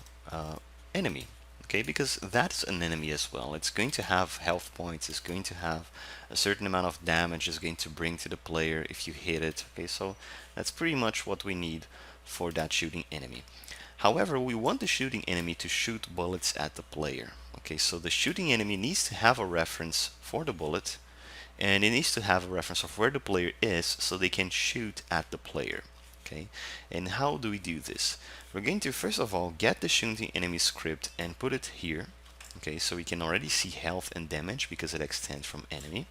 enemy, okay, because that's an enemy as well. It's going to have health points, it's going to have a certain amount of damage it's going to bring to the player if you hit it. Okay, so that's pretty much what we need for that shooting enemy. However, we want the shooting enemy to shoot bullets at the player. Okay, so the shooting enemy needs to have a reference for the bullet, and it needs to have a reference of where the player is so they can shoot at the player. Okay, and how do we do this? We're going to first of all get the shooting enemy script and put it here. Okay, so we can already see health and damage because it extends from enemy.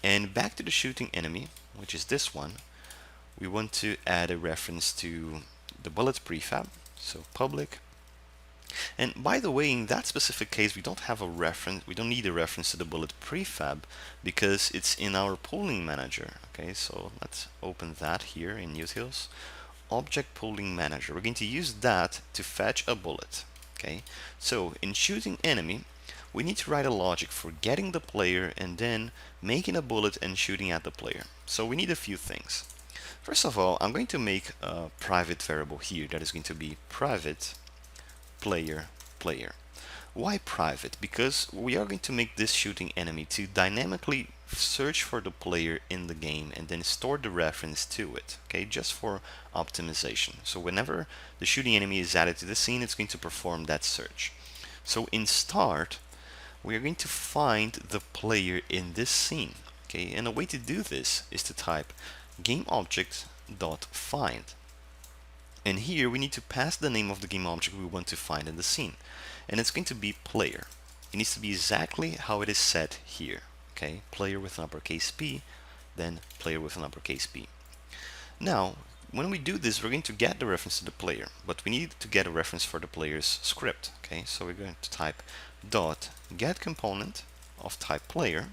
And back to the shooting enemy, which is this one, we want to add a reference to the bullet prefab. So public. And by the way, in that specific case, we don't have a reference, we don't need a reference to the bullet prefab because it's in our pooling manager. Okay, so let's open that here in utils. Object pooling manager. We're going to use that to fetch a bullet. Okay, so in shooting enemy, we need to write a logic for getting the player and then making a bullet and shooting at the player. So we need a few things. First of all, I'm going to make a private variable here that is going to be private player. Why private? Because we are going to make this shooting enemy to dynamically search for the player in the game and then store the reference to it. Okay, just for optimization. So whenever the shooting enemy is added to the scene, it's going to perform that search. So in start, we are going to find the player in this scene. Okay, and a way to do this is to type GameObject.find. And here we need to pass the name of the game object we want to find in the scene. And it's going to be player. It needs to be exactly how it is set here. Okay, player with an uppercase P, then player with an uppercase P. Now, when we do this, we're going to get the reference to the player, but we need to get a reference for the player's script. Okay, so we're going to type dot get component of type player.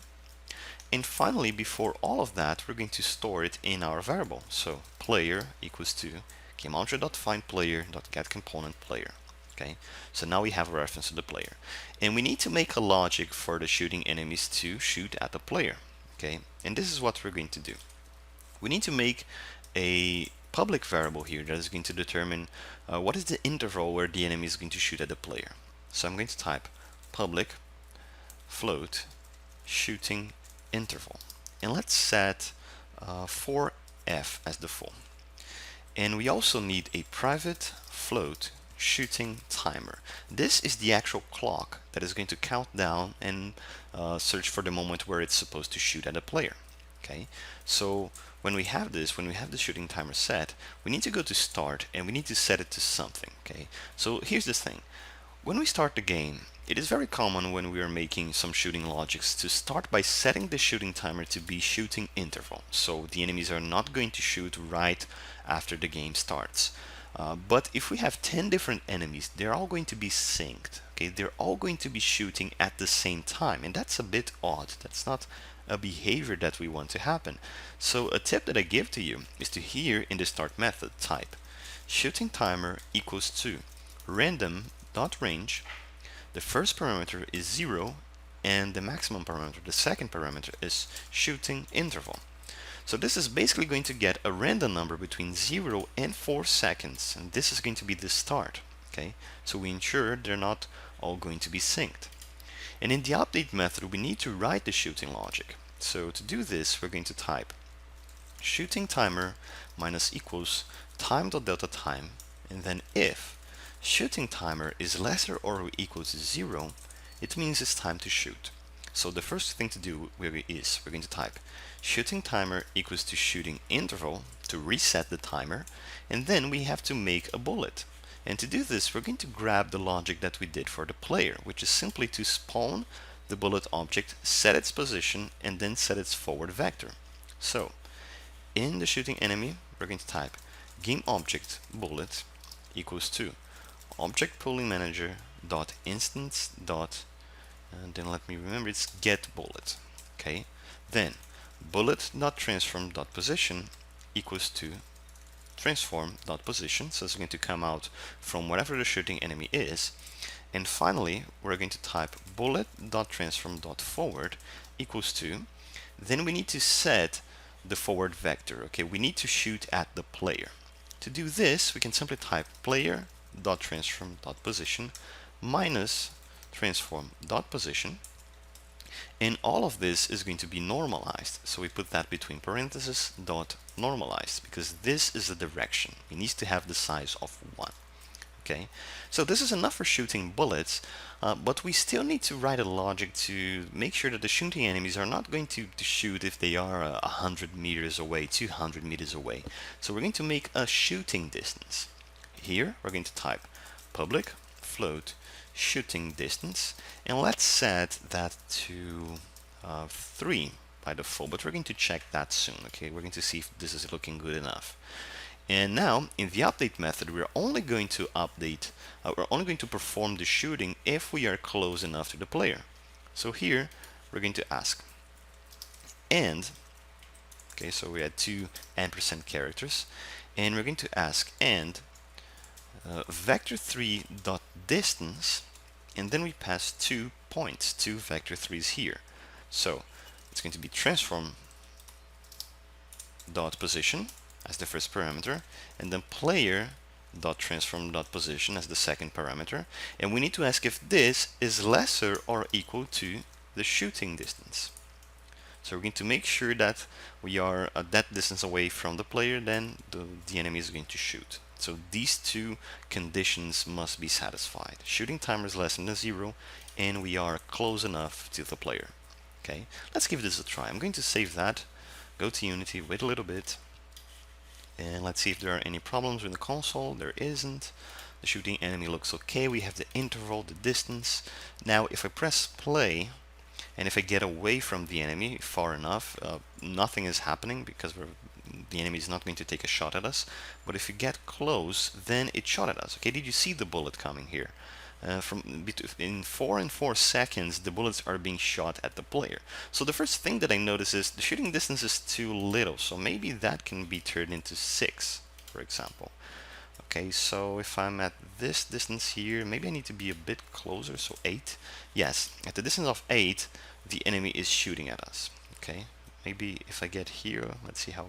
And finally, before all of that, we're going to store it in our variable. So player equals to GameObject.find player.getComponent player. Okay, so now we have a reference to the player, and we need to make a logic for the shooting enemies to shoot at the player. Okay, and this is what we're going to do. We need to make a public variable here that is going to determine what is the interval where the enemy is going to shoot at the player. So I'm going to type public float shooting interval, and let's set 4f as default. And we also need a private float shooting timer. This is the actual clock that is going to count down and search for the moment where it's supposed to shoot at a player. Okay, so when we have this, when we have the shooting timer set, we need to go to start and we need to set it to something. Okay, so here's the thing. When we start the game, it is very common when we are making some shooting logics to start by setting the shooting timer to be shooting interval. So the enemies are not going to shoot right after the game starts. But if we have 10 different enemies, they're all going to be synced. Okay, they're all going to be shooting at the same time, and that's a bit odd. That's not a behavior that we want to happen. So a tip that I give to you is to here in the start method type shooting timer equals to random.range. The first parameter is 0 and the maximum parameter, the second parameter, is shooting interval. So this is basically going to get a random number between 0 and 4 seconds, and this is going to be the start. Okay, so we ensure they're not all going to be synced. And in the update method, we need to write the shooting logic. So to do this, we're going to type shooting timer minus equals time.delta time, and then if shooting timer is lesser or equal to 0, it means it's time to shoot. So the first thing to do is we're going to type shooting timer equals to shooting interval to reset the timer, and then we have to make a bullet. And to do this, we're going to grab the logic that we did for the player, which is simply to spawn the bullet object, set its position, and then set its forward vector. So in the shooting enemy, we're going to type GameObject bullet equals to object pooling manager dot instance dot, and then let me remember, it's get bullet. Okay, then bullet dot transform dot position equals to transform dot position, so it's going to come out from whatever the shooting enemy is. And finally, we're going to type bullet dot transform dot forward equals to, then we need to set the forward vector. Okay, we need to shoot at the player. To do this, we can simply type player dot transform dot position minus transform dot position, And all of this is going to be normalized. So we put that between parentheses dot normalized, because this is the direction. It needs to have the size of 1. Okay, so this is enough for shooting bullets, but we still need to write a logic to make sure that the shooting enemies are not going to shoot if they are 100 meters away, 200 meters away. So we're going to make a shooting distance. Here we're going to type public float shooting distance, and let's set that to 3 by default, but we're going to check that soon. Okay, we're going to see if this is looking good enough. And now in the update method, we're only going to perform the shooting if we are close enough to the player. So here we're going to ask and, okay, so we had 2 ampersand characters, and we're going to ask and vector3 dot distance, and then we pass 2 points, 2 vector3s here. So it's going to be transform dot position as the first parameter, and then player dot transform dot position as the second parameter, and we need to ask if this is lesser or equal to the shooting distance. So we're going to make sure that we are at that distance away from the player, then the enemy is going to shoot. So these 2 conditions must be satisfied. Shooting timer is less than 0, and we are close enough to the player. Okay, let's give this a try. I'm going to save that, go to Unity, wait a little bit, and let's see if there are any problems with the console. There isn't. The shooting enemy looks okay. We have the interval, the distance. Now if I press play, and if I get away from the enemy far enough, nothing is happening because the enemy is not going to take a shot at us. But if you get close, then it shot at us. Okay, did you see the bullet coming here? In 4 and 4 seconds, the bullets are being shot at the player. So the first thing that I notice is the shooting distance is too little. So maybe that can be turned into 6, for example. Okay, so if I'm at this distance here, maybe I need to be a bit closer, so 8. Yes, at the distance of 8, the enemy is shooting at us. Okay, maybe if I get here, let's see how,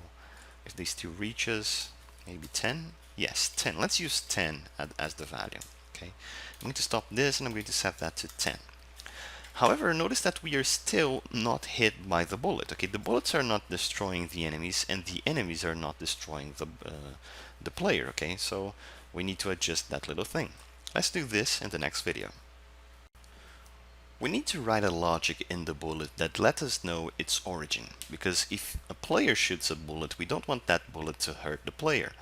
if these 2 reaches, maybe 10. Yes, 10. Let's use 10 as the value. Okay, I'm going to stop this and I'm going to set that to 10. However, notice that we are still not hit by the bullet. Okay, the bullets are not destroying the enemies, and the enemies are not destroying the player. Okay, so we need to adjust that little thing. Let's do this in the next video. We need to write a logic in the bullet that lets us know its origin, because if a player shoots a bullet, we don't want that bullet to hurt the player.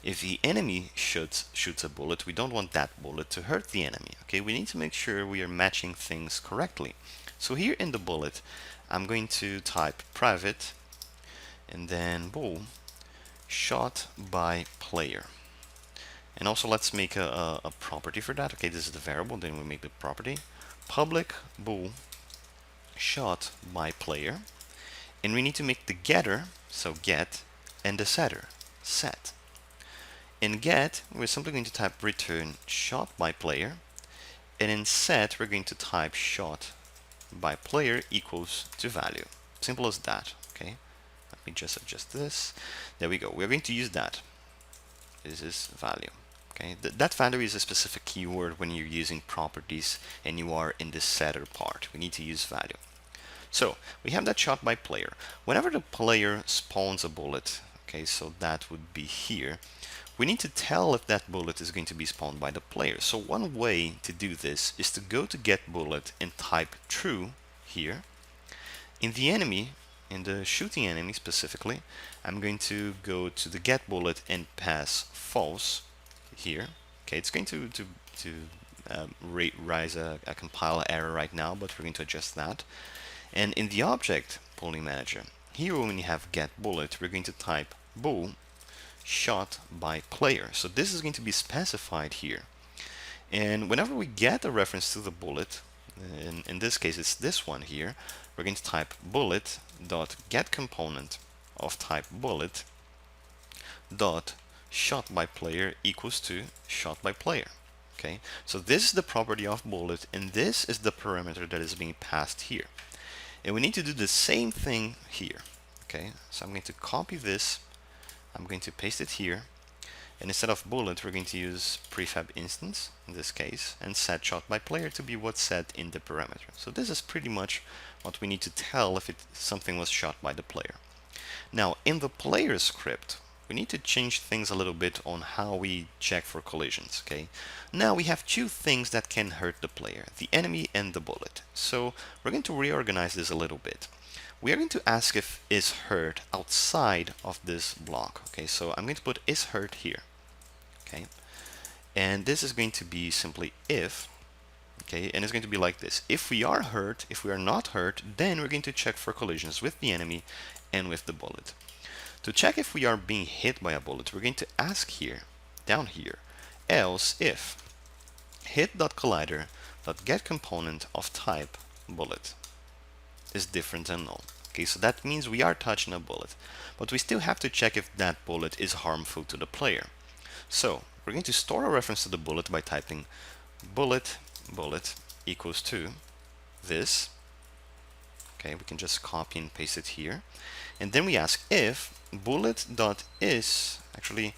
If the enemy shoots a bullet, we don't want that bullet to hurt the enemy. Okay, we need to make sure we are matching things correctly. So here in the bullet, I'm going to type private and then bool shot by player. And also let's make a property for that. Okay, this is the variable, then we make the property. Public bool shot by player. And we need to make the getter, so get, and the setter, set. In get, we're simply going to type return shot by player, and in set, we're going to type shot by player equals to value. Simple as that. Okay, let me just adjust this. There we go. We're going to use that. This is value. Okay, that value is a specific keyword when you're using properties and you are in the setter part. We need to use value. So we have that shot by player. Whenever the player spawns a bullet, okay, so that would be here. We need to tell if that bullet is going to be spawned by the player. So one way to do this is to go to get bullet and type true here. In the enemy, in the shooting enemy specifically, I'm going to go to the get bullet and pass false here. Okay, it's going to raise a compile error right now, but we're going to adjust that. And in the object polling manager, here when you have get bullet, we're going to type bool shot by player. So this is going to be specified here. And whenever we get a reference to the bullet, in this case it's this one here, we're going to type bullet dot get component of type bullet dot shot by player equals to shot by player. Okay, so this is the property of bullet, and this is the parameter that is being passed here. And we need to do the same thing here. Okay, so I'm going to copy this, I'm going to paste it here, And instead of bullet, we're going to use prefab instance in this case and set shot by player to be what's set in the parameter. So this is pretty much what we need to tell if something was shot by the player. Now in the player script, we need to change things a little bit on how we check for collisions. Okay. Now we have two things that can hurt the player, the enemy and the bullet. So we're going to reorganize this a little bit. We are going to ask if is hurt outside of this block. Okay, so I'm going to put is hurt here. Okay, and this is going to be simply if. Okay, and it's going to be like this. If we are hurt, if we are not hurt, then we're going to check for collisions with the enemy and with the bullet. To check if we are being hit by a bullet, we're going to ask here, down here, else if hit.collider.getComponent of type bullet is different than null. Okay, so that means we are touching a bullet, but we still have to check if that bullet is harmful to the player. So we're going to store a reference to the bullet by typing bullet equals to this. Okay, we can just copy and paste it here, and then we ask if bullet.is actually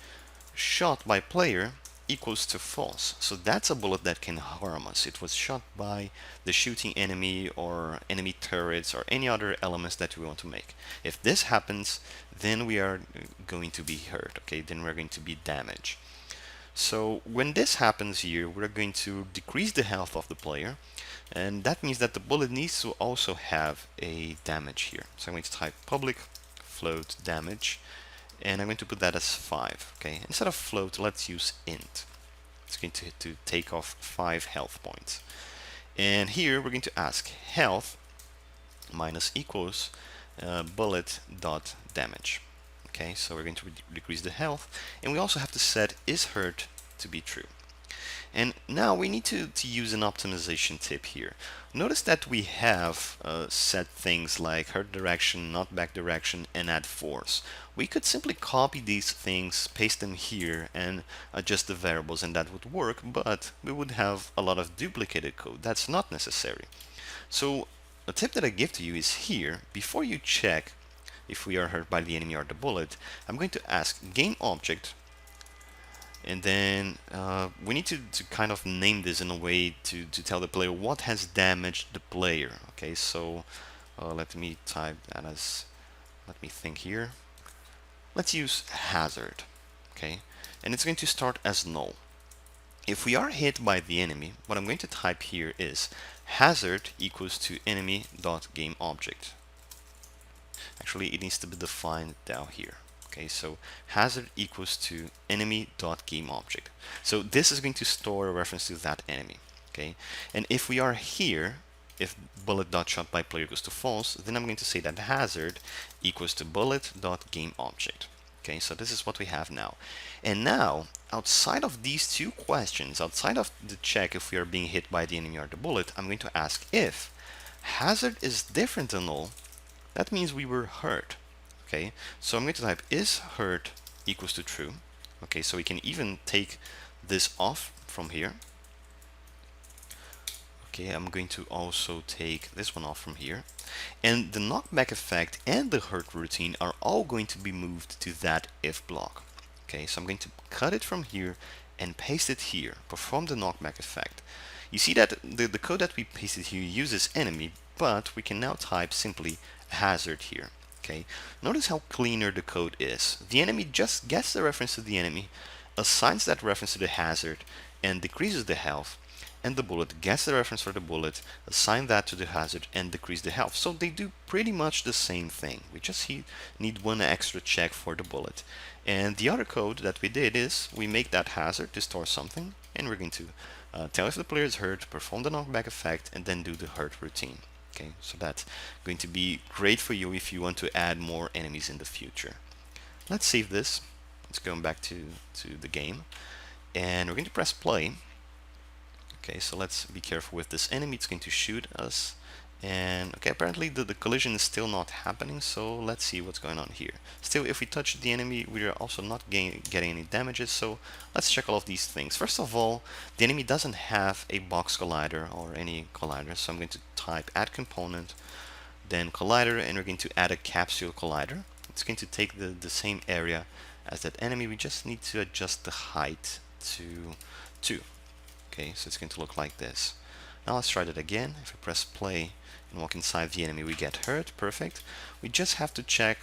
shot by player equals to false. So that's a bullet that can harm us. It was shot by the shooting enemy or enemy turrets or any other elements that we want to make. If this happens, then we are going to be hurt. Okay, then we're going to be damaged. So when this happens here, we're going to decrease the health of the player, and that means that the bullet needs to also have a damage here. So I'm going to type public float damage, and I'm going to put that as 5. Okay, instead of float, let's use int. It's going to take off 5 health points. And here we're going to ask health minus equals bullet dot damage. Okay, so we're going to decrease the health, and we also have to set is hurt to be true. And now we need to use an optimization tip here. Notice that we have set things like hurt direction, not back direction, and add force. We could simply copy these things, paste them here, and adjust the variables, and that would work, but we would have a lot of duplicated code. That's not necessary. So a tip that I give to you is here, before you check if we are hurt by the enemy or the bullet, I'm going to ask game object, and then we need to kind of name this in a way to tell the player what has damaged the player. Okay, so let me type that as, let me think here. Let's use hazard. Okay, and it's going to start as null. If we are hit by the enemy, what I'm going to type here is hazard equals to enemy.gameObject. Actually, it needs to be defined down here. Okay, so hazard equals to enemy.gameObject. So this is going to store a reference to that enemy. Okay, and if we are here, if bullet.shot by player equals to false, then I'm going to say that hazard equals to bullet.gameObject. Okay, so this is what we have now. And now, outside of these two questions, outside of the check if we are being hit by the enemy or the bullet, I'm going to ask if hazard is different than null. That means we were hurt. Okay, so I'm going to type is hurt equals to true. Okay, so we can even take this off from here. Okay, I'm going to also take this one off from here. And the knockback effect and the hurt routine are all going to be moved to that if block. Okay, so I'm going to cut it from here and paste it here, perform the knockback effect. You see that the code that we pasted here uses enemy, but we can now type simply hazard here. Okay, notice how cleaner the code is. The enemy just gets the reference to the enemy, assigns that reference to the hazard, and decreases the health, and the bullet gets the reference for the bullet, assign that to the hazard, and decrease the health. So they do pretty much the same thing. We just need one extra check for the bullet. And the other code that we did is we make that hazard to store something, and we're going to tell if the player is hurt, perform the knockback effect, and then do the hurt routine. Okay, so that's going to be great for you if you want to add more enemies in the future. Let's save this. Let's go back to the game, and we're going to press play. Okay, so let's be careful with this enemy. It's going to shoot us, and okay, apparently the collision is still not happening, so let's see what's going on here. Still, if we touch the enemy, we are also not getting any damages, so let's check all of these things. First of all, the enemy doesn't have a box collider or any collider, so I'm going to type add component, then collider, and we're going to add a capsule collider. It's going to take the same area as that enemy, we just need to adjust the height to 2. Okay, so it's going to look like this. Now let's try that again. If we press play and walk inside the enemy, we get hurt. Perfect. We just have to check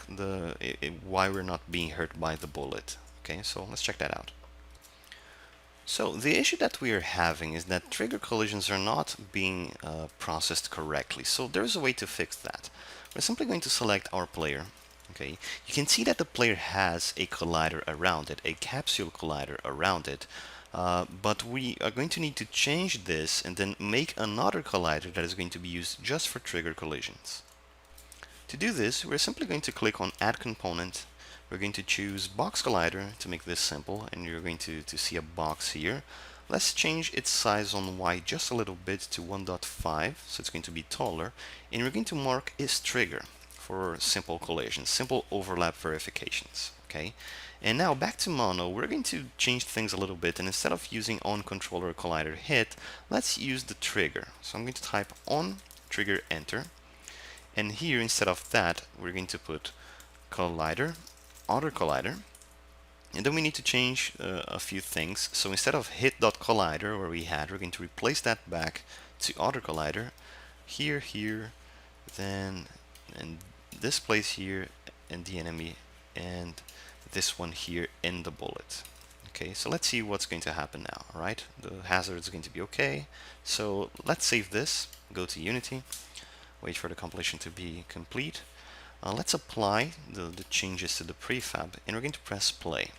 why we're not being hurt by the bullet. Okay, so let's check that out. So the issue that we are having is that trigger collisions are not being processed correctly. So there's a way to fix that. We're simply going to select our player. Okay, you can see that the player has a collider around it, a capsule collider around it. But we are going to need to change this and then make another collider that is going to be used just for trigger collisions. To do this, we're simply going to click on Add Component. We're going to choose Box Collider to make this simple, and you're going to see a box here. Let's change its size on Y just a little bit to 1.5, so it's going to be taller, and we're going to mark is trigger for simple collisions, simple overlap verifications. Okay, and now back to mono, we're going to change things a little bit, and instead of using on controller collider hit, let's use the trigger. So I'm going to type on trigger enter, and here instead of that we're going to put collider other collider, and then we need to change a few things. So instead of hit.collider where we had, we're going to replace that back to other collider here, then and this place here in the enemy, and this one here in the bullet. Okay, so let's see what's going to happen now. All right, the hazard is going to be okay. So let's save this, go to Unity, wait for the compilation to be complete. Let's apply the changes to the prefab, and we're going to press play.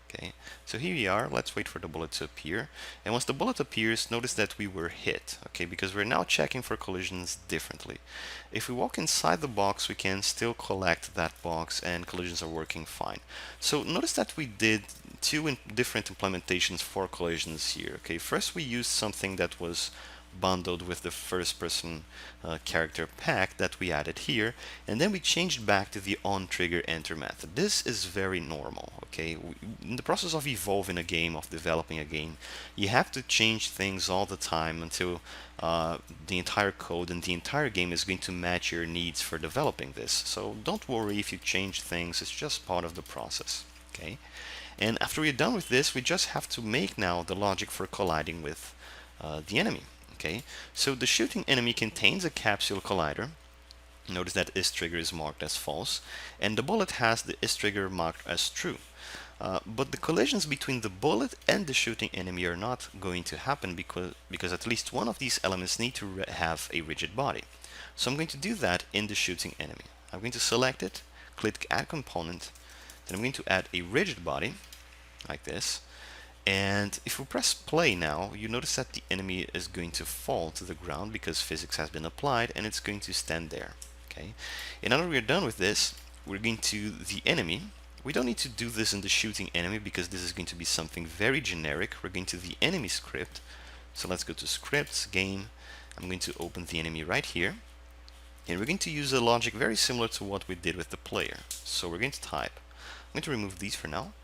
Okay, so here we are. Let's wait for the bullet to appear, and once the bullet appears, notice that we were hit. Okay, because we're now checking for collisions differently. If we walk inside the box, we can still collect that box, and collisions are working fine. So notice that we did two different implementations for collisions here. Okay, first we used something that was bundled with the first person character pack that we added here, and then we changed back to the on trigger enter method. This is very normal. Okay, in the process of evolving a game, of developing a game, you have to change things all the time until the entire code and the entire game is going to match your needs for developing this. So don't worry if you change things, it's just part of the process. Okay, and after we're done with this, we just have to make now the logic for colliding with the enemy. Okay, so the shooting enemy contains a capsule collider. Notice that is trigger is marked as false, and the bullet has the is trigger marked as true. But the collisions between the bullet and the shooting enemy are not going to happen because at least one of these elements need to have a rigid body. So I'm going to do that in the shooting enemy. I'm going to select it, click Add Component, then I'm going to add a rigid body, like this. And if we press play now, you notice that the enemy is going to fall to the ground because physics has been applied, and it's going to stand there. Okay. And now that we're done with this, we're going to the enemy. We don't need to do this in the shooting enemy because this is going to be something very generic. We're going to the enemy script. So let's go to scripts, game. I'm going to open the enemy right here. And we're going to use a logic very similar to what we did with the player. So we're going to type, I'm going to remove these for now,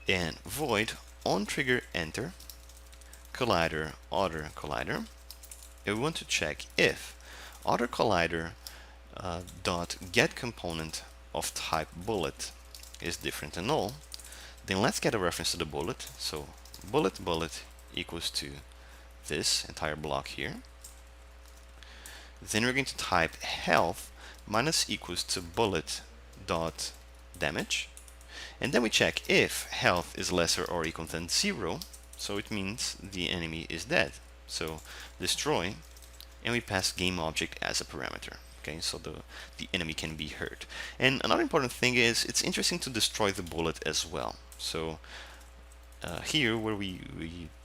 and void on trigger enter collider other collider, and we want to check if other collider dot get component of type bullet is different than null. Then let's get a reference to the bullet. So bullet equals to this entire block here. Then we're going to type health minus equals to bullet dot damage. And then we check if health is lesser or equal than 0, so it means the enemy is dead. So destroy, and we pass game object as a parameter. Okay, so the enemy can be hurt. And another important thing is it's interesting to destroy the bullet as well. So here where we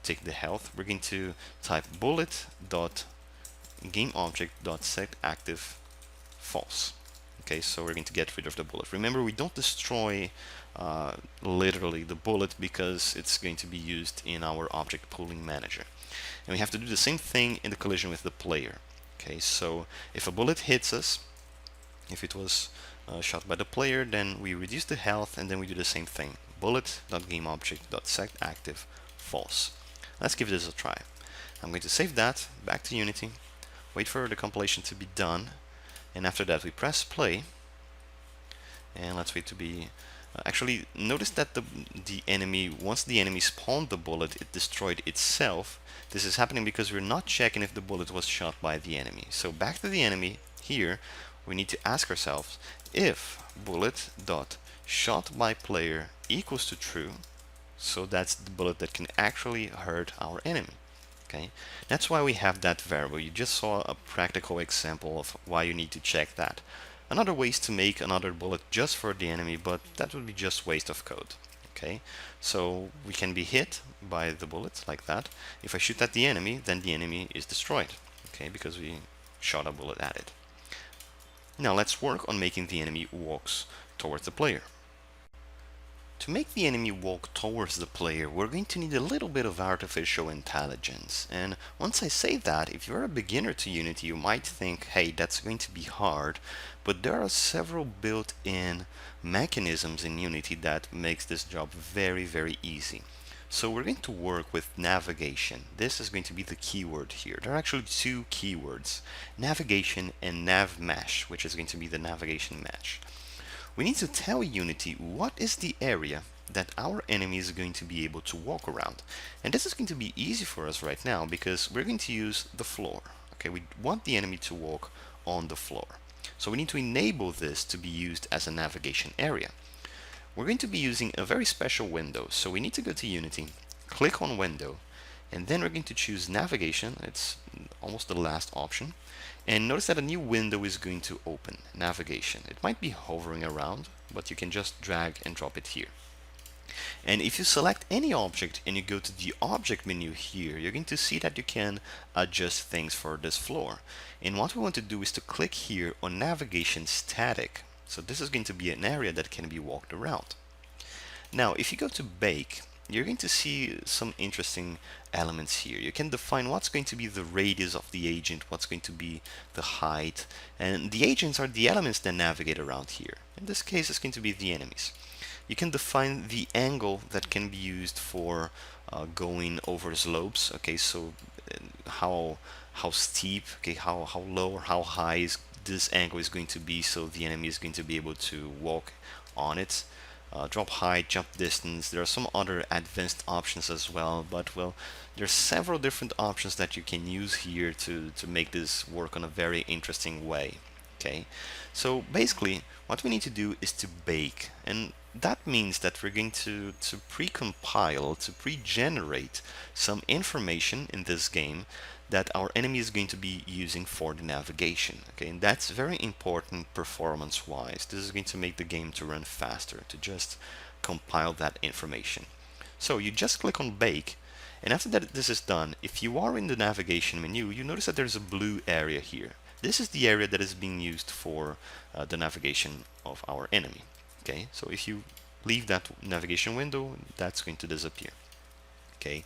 take the health, we're going to type bullet dot game object dot set active false. Okay, so we're going to get rid of the bullet. Remember, we don't destroy literally the bullet because it's going to be used in our object pooling manager. And we have to do the same thing in the collision with the player. Okay, so if a bullet hits us, if it was shot by the player, then we reduce the health and then we do the same thing. Bullet.gameObject.setActive false. Let's give this a try. I'm going to save that, back to Unity, wait for the compilation to be done, and after that we press play, And let's wait to be actually notice that the enemy, once the enemy spawned the bullet, it destroyed itself. This is happening because we're not checking if the bullet was shot by the enemy. So back to the enemy here, we need to ask ourselves if bullet dot shot by player equals to true. So that's the bullet that can actually hurt our enemy. Okay, that's why we have that variable. You just saw a practical example of why you need to check that. Another way is to make another bullet just for the enemy, but that would be just waste of code. Okay, so we can be hit by the bullet like that. If I shoot at the enemy, then the enemy is destroyed. Okay, because we shot a bullet at it. Now let's work on making the enemy walks towards the player. To make the enemy walk towards the player, we're going to need a little bit of artificial intelligence. And once I say that, if you're a beginner to Unity, you might think, hey, that's going to be hard. But there are several built-in mechanisms in Unity that makes this job very, very easy. So we're going to work with navigation. This is going to be the keyword here. There are actually two keywords, navigation and nav mesh, which is going to be the navigation mesh. We need to tell Unity what is the area that our enemy is going to be able to walk around. And this is going to be easy for us right now because we're going to use the floor. Okay, we want the enemy to walk on the floor. So we need to enable this to be used as a navigation area. We're going to be using a very special window. So we need to go to Unity, click on Window, and then we're going to choose Navigation. It's almost the last option. And notice that a new window is going to open, Navigation. It might be hovering around, but you can just drag and drop it here. And if you select any object and you go to the object menu here, you're going to see that you can adjust things for this floor. And what we want to do is to click here on Navigation Static. So this is going to be an area that can be walked around. Now, if you go to Bake, you're going to see some interesting elements here. You can define what's going to be the radius of the agent, what's going to be the height, and the agents are the elements that navigate around here. In this case, it's going to be the enemies. You can define the angle that can be used for going over slopes. Okay, so how steep, okay, how low or how high is this angle is going to be, so the enemy is going to be able to walk on it. Drop height, jump distance. There are some other advanced options as well, but well, there's several different options that you can use here to make this work on a very interesting way. Okay, so basically what we need to do is to bake, and that means that we're going to pre-compile, to pre-generate some information in this game that our enemy is going to be using for the navigation. Okay, and that's very important performance-wise. This is going to make the game to run faster, to just compile that information. So you just click on Bake, and after that this is done, if you are in the navigation menu, you notice that there's a blue area here. This is the area that is being used for the navigation of our enemy. Okay, so if you leave that navigation window, that's going to disappear. Okay,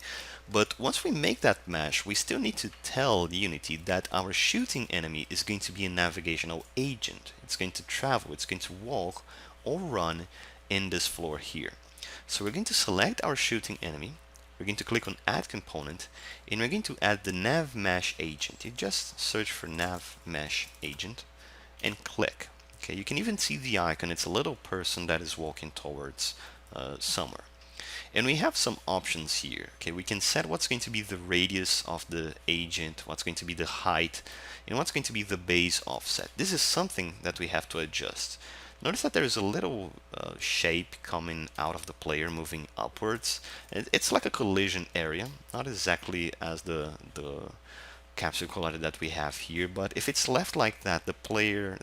but once we make that mesh, we still need to tell Unity that our shooting enemy is going to be a navigational agent. It's going to travel, it's going to walk or run in this floor here. So we're going to select our shooting enemy, we're going to click on Add Component, and we're going to add the nav mesh agent. You just search for nav mesh agent and click. Okay, you can even see the icon. It's a little person that is walking towards somewhere. And we have some options here. Okay, we can set what's going to be the radius of the agent, what's going to be the height, and what's going to be the base offset. This is something that we have to adjust. Notice that there's a little shape coming out of the player moving upwards. It's like a collision area, not exactly as the capsule collider that we have here, but if it's left like that, the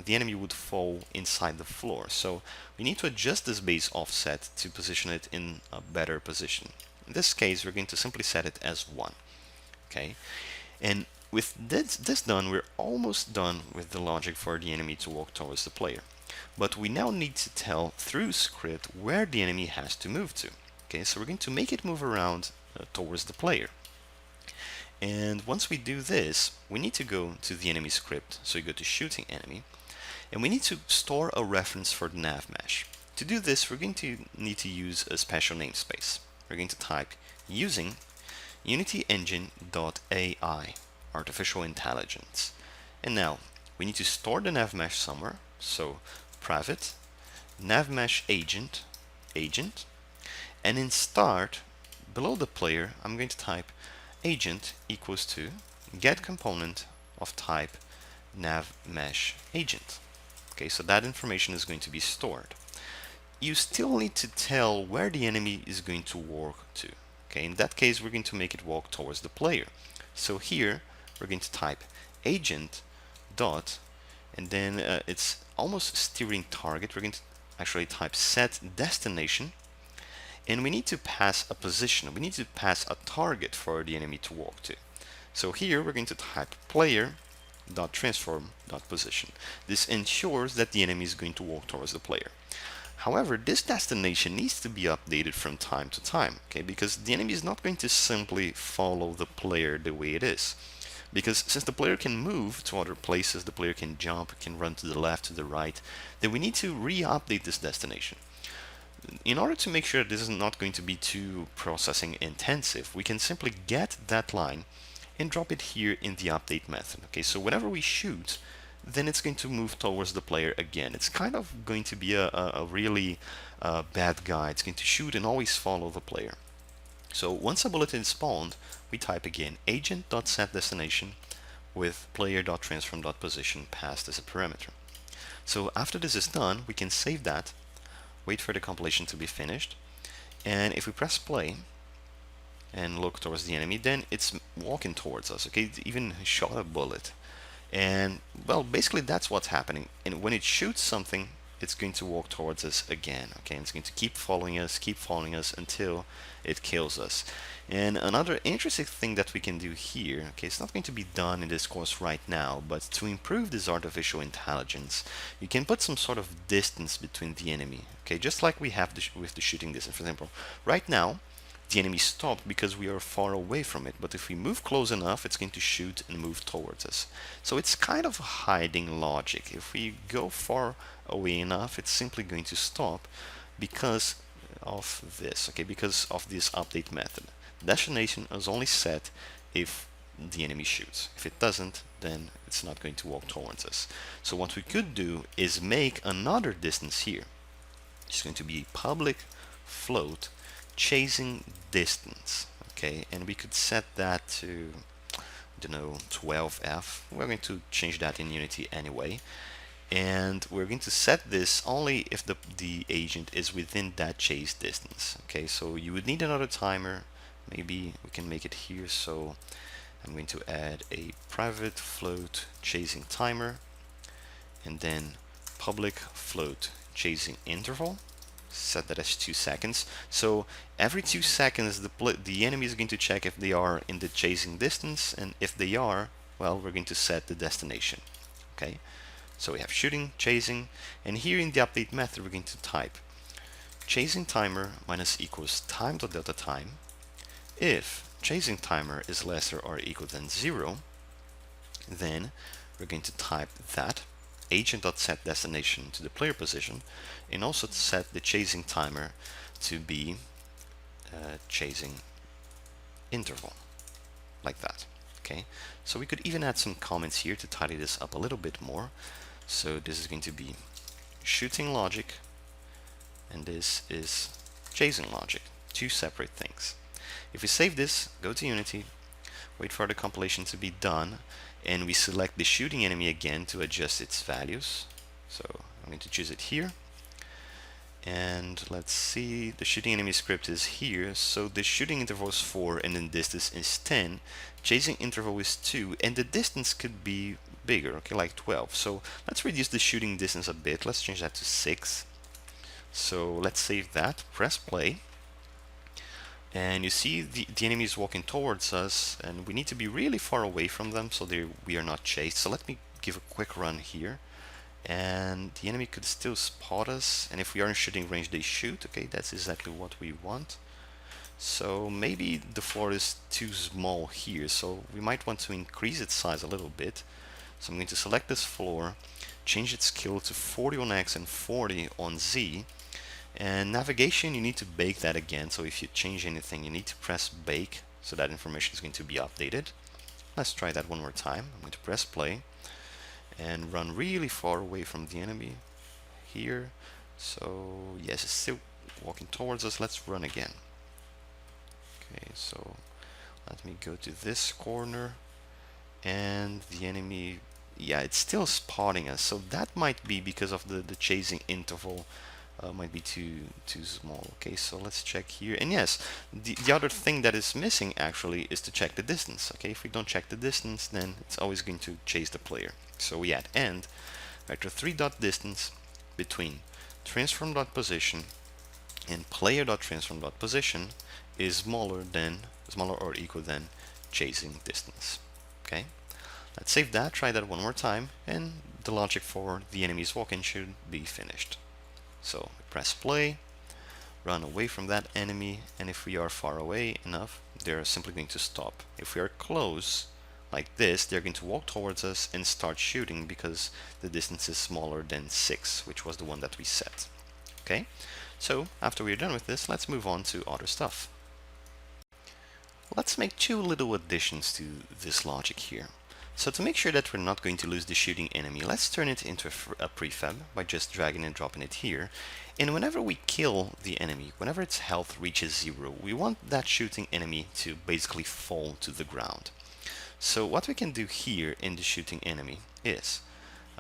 enemy would fall inside the floor. So we need to adjust this base offset to position it in a better position. In this case, we're going to simply set it as 1. Okay, and with this done, we're almost done with the logic for the enemy to walk towards the player. But we now need to tell through script where the enemy has to move to. Okay, so we're going to make it move around towards the player. And once we do this, we need to go to the enemy script. So you go to shooting enemy, and we need to store a reference for the nav mesh. To do this, we're going to need to use a special namespace. We're going to type using unityengine.ai, artificial intelligence. And now we need to store the nav mesh somewhere. So private navmesh agent, and in start, below the player, I'm going to type agent equals to get component of type navmesh agent. Okay, so that information is going to be stored. You still need to tell where the enemy is going to walk to. Okay, in that case, we're going to make it walk towards the player. So here, we're going to type agent dot, and then it's almost steering target. We're going to actually type set destination, and we need to pass a position. We need to pass a target for the enemy to walk to. So here, we're going to type player dot transform dot position. This ensures that the enemy is going to walk towards the player. However, this destination needs to be updated from time to time, okay? Because the enemy is not going to simply follow the player the way it is. Because since the player can move to other places, the player can jump, can run to the left, to the right, then we need to re-update this destination. In order to make sure this is not going to be too processing intensive, we can simply get that line and drop it here in the update method. Okay, so whenever we shoot, then it's going to move towards the player again. It's kind of going to be a really bad guy. It's going to shoot and always follow the player. So once a bullet is spawned, we type again agent.setDestination with player.transform.position passed as a parameter. So after this is done, we can save that, wait for the compilation to be finished, and if we press play and look towards the enemy, then it's walking towards us. Okay, it even shot a bullet. And well, basically that's what's happening. And when it shoots something, it's going to walk towards us again. Okay, and it's going to keep following us until it kills us. And another interesting thing that we can do here, okay, it's not going to be done in this course right now, but to improve this artificial intelligence, you can put some sort of distance between the enemy. Okay, just like we have with the shooting distance. For example, right now, the enemy stopped because we are far away from it, but if we move close enough, it's going to shoot and move towards us. So it's kind of hiding logic. If we go far away enough, it's simply going to stop because of this, okay, because of this update method. Destination is only set if the enemy shoots. If it doesn't, then it's not going to walk towards us. So what we could do is make another distance here. It's going to be public float chasing distance, okay, and we could set that to, I don't know, 12f. We're going to change that in Unity anyway, and we're going to set this only if the agent is within that chase distance. Okay, so you would need another timer. Maybe we can make it here. So I'm going to add a private float chasing timer, and then public float chasing interval. Set that as 2 seconds. So every 2 seconds the enemy is going to check if they are in the chasing distance, and if they are, well, we're going to set the destination. Okay, so we have shooting, chasing, and here in the update method we're going to type chasing timer minus equals time.delta time. If chasing timer is lesser or equal than 0, then we're going to type that agent.setDestination to the player position, and also to set the chasing timer to be chasing interval, like that. Okay, so we could even add some comments here to tidy this up a little bit more. So this is going to be shooting logic, and this is chasing logic, 2 separate things. If we save this, go to Unity, wait for the compilation to be done, and we select the shooting enemy again to adjust its values. So I'm going to choose it here, and let's see, the shooting enemy script is here. So the shooting interval is 4, and then distance is 10, chasing interval is 2, and the distance could be bigger, okay, like 12. So let's reduce the shooting distance a bit. Let's change that to 6. So let's save that, press play, and you see the enemy is walking towards us, and we need to be really far away from them so we are not chased. So let me give a quick run here, and the enemy could still spot us, and if we are in shooting range they shoot. Okay, that's exactly what we want. So maybe the floor is too small here, so we might want to increase its size a little bit. So I'm going to select this floor, change its scale to 40 on X and 40 on Z. And navigation, you need to bake that again. So if you change anything, you need to press bake, so that information is going to be updated. Let's try that one more time. I'm going to press play and run really far away from the enemy here. So yes, it's still walking towards us. Let's run again. Okay, so let me go to this corner, and the enemy, yeah, it's still spotting us. So that might be because of the chasing interval. Might be too small. Okay, so let's check here. And yes, the other thing that is missing actually is to check the distance. Okay, if we don't check the distance, then it's always going to chase the player. So we add and vector 3 dot distance between transform dot position and player dot transform dot position is smaller or equal than chasing distance. Okay, let's save that, try that one more time, and the logic for the enemy's walk-in should be finished. So press play, run away from that enemy, and if we are far away enough, they're simply going to stop. If we are close, like this, they're going to walk towards us and start shooting because the distance is smaller than 6, which was the one that we set. Okay, so after we're done with this, let's move on to other stuff. Let's make 2 little additions to this logic here. So to make sure that we're not going to lose the shooting enemy, let's turn it into a prefab by just dragging and dropping it here. And whenever we kill the enemy, whenever its health reaches 0, we want that shooting enemy to basically fall to the ground. So what we can do here in the shooting enemy is,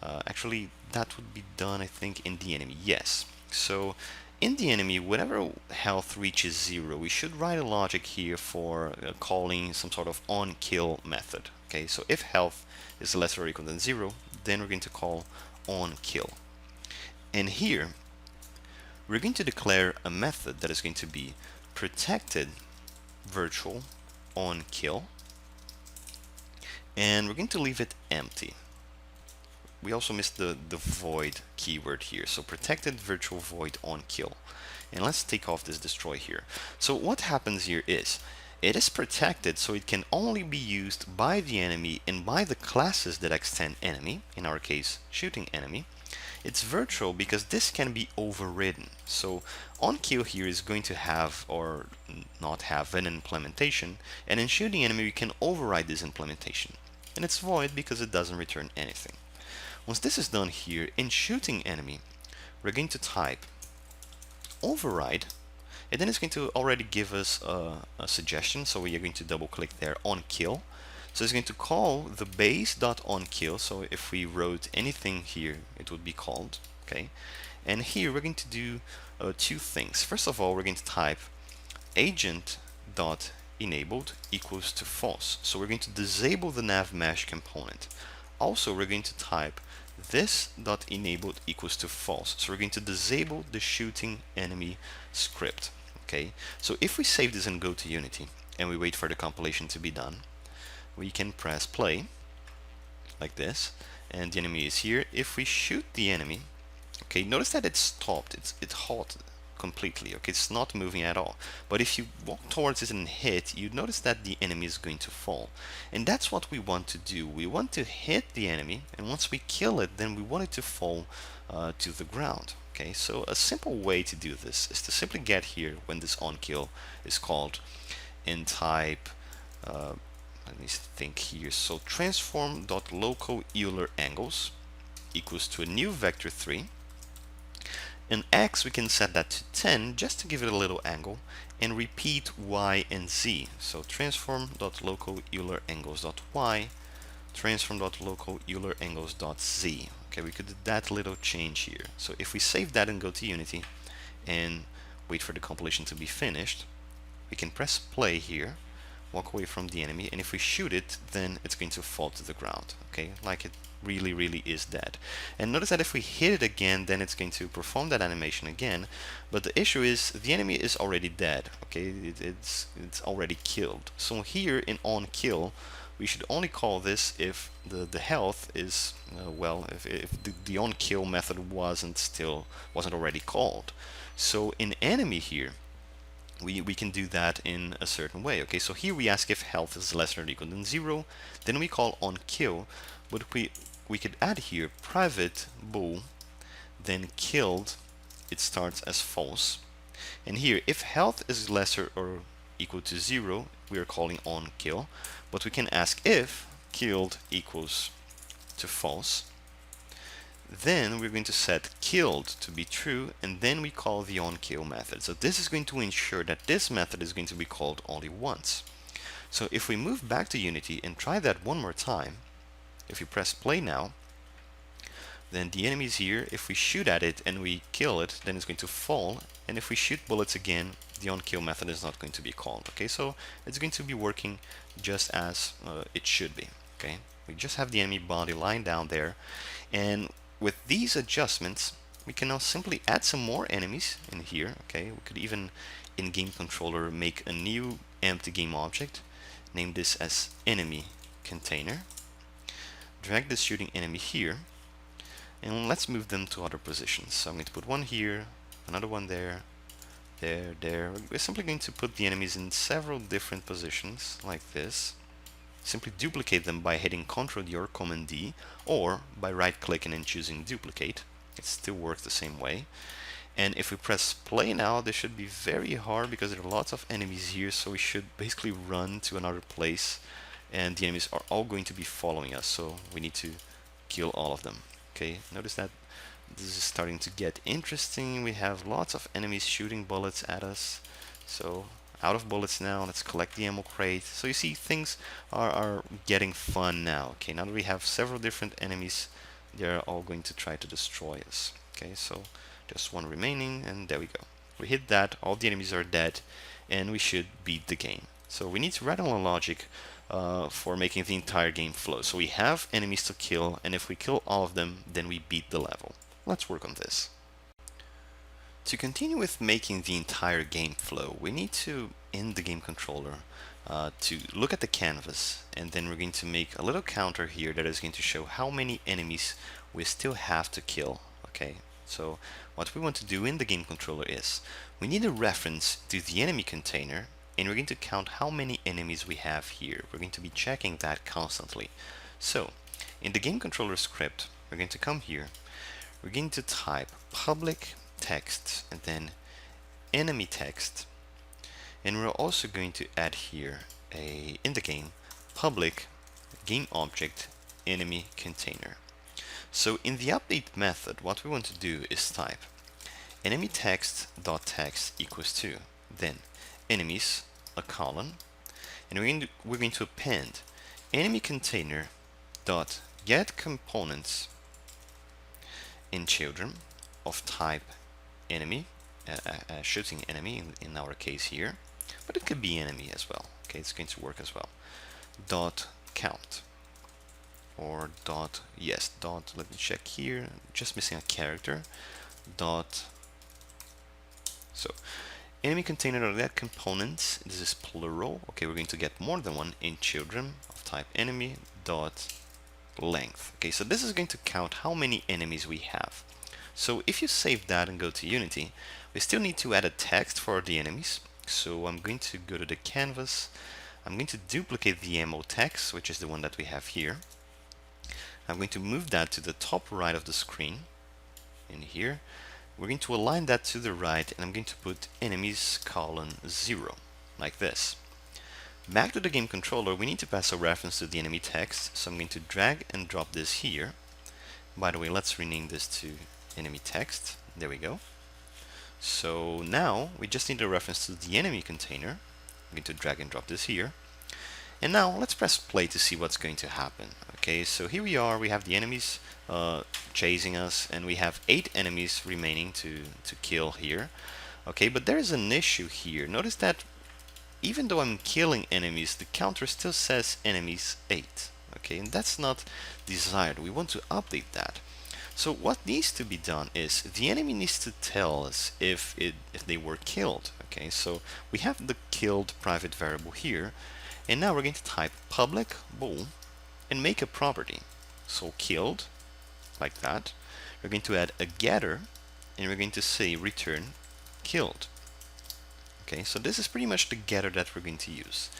actually that would be done I think in the enemy, yes. So in the enemy, whenever health reaches 0, we should write a logic here for calling some sort of on-kill method. Okay, so if health is less or equal than 0, then we're going to call on-kill. And here, we're going to declare a method that is going to be protected virtual on-kill, and we're going to leave it empty. We also missed the void keyword here, so protected virtual void on kill. And let's take off this destroy here. So what happens here is, it is protected so it can only be used by the enemy and by the classes that extend enemy, in our case shooting enemy. It's virtual because this can be overridden. So on kill here is going to have or not have an implementation, and in shooting enemy we can override this implementation. And it's void because it doesn't return anything. Once this is done here, in shooting enemy, we're going to type override, and then it's going to already give us a suggestion, so we are going to double click there on kill. So it's going to call the base.onKill, so if we wrote anything here, it would be called, okay? And here we're going to do 2 things. First of all, we're going to type agent.enabled equals to false. So we're going to disable the nav mesh component. Also, we're going to type this.enabled equals to false. So we're going to disable the shooting enemy script. Okay, so if we save this and go to Unity and we wait for the compilation to be done, we can press play like this, and the enemy is here. If we shoot the enemy, okay, notice that it's stopped, it's halted completely. Okay, it's not moving at all. But if you walk towards it and hit, you notice that the enemy is going to fall. And that's what we want to do. We want to hit the enemy, and once we kill it, then we want it to fall to the ground. Okay, so a simple way to do this is to simply get here when this on kill is called and type let me think here. So transform.local Euler angles equals to a new vector 3. And x we can set that to 10 just to give it a little angle, and repeat y and z. So transform.local Euler angles.y, transform.local Euler angles.z. Okay, we could do that little change here. So if we save that and go to Unity and wait for the compilation to be finished, we can press play here, walk away from the enemy, and if we shoot it, then it's going to fall to the ground. Okay, like it really is dead. And notice that if we hit it again, then it's going to perform that animation again, but the issue is the enemy is already dead. Okay, it's already killed. So here in on kill, we should only call this if the health is well, if the on kill method wasn't already called. So in enemy here, we can do that in a certain way. Okay, so here we ask if health is less or equal than 0, then we call on kill, but we could add here private bool, then killed, it starts as false. And here, if health is lesser or equal to 0, we are calling on kill, but we can ask if killed equals to false, Then we're going to set killed to be true, and then we call the onKill method. So this is going to ensure that this method is going to be called only once. So if we move back to Unity and try that one more time, if we press play now, then the enemy is here. If we shoot at it and we kill it, then it's going to fall. And if we shoot bullets again, the onKill method is not going to be called. Okay, so it's going to be working just as it should be. Okay, we just have the enemy body lying down there, and with these adjustments, we can now simply add some more enemies in here. Okay, we could even in game controller make a new empty game object, name this as enemy container, drag this shooting enemy here, and let's move them to other positions. So I'm going to put one here, another one there, there. We're simply going to put the enemies in several different positions like this. Simply duplicate them by hitting Ctrl D or Command D, or by right clicking and choosing duplicate. It still works the same way. And if we press play now, this should be very hard because there are lots of enemies here, so we should basically run to another place, and the enemies are all going to be following us, so we need to kill all of them. Okay, notice that this is starting to get interesting. We have lots of enemies shooting bullets at us. So out of bullets now, let's collect the ammo crate. So you see, things are getting fun now. Okay, now that we have several different enemies, they're all going to try to destroy us. Okay, so just one remaining, and there we go. We hit that, all the enemies are dead, and we should beat the game. So we need to write a logic for making the entire game flow. So we have enemies to kill, and if we kill all of them, then we beat the level. Let's work on this. To continue with making the entire game flow, we need to, in the game controller, to look at the canvas, and then we're going to make a little counter here that is going to show how many enemies we still have to kill. Okay, so what we want to do in the game controller is, we need a reference to the enemy container, and we're going to count how many enemies we have here. We're going to be checking that constantly. So, in the game controller script, we're going to come here, we're going to type public text and then enemy text, and we're also going to add here in the game public game object enemy container. So in the update method, what we want to do is type enemy text dot text equals to then enemies a colon, and we're going to append enemy container dot get components in children of type enemy, shooting enemy in our case here, but it could be enemy as well. Okay, it's going to work as well. Dot count or dot let me check here, just missing a character. Dot, so enemy container of that components, this is plural. Okay, we're going to get more than one in children of type enemy dot length. Okay, so this is going to count how many enemies we have. So if you save that and go to Unity, we still need to add a text for the enemies. So I'm going to go to the canvas, I'm going to duplicate the ammo text, which is the one that we have here. I'm going to move that to the top right of the screen in here. We're going to align that to the right, and I'm going to put enemies colon 0 like this. Back to the game controller, we need to pass a reference to the enemy text, so I'm going to drag and drop this here. By the way, let's rename this to enemy text. There we go. So now we just need a reference to the enemy container. I'm going to drag and drop this here. And now let's press play to see what's going to happen. Okay, so here we are, we have the enemies chasing us, and we have 8 enemies remaining to kill here. Okay, but there is an issue here. Notice that even though I'm killing enemies, the counter still says enemies 8. Okay, and that's not desired. We want to update that. So what needs to be done is the enemy needs to tell us if they were killed. Okay, so we have the killed private variable here, and now we're going to type public bool and make a property. So killed, like that. We're going to add a getter, and we're going to say return killed. Okay, so this is pretty much the getter that we're going to use.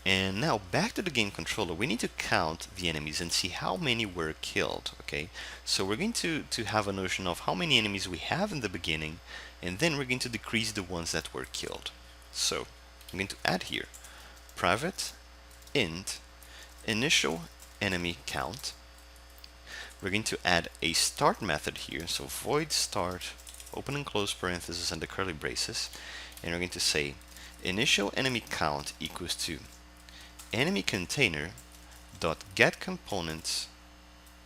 And now back to the game controller, we need to count the enemies and see how many were killed. Okay, so we're going to have a notion of how many enemies we have in the beginning, and then we're going to decrease the ones that were killed. So I'm going to add here private int initial enemy count we're going to add a start method here. So void start, open and close parentheses and the curly braces. And we're going to say initial enemy count equals to enemy container dot get components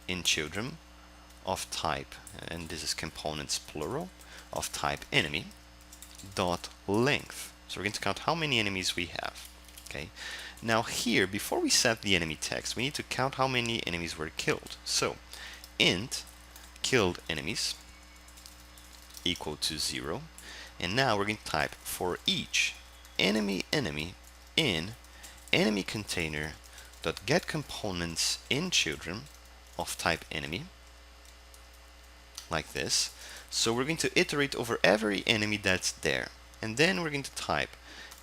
in children of type, and this is components plural, of type enemy, dot length. So we're going to count how many enemies we have. Okay. Now here, before we set the enemy text, we need to count how many enemies were killed. So int killed enemies equal to 0. And now we're going to type for each enemy in enemy container dot get components in children of type enemy, like this. So we're going to iterate over every enemy that's there, and then we're going to type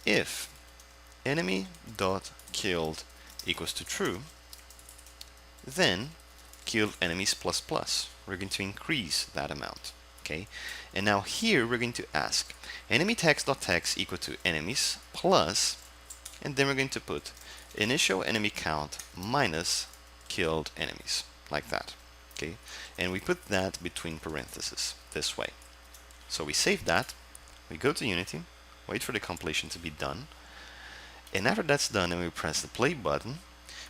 if enemy dot killed equals to true, then killed enemies plus plus. We're going to increase that amount. Okay, and now here we're going to ask enemy text dot text equal to enemies plus, and then we're going to put initial enemy count minus killed enemies, like that. Okay, and we put that between parentheses this way. So we save that, we go to Unity, wait for the compilation to be done, and after that's done and we press the play button,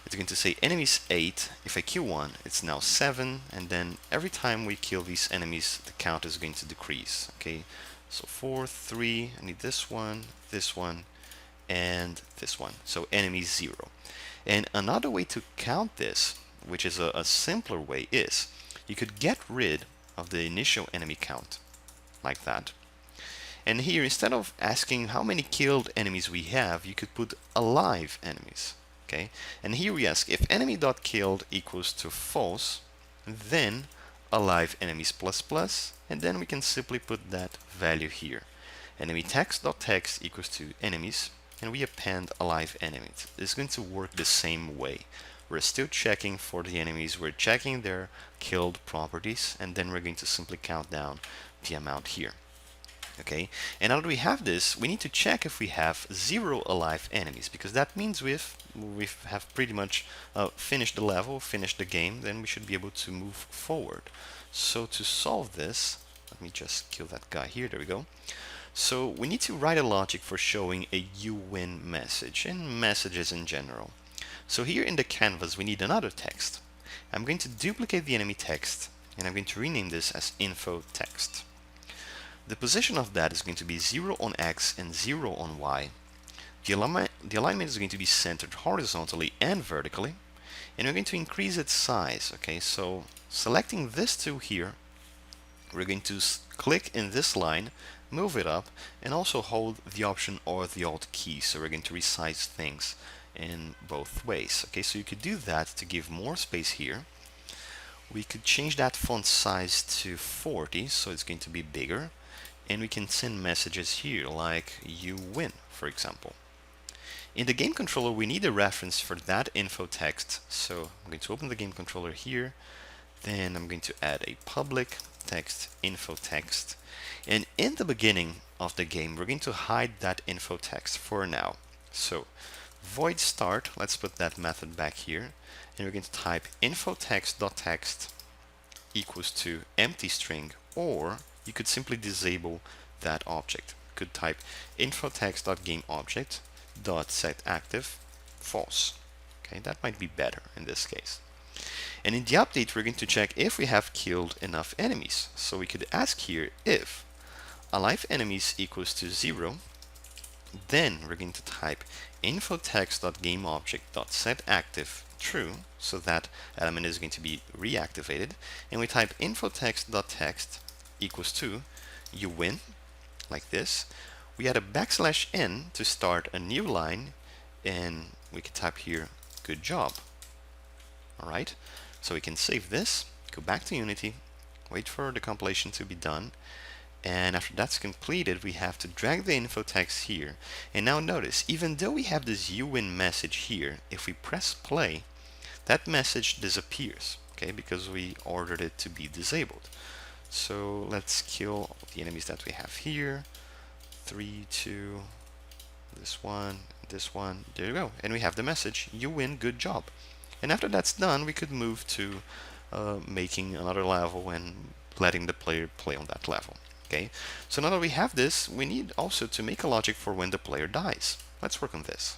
it's going to say enemies 8. If I kill one, it's now 7, and then every time we kill these enemies, the count is going to decrease. Okay, so 4, 3, I need this one, and this one. So enemy 0. And another way to count this, which is a simpler way, is you could get rid of the initial enemy count, like that. And here, instead of asking how many killed enemies we have, you could put alive enemies. Okay, and here we ask if enemy.killed equals to false, then alive enemies plus plus, and then we can simply put that value here. Enemy text.text equals to enemies, and we append alive enemies. It's going to work the same way. We're still checking for the enemies, we're checking their killed properties, and then we're going to simply count down the amount here. Okay, and now that we have this, we need to check if we have 0 alive enemies, because that means we have pretty much finished the level, finished the game, then we should be able to move forward. So to solve this, let me just kill that guy here, there we go. So we need to write a logic for showing a you win message, and messages in general. So here in the canvas we need another text. I'm going to duplicate the enemy text, and I'm going to rename this as info text. The position of that is going to be 0 on X and 0 on Y. The alignment is going to be centered horizontally and vertically, and we're going to increase its size. Okay, so selecting this two here, we're going to click in this line, move it up, and also hold the Option or the Alt key. So we're going to resize things in both ways. Okay, so you could do that to give more space here. We could change that font size to 40, so it's going to be bigger. And we can send messages here like you win, for example. In the game controller we need a reference for that info text, so I'm going to open the game controller here, then I'm going to add a public text info text, and in the beginning of the game we're going to hide that info text for now. So void start, let's put that method back here, and we're going to type info text.text equals to empty string, or you could simply disable that object. You could type infotext.gameObject.setActive false. Okay, that might be better in this case. And in the update, we're going to check if we have killed enough enemies. So we could ask here if alive enemies equals to 0, then we're going to type infotext.gameObject.setActive true, so that element is going to be reactivated, and we type infotext.text equals to you win, like this. We add a \n to start a new line, and we can type here good job. Alright, so we can save this, go back to Unity, wait for the compilation to be done, and after that's completed we have to drag the info text here. And now notice, even though we have this you win message here, if we press play, that message disappears, okay, because we ordered it to be disabled. So let's kill the enemies that we have here. 3, 2, this one, there you go, and we have the message you win, good job. And after that's done, we could move to making another level and letting the player play on that level. Okay, so now that we have this, we need also to make a logic for when the player dies. Let's work on this.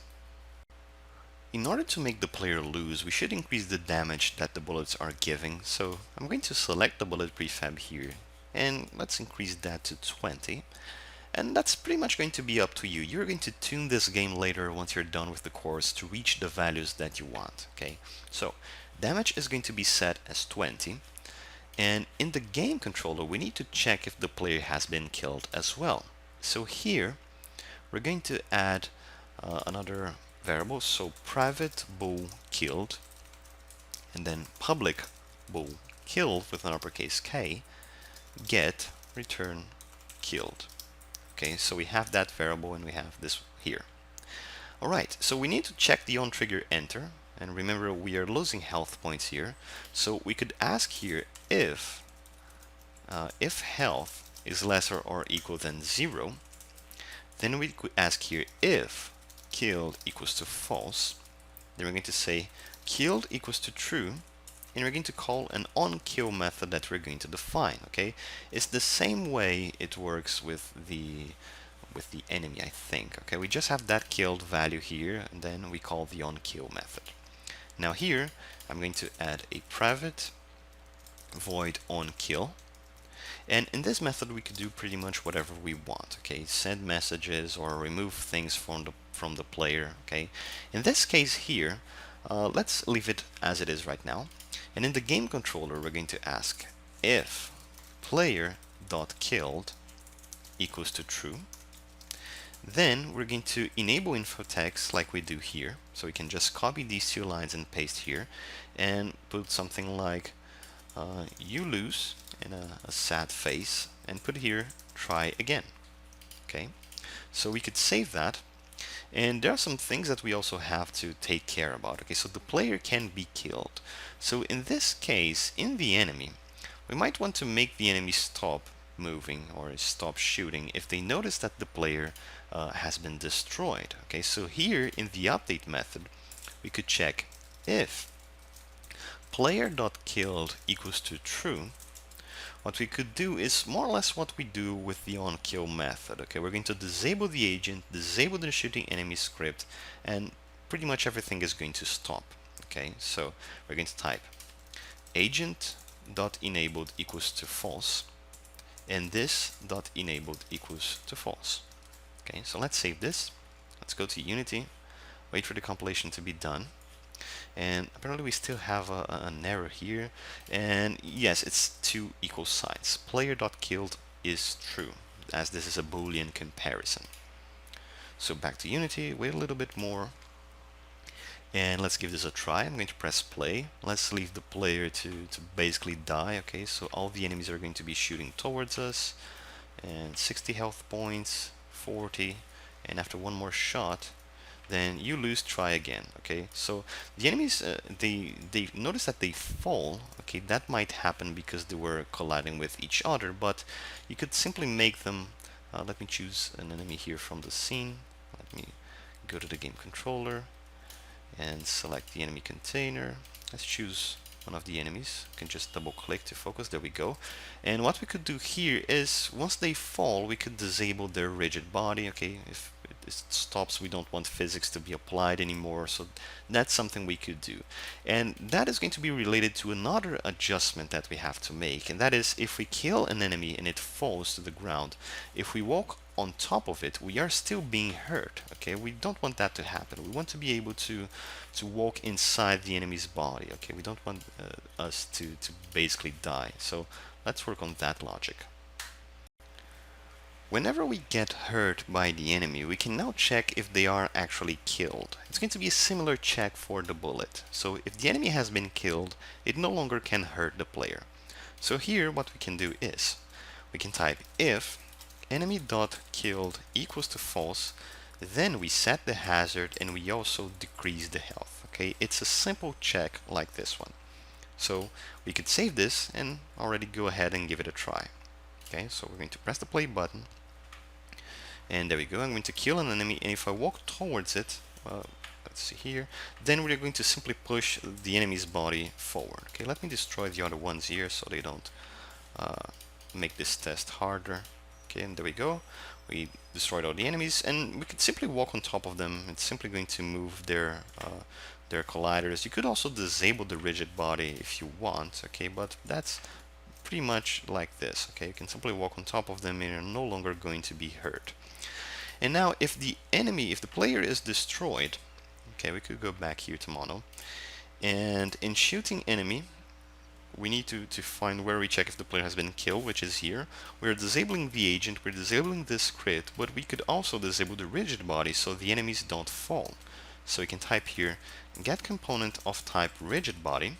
In order to make the player lose, we should increase the damage that the bullets are giving. So I'm going to select the bullet prefab here, and let's increase that to 20. And that's pretty much going to be up to you. You're going to tune this game later once you're done with the course to reach the values that you want. Okay, so damage is going to be set as 20. And in the game controller, we need to check if the player has been killed as well. So here, we're going to add another variable, so private bool killed, and then public bool killed with an uppercase K, get return killed. Okay, so we have that variable and we have this here. Alright, so we need to check the on trigger enter, and remember we are losing health points here, so we could ask here if health is lesser or equal than 0, then we could ask here if killed equals to false, then we're going to say killed equals to true, and we're going to call an onKill method that we're going to define. Okay, it's the same way it works with the enemy, I think. Okay, we just have that killed value here, and then we call the onKill method. Now here I'm going to add a private void onKill, and in this method we could do pretty much whatever we want. Okay, send messages or remove things from the player. Okay, in this case here, let's leave it as it is right now. And in the game controller, we're going to ask if player.killed equals to true. Then we're going to enable info text like we do here. So we can just copy these two lines and paste here and put something like you lose in a sad face, and put here try again. Okay, so we could save that. And there are some things that we also have to take care about. Okay, so the player can be killed. So in this case, in the enemy, we might want to make the enemy stop moving or stop shooting if they notice that the player has been destroyed. Okay, so here in the update method, we could check if player.killed equals to true. What we could do is more or less what we do with the onKill method. Okay, we're going to disable the agent, disable the shooting enemy script, and pretty much everything is going to stop. Okay, so we're going to type agent.enabled equals to false, and this.enabled equals to false. Okay, so let's save this. Let's go to Unity, wait for the compilation to be done. And apparently we still have an error here, and yes, it's two equal signs. Player.killed is true, as this is a Boolean comparison. So back to Unity, wait a little bit more, and let's give this a try. I'm going to press play. Let's leave the player to basically die. Okay, so all the enemies are going to be shooting towards us, and 60 health points, 40, and after one more shot, then you lose, try again. Okay, so the enemies they notice that they fall. Okay, that might happen because they were colliding with each other, but you could simply make them let me choose an enemy here from the scene. Let me go to the game controller and select the enemy container. Let's choose one of the enemies. You can just double click to focus. There we go. And what we could do here is once they fall, we could disable their rigid body. Okay, if it stops, we don't want physics to be applied anymore, so that's something we could do. And that is going to be related to another adjustment that we have to make, and that is if we kill an enemy and it falls to the ground, if we walk on top of it, we are still being hurt. Okay, we don't want that to happen. We want to be able to walk inside the enemy's body. Okay, we don't want us to basically die. So let's work on that logic. Whenever we get hurt by the enemy, we can now check if they are actually killed. It's going to be a similar check for the bullet. So if the enemy has been killed, it no longer can hurt the player. So here what we can do is we can type if enemy.killed equals to false, then we set the hazard and we also decrease the health. Okay, it's a simple check like this one. So we could save this and already go ahead and give it a try. Okay, so we're going to press the play button, and there we go. I'm going to kill an enemy, and if I walk towards it, let's see here. Then we're going to simply push the enemy's body forward. Okay, let me destroy the other ones here so they don't make this test harder. Okay, and there we go. We destroyed all the enemies, and we could simply walk on top of them. It's simply going to move their colliders. You could also disable the rigid body if you want, okay, but that's pretty much like this. Okay, you can simply walk on top of them and you're no longer going to be hurt. And now if the player is destroyed, okay, we could go back here to mono, and in shooting enemy, we need to find where we check if the player has been killed, which is here. We're disabling the agent, we're disabling this crit, but we could also disable the rigid body so the enemies don't fall. So we can type here get component of type rigid body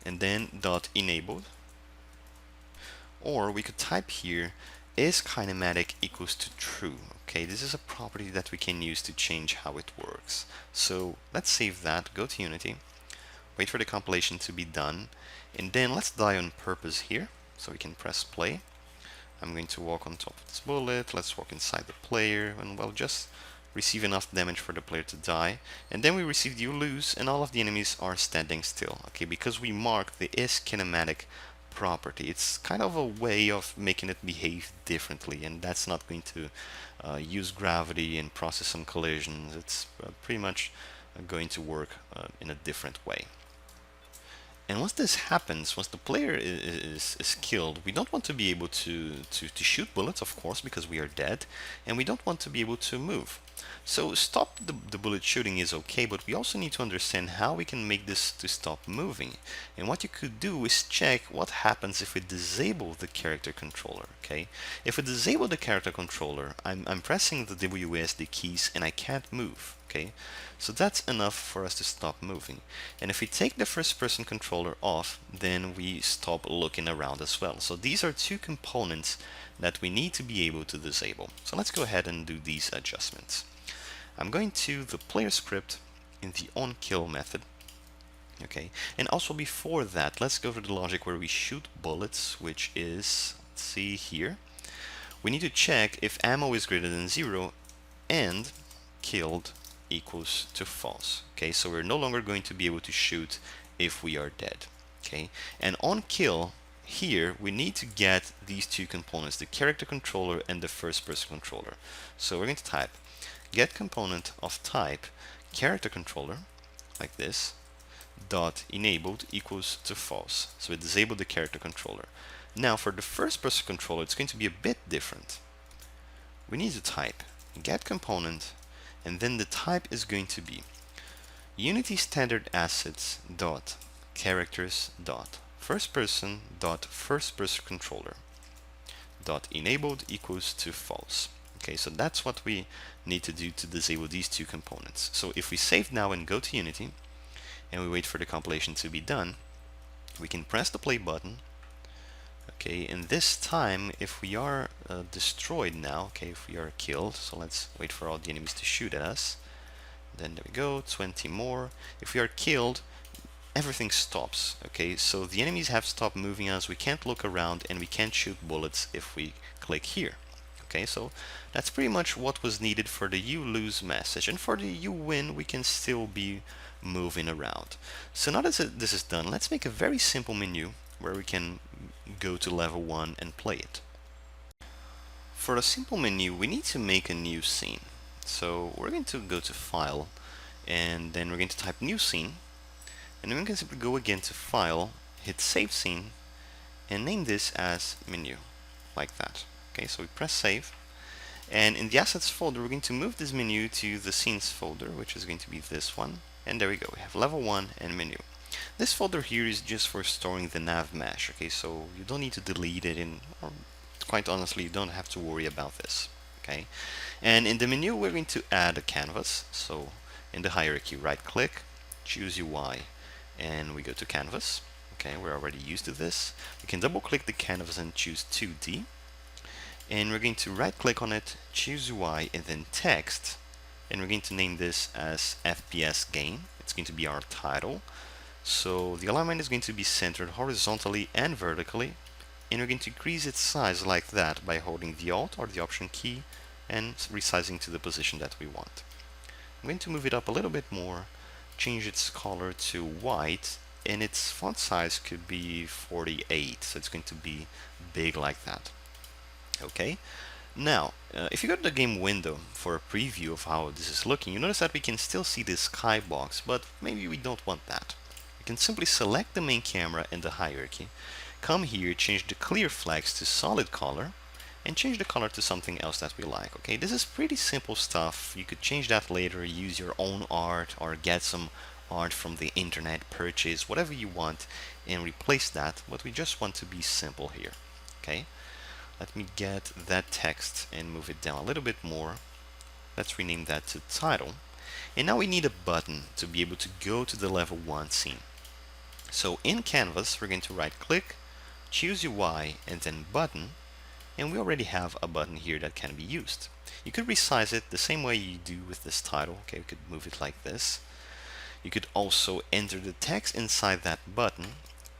and then dot enabled, or we could type here is kinematic equals to true. Okay, this is a property that we can use to change how it works. So let's save that, go to Unity, wait for the compilation to be done, and then let's die on purpose here so we can press play. I'm going to walk on top of this bullet, let's walk inside the player, and well, just receive enough damage for the player to die, and then we receive you lose, and all of the enemies are standing still. Okay, because we mark the is kinematic property. It's kind of a way of making it behave differently, and that's not going to use gravity and process some collisions. It's pretty much going to work in a different way. And once this happens, once the player is killed, we don't want to be able to shoot bullets, of course, because we are dead, and we don't want to be able to move. So stop the bullet shooting is okay, but we also need to understand how we can make this to stop moving. And what you could do is check what happens if we disable the character controller. Okay, if we disable the character controller, I'm pressing the WASD keys and I can't move. Okay, so that's enough for us to stop moving. And if we take the first person controller off, then we stop looking around as well. So these are two components that we need to be able to disable. So let's go ahead and do these adjustments. I'm going to the player script in the onKill method. Okay, and also before that, let's go to the logic where we shoot bullets, which is, let's see here. We need to check if ammo is greater than 0 and killed equals to false. Okay, so we're no longer going to be able to shoot if we are dead. Okay, and on kill here we need to get these two components, the character controller and the first person controller. So we're going to type get component of type character controller like this dot enabled equals to false. So we disable the character controller. Now for the first person controller, it's going to be a bit different. We need to type get component, and then the type is going to be Unity standard assets dot characters dot first person controller dot enabled equals to false. Okay, so that's what we need to do to disable these two components. So if we save now and go to Unity and we wait for the compilation to be done, we can press the play button. Okay, and this time if we are destroyed now, okay, if we are killed, so let's wait for all the enemies to shoot at us, then there we go, 20 more. If we are killed, everything stops. Okay, so the enemies have stopped moving us, we can't look around, and we can't shoot bullets if we click here. Okay, so that's pretty much what was needed for the you lose message, and for the you win we can still be moving around. So now that this is done, let's make a very simple menu where we can go to level 1 and play it. For a simple menu we need to make a new scene. So we're going to go to File, and then we're going to type New Scene, and then we can simply go again to File, hit Save Scene, and name this as Menu, like that. Okay, so we press Save, and in the Assets folder we're going to move this menu to the Scenes folder, which is going to be this one, and there we go, we have Level 1 and Menu. This folder here is just for storing the nav mesh, okay, so you don't need to delete it, or quite honestly you don't have to worry about this. Okay, and in the menu we're going to add a canvas. So in the hierarchy, right click, choose UI, and we go to canvas. Okay, we're already used to this. We can double click the canvas and choose 2D, and we're going to right click on it, choose UI, and then text, and we're going to name this as FPS game. It's going to be our title. So the alignment is going to be centered horizontally and vertically, and we're going to increase its size like that by holding the Alt or the Option key and resizing to the position that we want. I'm going to move it up a little bit more, change its color to white, and its font size could be 48, so it's going to be big like that. Okay, now if you go to the game window for a preview of how this is looking, you notice that we can still see this skybox, but maybe we don't want that. We can simply select the main camera in the hierarchy, come here, change the clear flags to solid color, and change the color to something else that we like. Okay, this is pretty simple stuff. You could change that later, use your own art, or get some art from the internet, purchase whatever you want and replace that, but we just want to be simple here. Okay, let me get that text and move it down a little bit more. Let's rename that to title, and now we need a button to be able to go to the level 1 scene. So in Canvas we're going to right click, choose UI, and then button, and we already have a button here that can be used. You could resize it the same way you do with this title. Okay, we could move it like this. You could also enter the text inside that button,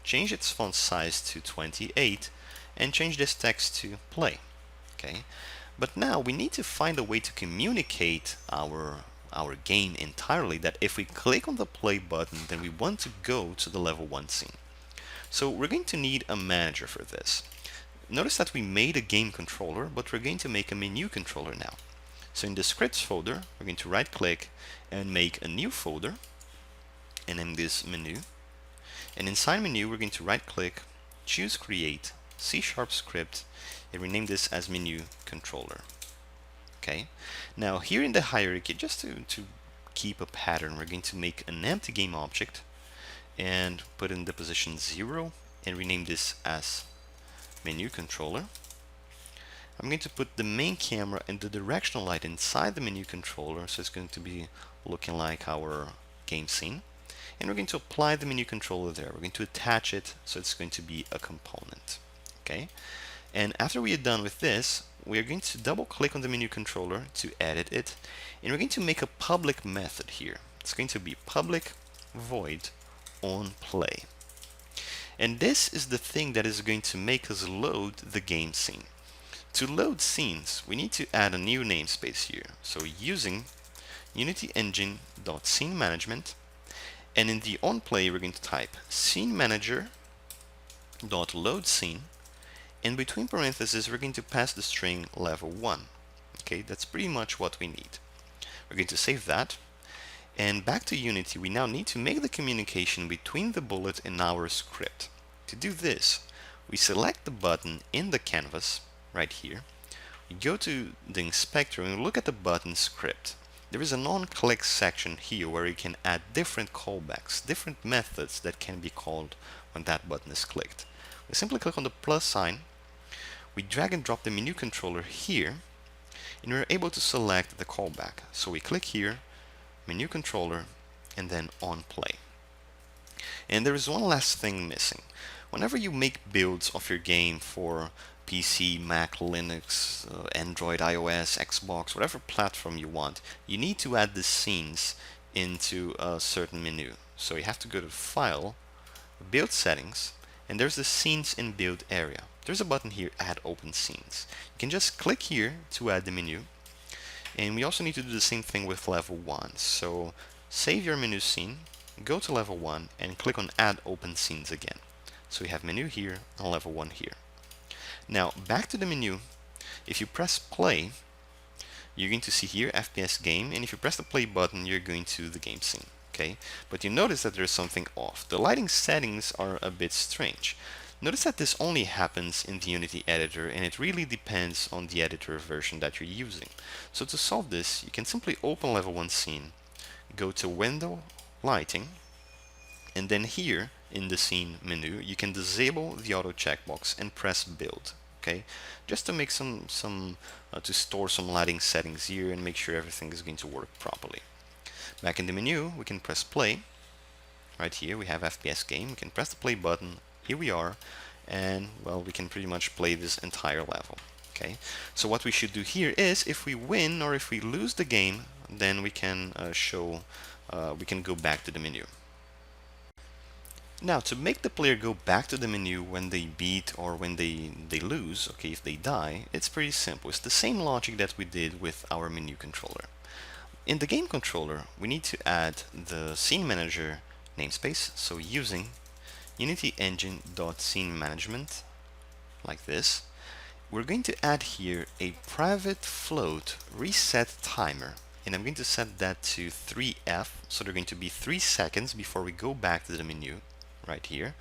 change its font size to 28, and change this text to play. Okay, but now we need to find a way to communicate our game entirely, that if we click on the play button, then we want to go to the level 1 scene. So we're going to need a manager for this. Notice that we made a game controller, but we're going to make a menu controller now. So in the scripts folder, we're going to right click and make a new folder and name this menu. And inside menu, we're going to right click, choose create, C# script, and rename this as menu controller. Okay, now here in the hierarchy, just to keep a pattern, we're going to make an empty game object and put in the position 0 and rename this as menu controller. I'm going to put the main camera and the directional light inside the menu controller, so it's going to be looking like our game scene. And we're going to apply the menu controller there. We're going to attach it, so it's going to be a component. Okay, and after we are done with this, we are going to double click on the menu controller to edit it, and we're going to make a public method here. It's going to be public void on play. And this is the thing that is going to make us load the game scene. To load scenes, we need to add a new namespace here. So using Unity Engine.scene management, and in the onPlay we're going to type scene manager dot load scene, and between parentheses we're going to pass the string level 1. Okay, that's pretty much what we need. We're going to save that, and back to Unity, we now need to make the communication between the bullet and our script. To do this, we select the button in the canvas right here. We go to the inspector and we look at the button script. There is a non-click section here where you can add different callbacks, different methods that can be called when that button is clicked. We simply click on the plus sign, we drag and drop the menu controller here, and we're able to select the callback. So we click here, menu controller, and then on play. And there is one last thing missing. Whenever you make builds of your game for PC, Mac, Linux, Android, iOS, Xbox, whatever platform you want, you need to add the scenes into a certain menu. So you have to go to File, Build Settings, and there's the Scenes in Build area. There's a button here, Add Open Scenes. You can just click here to add the menu. And we also need to do the same thing with level 1. So save your menu scene, go to level 1, and click on Add Open Scenes again. So we have menu here and level 1 here. Now back to the menu, if you press play, you're going to see here FPS game, and if you press the play button, you're going to the game scene. Okay, but you notice that there's something off. The lighting settings are a bit strange. Notice that this only happens in the Unity editor, and it really depends on the editor version that you're using. So to solve this, you can simply open level 1 scene, go to Window, Lighting, and then here in the scene menu you can disable the auto checkbox and press build. Okay, just to make to store some lighting settings here and make sure everything is going to work properly. Back in the menu we can press play. Right here we have FPS game, we can press the play button, here we are, and well, we can pretty much play this entire level. Okay, so what we should do here is, if we win or if we lose the game, then we can we can go back to the menu. Now, to make the player go back to the menu when they beat or when they lose, okay, if they die, it's pretty simple. It's the same logic that we did with our menu controller. in the game controller, we need to add the scene manager namespace. So using Unity engine.scene management, like this, we're going to add here a private float reset timer. And I'm going to set that to 3F. So they're going to be 3 seconds before we go back to the menu right here.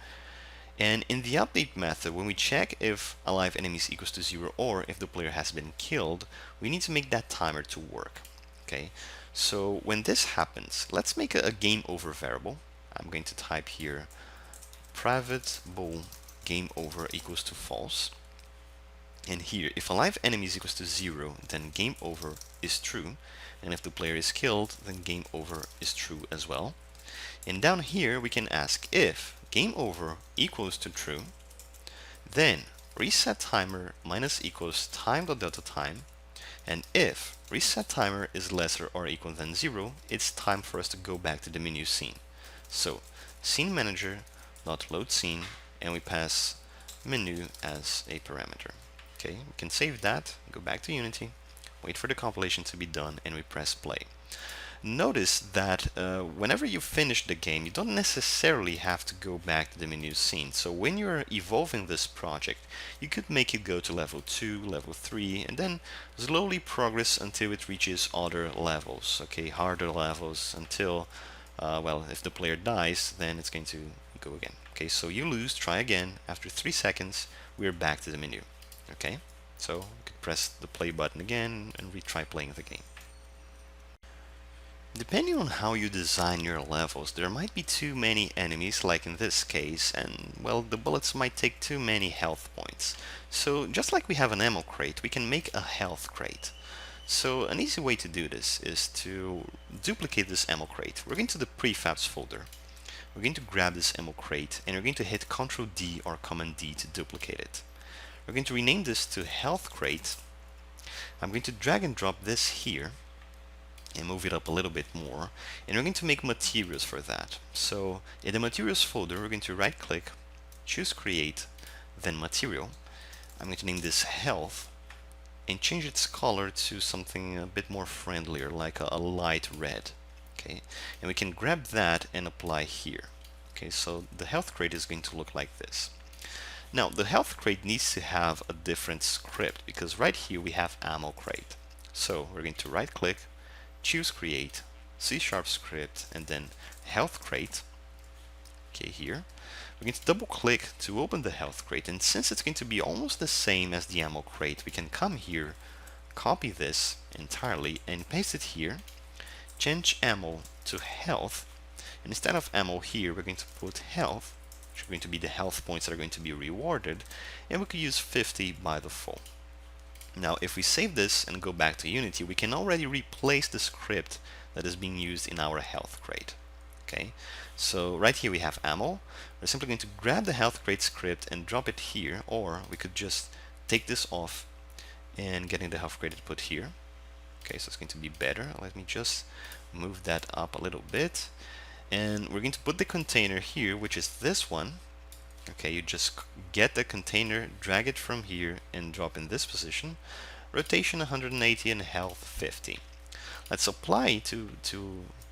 And in the update method, when we check if alive enemies equals to 0 or if the player has been killed, we need to make that timer to work. Okay, so when this happens, let's make a game over variable. I'm going to type here private bool game over equals to false. And here, if alive enemies equals to 0, then game over is true. And if the player is killed, then game over is true as well. And down here, we can ask if game over equals to true, then reset timer minus equals time.delta time. And if reset timer is lesser or equal than 0, it's time for us to go back to the menu scene. So scene manager dot load scene, and we pass menu as a parameter. Okay, we can save that, go back to Unity, wait for the compilation to be done, and we press play. Notice that whenever you finish the game, you don't necessarily have to go back to the menu scene. So when you're evolving this project, you could make it go to level 2, level 3, and then slowly progress until it reaches other levels, okay, harder levels, until, well, if the player dies, then it's going to go again. Okay, so you lose, try again. After 3 seconds, we're back to the menu. Okay, so you could press the play button again and retry playing the game. Depending on how you design your levels, there might be too many enemies, like in this case, and well, the bullets might take too many health points. So just like we have an ammo crate, we can make a health crate. So an easy way to do this is to duplicate this ammo crate. We're going to the prefabs folder. We're going to grab this ammo crate and we're going to hit Ctrl D or Command D to duplicate it. We're going to rename this to health crate. I'm going to drag and drop this here and move it up a little bit more, and we're going to make materials for that. So in the materials folder, we're going to right click, choose create, then material. I'm going to name this health and change its color to something a bit more friendlier, like a light red. Okay, and we can grab that and apply here. Okay, so the health crate is going to look like this. Now the health crate needs to have a different script, because right here we have ammo crate. So we're going to right click, choose create, C# script, and then health crate. Okay, here we're going to double click to open the health crate, and since it's going to be almost the same as the ammo crate, we can come here, copy this entirely and paste it here, change ammo to health, and instead of ammo here we're going to put health, which are going to be the health points that are going to be rewarded, and we could use 50 by default. Now if we save this and go back to Unity, we can already replace the script that is being used in our health crate. Okay, so right here we have ammo. We're simply going to grab the health crate script and drop it here, or we could just take this off and getting the health crate put here. Okay, so it's going to be better. Let me just move that up a little bit, and we're going to put the container here, which is this one. Okay, you just get the container, drag it from here and drop in this position. Rotation 180 and health 50. Let's apply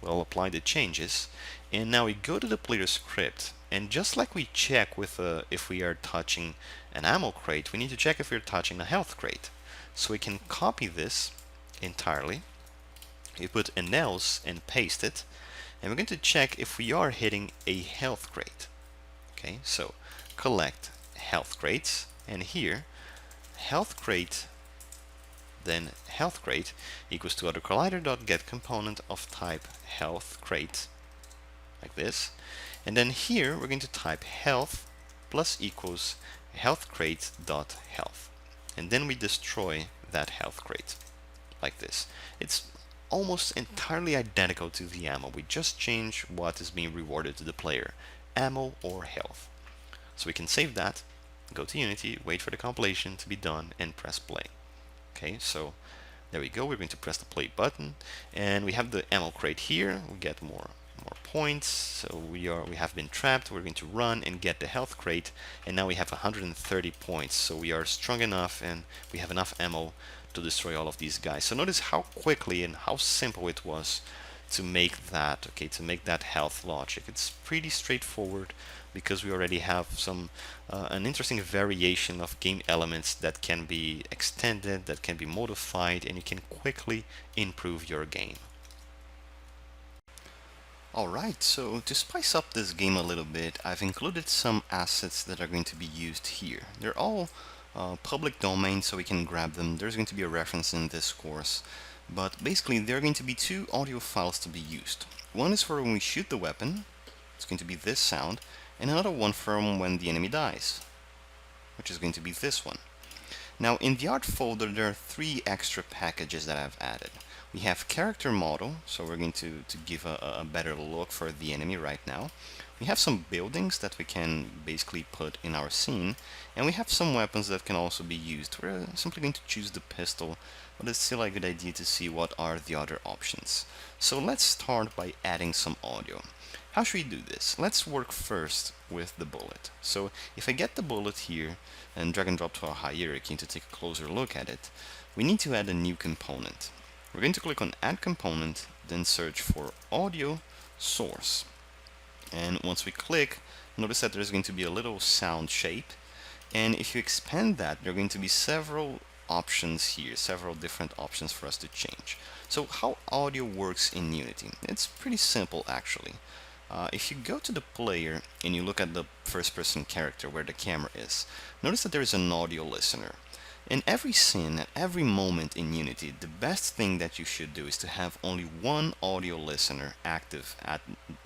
apply the changes, and now we go to the player script, and just like we check with if we are touching an ammo crate, we need to check if we're touching a health crate. So we can copy this entirely. We put an else and paste it, and we're going to check if we are hitting a health crate. Okay, so collect health crates, and here health crate, then health crate equals to other collider.get component of type health crate, like this, and then here we're going to type health plus equals health crate dot health, and then we destroy that health crate like this. It's almost entirely identical to the ammo. We just change what is being rewarded to the player, ammo or health. So we can save that, go to Unity, wait for the compilation to be done, and press play. Okay, so there we go. We're going to press the play button, and we have the ammo crate here. We get more points. So we have been trapped. We're going to run and get the health crate, and now we have 130 points. So we are strong enough, and we have enough ammo to destroy all of these guys. So notice how quickly and how simple it was to make that, okay, to make that health logic. It's pretty straightforward because we already have some an interesting variation of game elements that can be extended, that can be modified, and you can quickly improve your game. Alright, so to spice up this game a little bit, I've included some assets that are going to be used here. They're all public domain, so we can grab them. There's going to be a reference in this course. But basically, there are going to be two audio files to be used. One is for when we shoot the weapon, it's going to be this sound, and another one from when the enemy dies, which is going to be this one. Now, in the art folder, there are three extra packages that I've added. We have character model, so we're going to give a better look for the enemy right now. We have some buildings that we can basically put in our scene, and we have some weapons that can also be used. We're simply going to choose the pistol, but it's still a good idea to see what are the other options. So let's start by adding some audio. How should we do this? Let's work first with the bullet. So if I get the bullet here and drag and drop to our hierarchy to take a closer look at it, we need to add a new component. We're going to click on Add Component, then search for Audio Source. And once we click, notice that there's going to be a little sound shape. And if you expand that, there are going to be several options here, several different options for us to change. So how audio works in Unity? It's pretty simple actually. If you go to the player and you look at the first person character where the camera is, notice that there is an audio listener. In every scene, at every moment in Unity, the best thing that you should do is to have only one audio listener active at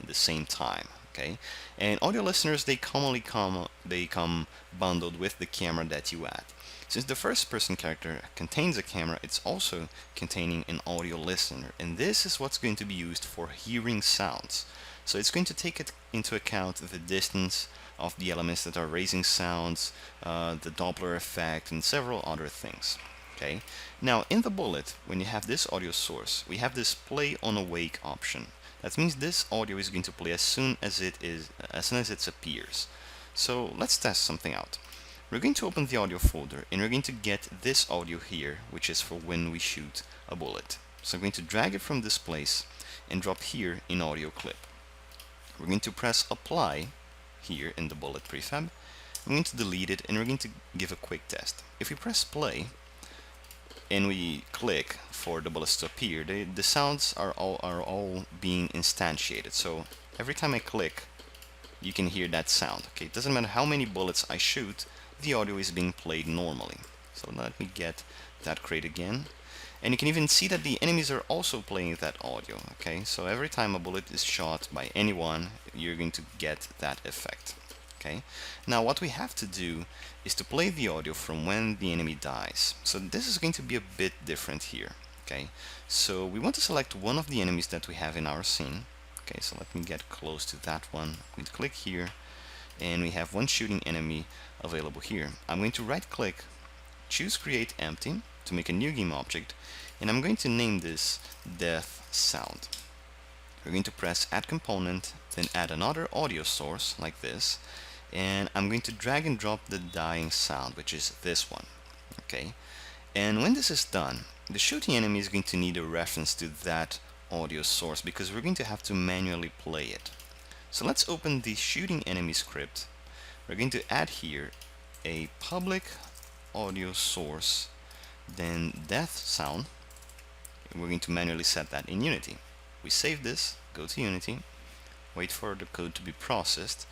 the same time. Okay? And audio listeners, they commonly come bundled with the camera that you add. Since the first person character contains a camera, it's also containing an audio listener, and this is what's going to be used for hearing sounds. So it's going to take it into account the distance of the elements that are raising sounds, the Doppler effect, and several other things. Okay. Now in the bullet, when you have this audio source, we have this play on awake option. That means this audio is going to play as soon as it appears. So let's test something out. We're going to open the audio folder and we're going to get this audio here, which is for when we shoot a bullet. So I'm going to drag it from this place and drop here in audio clip. We're going to press apply here in the bullet prefab. I'm going to delete it and we're going to give a quick test. If we press play and we click for the bullets to appear, the sounds are all being instantiated. So every time I click, you can hear that sound. Okay, it doesn't matter how many bullets I shoot, the audio is being played normally. So let me get that crate again. And you can even see that the enemies are also playing that audio. Okay, so every time a bullet is shot by anyone, you're going to get that effect. Okay, now what we have to do is to play the audio from when the enemy dies. So this is going to be a bit different here. Okay, so we want to select one of the enemies that we have in our scene. Okay, so let me get close to that one. I'm going to click here, and we have one shooting enemy available here. I'm going to right click, choose Create Empty to make a new game object, and I'm going to name this Death Sound. We're going to press Add Component, then add another audio source like this, and I'm going to drag and drop the dying sound, which is this one. Okay, and when this is done, the shooting enemy is going to need a reference to that audio source because we're going to have to manually play it. So let's open the shooting enemy script. We're going to add here a public audio source, then death sound. We're going to manually set that in Unity. We save this, go to Unity, wait for the code to be processed,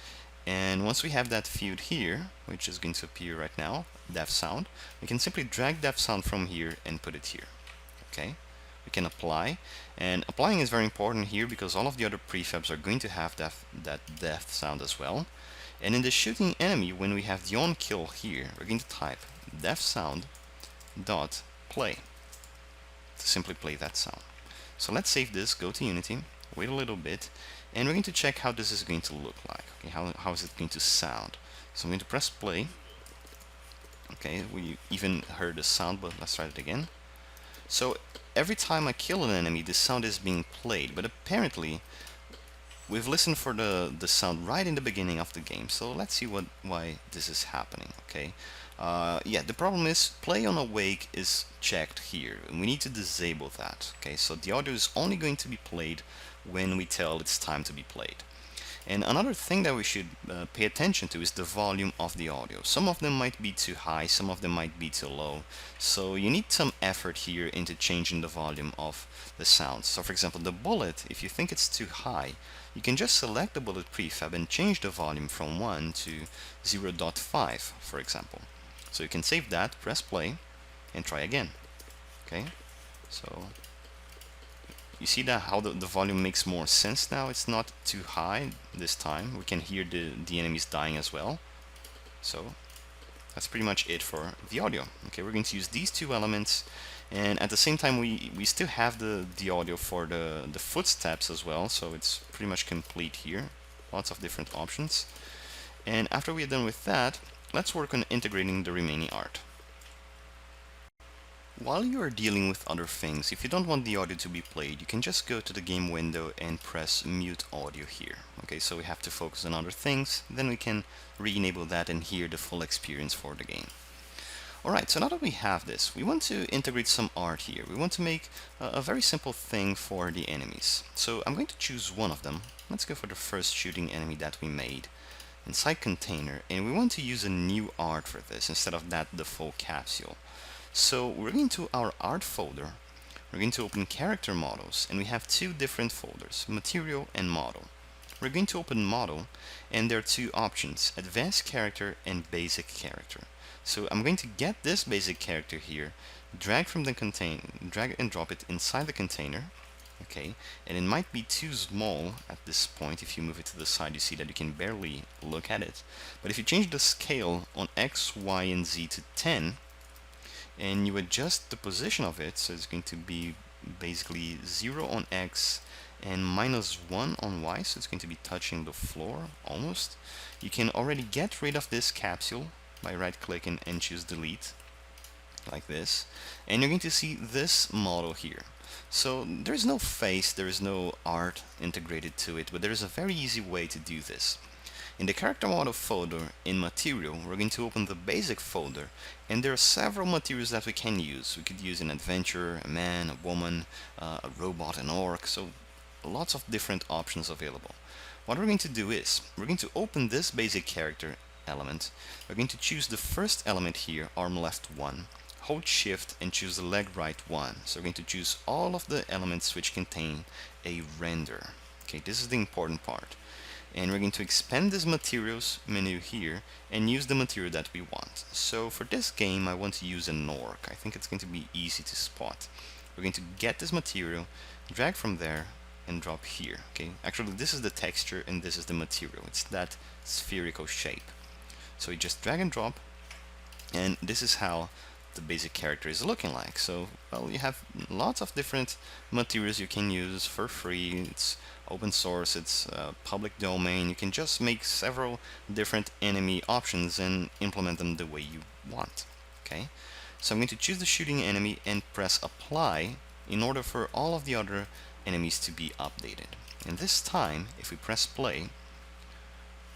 and once we have that field here, which is going to appear right now, death sound, we can simply drag death sound from here and put it here. Okay, we can apply, and applying is very important here because all of the other prefabs are going to have that death sound as well. And in the shooting enemy, when we have the on kill here, we're going to type death sound dot play to simply play that sound. So let's save this, go to Unity, wait a little bit, and we're going to check how this is going to look like. Okay, how is it going to sound? So I'm going to press play. Okay, we even heard the sound, but let's try it again. So every time I kill an enemy, the sound is being played, but apparently we've listened for the sound right in the beginning of the game. So let's see why this is happening. Okay, Yeah, the problem is play on awake is checked here, and we need to disable that. Okay, so the audio is only going to be played when we tell it's time to be played. And another thing that we should pay attention to is the volume of the audio. Some of them might be too high, some of them might be too low. So you need some effort here into changing the volume of the sound. So for example, the bullet, if you think it's too high, you can just select the bullet prefab and change the volume from 1 to 0.5, for example. So you can save that, press play, and try again. Okay, so you see that how the volume makes more sense now. It's not too high this time. We can hear the enemies dying as well. So that's pretty much it for the audio. Okay, we're going to use these two elements, and at the same time we still have the audio for the footsteps as well, so it's pretty much complete here. Lots of different options. And after we're done with that, let's work on integrating the remaining art. While you are dealing with other things, if you don't want the audio to be played, you can just go to the game window and press mute audio here. Okay, so we have to focus on other things, then we can re-enable that and hear the full experience for the game. Alright, so now that we have this, we want to integrate some art here. We want to make a very simple thing for the enemies. So I'm going to choose one of them. Let's go for the first shooting enemy that we made inside container, and we want to use a new art for this instead of that default capsule. So we're going to our art folder, we're going to open character models, and we have two different folders, material and model. We're going to open model, and there are two options, advanced character and basic character. So I'm going to get this basic character here, drag from the container, drag and drop it inside the container. Okay, and it might be too small at this point. If you move it to the side, you see that you can barely look at it. But if you change the scale on X, Y, and Z to 10, and you adjust the position of it, so it's going to be basically 0 on X and -1 on Y, so it's going to be touching the floor almost. You can already get rid of this capsule by right clicking and choose delete, like this, and you're going to see this model here. So there's no face, there is no art integrated to it, but there is a very easy way to do this. In the character model folder in material, we're going to open the basic folder, and there are several materials that we can use. We could use an adventurer, a man, a woman, a robot, an orc, so lots of different options available. What we're going to do is, we're going to open this basic character element, we're going to choose the first element here, arm left 1, hold shift and choose the leg right 1. So we're going to choose all of the elements which contain a render. Okay, this is the important part. And we're going to expand this materials menu here and use the material that we want. So for this game I want to use an orc. I think it's going to be easy to spot. We're going to get this material, drag from there and drop here. Okay, actually this is the texture and this is the material. It's that spherical shape. So we just drag and drop, and this is how the basic character is looking like. So, well, you have lots of different materials you can use for free. It's open source, it's public domain. You can just make several different enemy options and implement them the way you want. Okay, so I'm going to choose the shooting enemy and press apply in order for all of the other enemies to be updated. And this time, if we press play,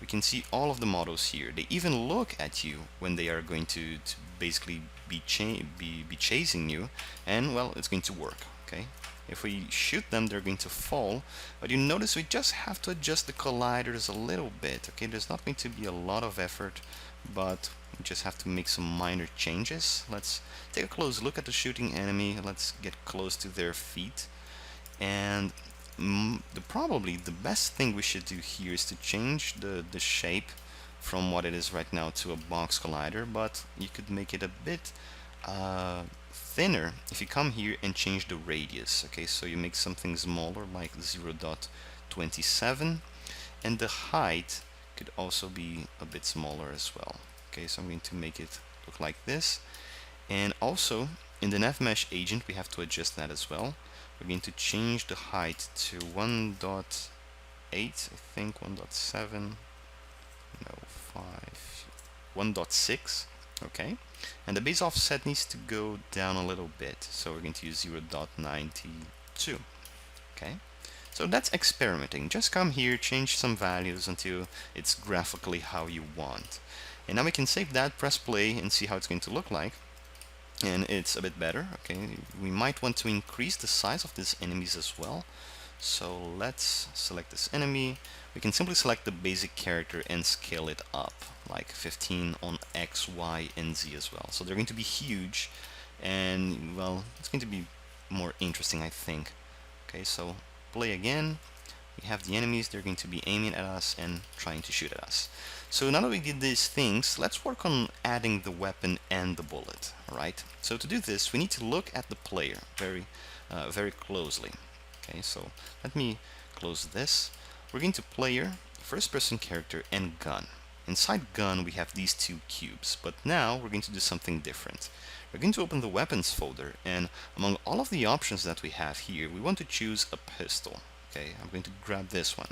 we can see all of the models here. They even look at you when they are going to basically be chasing you, and well, it's going to work. Okay, if we shoot them, they're going to fall, but you notice we just have to adjust the colliders a little bit. Okay, there's not going to be a lot of effort, but we just have to make some minor changes. Let's take a close look at the shooting enemy. Let's get close to their feet, and probably the best thing we should do here is to change the shape from what it is right now to a box collider, but you could make it a bit thinner if you come here and change the radius. Okay, so you make something smaller like 0.27, and the height could also be a bit smaller as well. Okay, so I'm going to make it look like this, and also in the NavMesh agent we have to adjust that as well. We're going to change the height to 1.8, I think 1.7, no, 5, 1.6, okay, and the base offset needs to go down a little bit, so we're going to use 0.92, okay. So that's experimenting. Just come here, change some values until it's graphically how you want. And now we can save that, press play, and see how it's going to look like. And it's a bit better. Okay, we might want to increase the size of these enemies as well. So let's select this enemy. We can simply select the basic character and scale it up, like 15 on X, Y, and Z as well. So they're going to be huge, and well, it's going to be more interesting, I think. Okay, so play again. We have the enemies, they're going to be aiming at us and trying to shoot at us. So now that we did these things, let's work on adding the weapon and the bullet. Alright, so to do this, we need to look at the player very closely. Okay, so let me close this. We're going to player, first person character, and gun. Inside gun we have these two cubes, but now we're going to do something different. We're going to open the weapons folder, and among all of the options that we have here, we want to choose a pistol. Okay, I'm going to grab this one.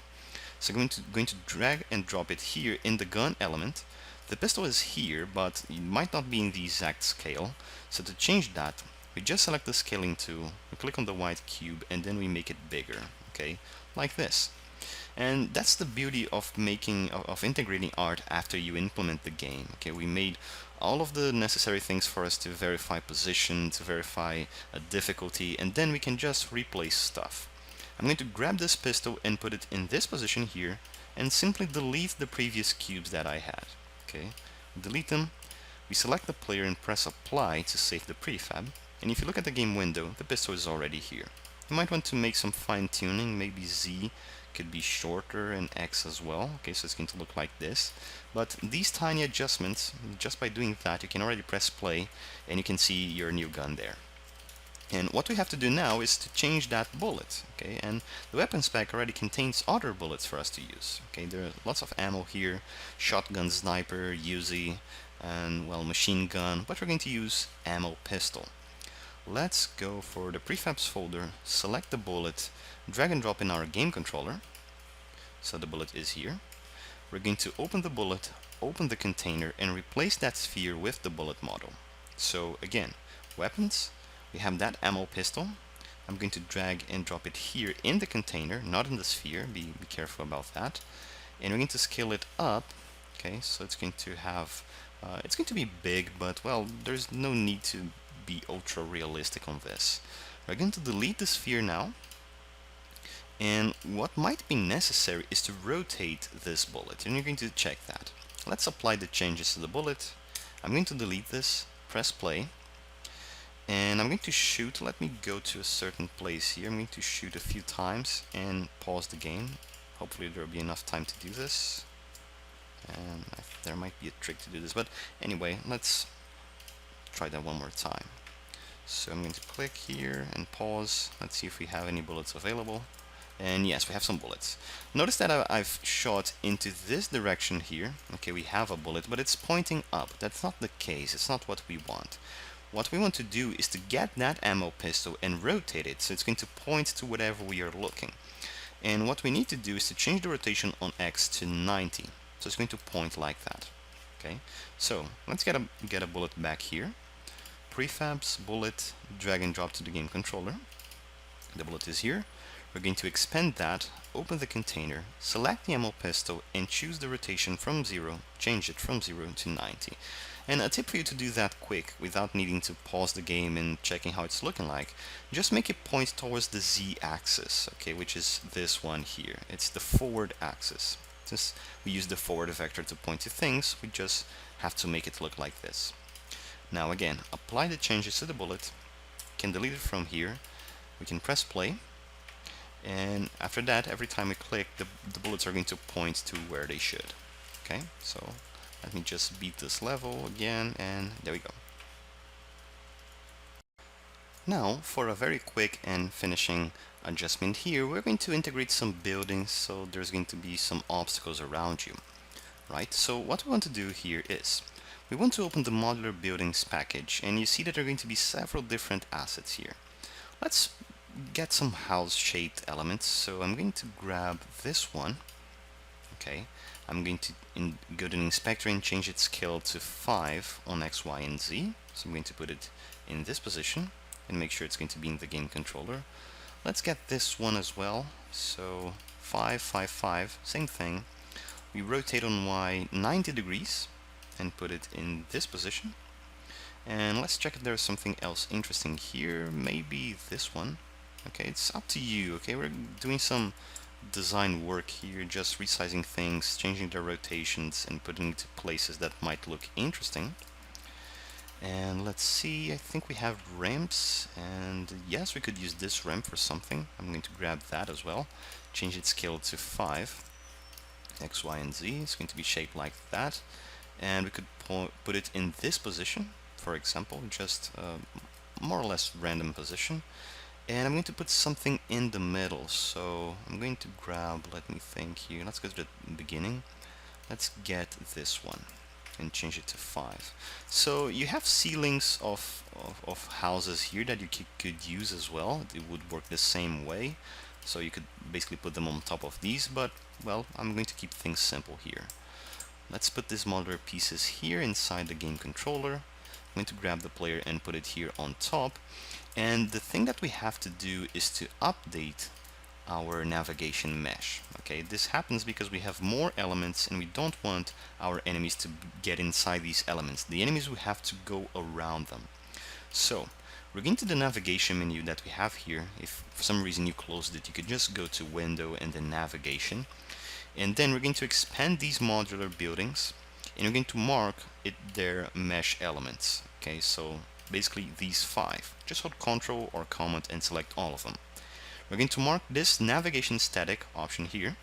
So I'm going to drag and drop it here in the gun element. The pistol is here, but it might not be in the exact scale. So to change that, we just select the scaling tool, we click on the white cube, and then we make it bigger. Okay, like this. And that's the beauty of integrating art after you implement the game. Okay, we made all of the necessary things for us to verify position, to verify a difficulty, and then we can just replace stuff. I'm going to grab this pistol and put it in this position here, and simply delete the previous cubes that I had. Okay, delete them. We select the player and press apply to save the prefab. And if you look at the game window, the pistol is already here. You might want to make some fine tuning, maybe Z could be shorter and X as well. Okay, so it's going to look like this. But these tiny adjustments, just by doing that, you can already press play and you can see your new gun there. And what we have to do now is to change that bullet. Okay, and the weapons pack already contains other bullets for us to use. Okay, there are lots of ammo here, shotgun, sniper, Uzi, and well, machine gun, but we're going to use ammo pistol. Let's go for the prefabs folder, select the bullet, drag and drop in our game controller. So the bullet is here. We're going to open the bullet, open the container, and replace that sphere with the bullet model. So again, weapons, we have that ammo pistol. I'm going to drag and drop it here in the container, not in the sphere, be careful about that. And we're going to scale it up. Okay, so it's going to have, it's going to be big, but well, there's no need to be ultra realistic on this. We're going to delete the sphere now, and what might be necessary is to rotate this bullet, and you're going to check that. Let's apply the changes to the bullet. I'm going to delete this, press play, and I'm going to shoot. Let me go to a certain place here. I'm going to shoot a few times and pause the game. Hopefully there will be enough time to do this, and there might be a trick to do this, but anyway, let's try that one more time. So I'm going to click here and pause. Let's see if we have any bullets available. And yes, we have some bullets. Notice that I've shot into this direction here. Okay, we have a bullet, but it's pointing up. That's not the case. It's not what we want. What we want to do is to get that ammo pistol and rotate it so it's going to point to whatever we are looking. And what we need to do is to change the rotation on X to 90. So it's going to point like that. Okay, so let's get a bullet back here. Prefabs, bullet, drag and drop to the game controller. The bullet is here. We're going to expand that, open the container, select the ammo pistol, and choose the rotation from 0, change it from 0 to 90. And a tip for you to do that quick, without needing to pause the game and checking how it's looking like, just make it point towards the Z-axis, okay, which is this one here. It's the forward axis. Since we use the forward vector to point to things, we just have to make it look like this. Now again, apply the changes to the bullet, can delete it from here, we can press play, and after that, every time we click, the bullets are going to point to where they should. Okay, so let me just beat this level again, and there we go. Now, for a very quick and finishing adjustment here, we're going to integrate some buildings, so there's going to be some obstacles around you. Right, so what we want to do here is, we want to open the modular buildings package, and you see that there are going to be several different assets here. Let's get some house-shaped elements, so I'm going to grab this one. Okay, I'm going to go to the inspector and change its scale to 5 on X, Y, and Z. So I'm going to put it in this position and make sure it's going to be in the game controller. Let's get this one as well. So 5, 5, 5, same thing. We rotate on Y 90 degrees, and put it in this position. And let's check if there's something else interesting here. Maybe this one. Okay, it's up to you. Okay, we're doing some design work here, just resizing things, changing their rotations, and putting it to places that might look interesting. And let's see, I think we have ramps, and yes, we could use this ramp for something. I'm going to grab that as well, change its scale to 5. X, Y, and Z. It's going to be shaped like that, and we could put it in this position, for example, just more or less random position. And I'm going to put something in the middle, so I'm going to grab, let me think here, let's go to the beginning. Let's get this one and change it to 5. So you have ceilings of houses here that you could use as well. It would work the same way. So you could basically put them on top of these, but well, I'm going to keep things simple here. Let's put these modular pieces here inside the game controller. I'm going to grab the player and put it here on top. And the thing that we have to do is to update our navigation mesh. Okay, this happens because we have more elements and we don't want our enemies to get inside these elements. The enemies will have to go around them. So we're going to the navigation menu that we have here. If for some reason you closed it, you could just go to window and then navigation. And then we're going to expand these modular buildings and we're going to mark their mesh elements. Okay, so basically these 5. Just hold Ctrl or Command and select all of them. We're going to mark this navigation static option here,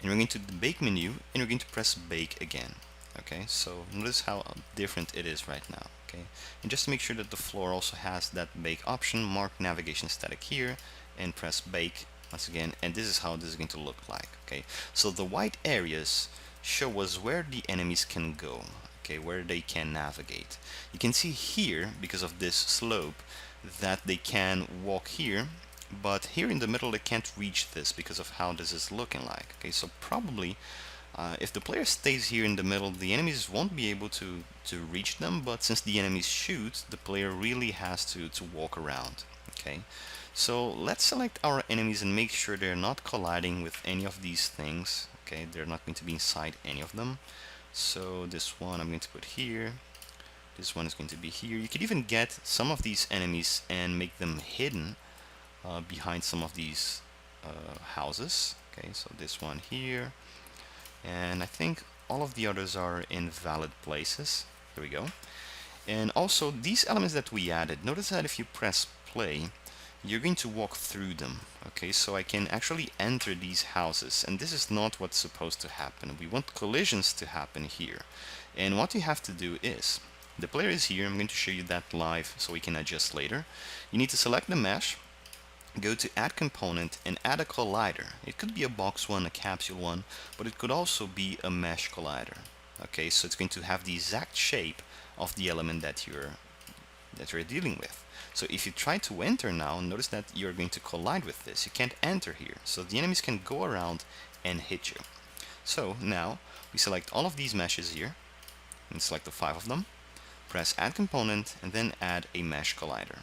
and we're going to the bake menu and we're going to press bake again. Okay, so notice how different it is right now. Okay, and just to make sure that the floor also has that bake option, mark navigation static here and press bake once again, and this is how this is going to look like. Okay, so the white areas show us where the enemies can go, okay, where they can navigate. You can see here, because of this slope, that they can walk here, but here in the middle they can't reach this because of how this is looking like. Okay, so probably if the player stays here in the middle, the enemies won't be able to reach them, but since the enemies shoot, the player really has to walk around. Okay, so let's select our enemies and make sure they're not colliding with any of these things. Okay, they're not going to be inside any of them. So this one I'm going to put here. This one is going to be here. You could even get some of these enemies and make them hidden behind some of these houses. Okay, so this one here, and I think all of the others are in valid places. Here we go. And also these elements that we added, notice that if you press play, you're going to walk through them. Okay, so I can actually enter these houses, and this is not what's supposed to happen. We want collisions to happen here, and what you have to do is, the player is here. I'm going to show you that live so we can adjust later. You need to select the mesh, go to add component and add a collider. It could be a box one, a capsule one, but it could also be a mesh collider. Okay, so it's going to have the exact shape of the element that you're dealing with. So if you try to enter now, notice that you're going to collide with this. You can't enter here, so the enemies can go around and hit you. So now we select all of these meshes here and select the 5 of them, press add component and then add a mesh collider.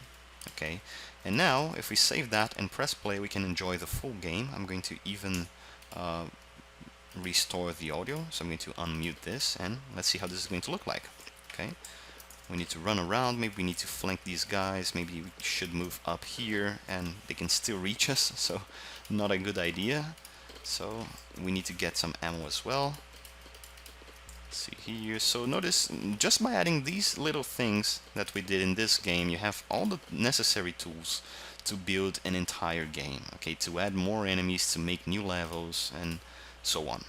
Okay, and now if we save that and press play, we can enjoy the full game. I'm going to even restore the audio, so I'm going to unmute this and let's see how this is going to look like. Okay, we need to run around, maybe we need to flank these guys, maybe we should move up here and they can still reach us, so not a good idea. So we need to get some ammo as well. See here, so notice just by adding these little things that we did in this game, you have all the necessary tools to build an entire game, okay, to add more enemies, to make new levels and so on.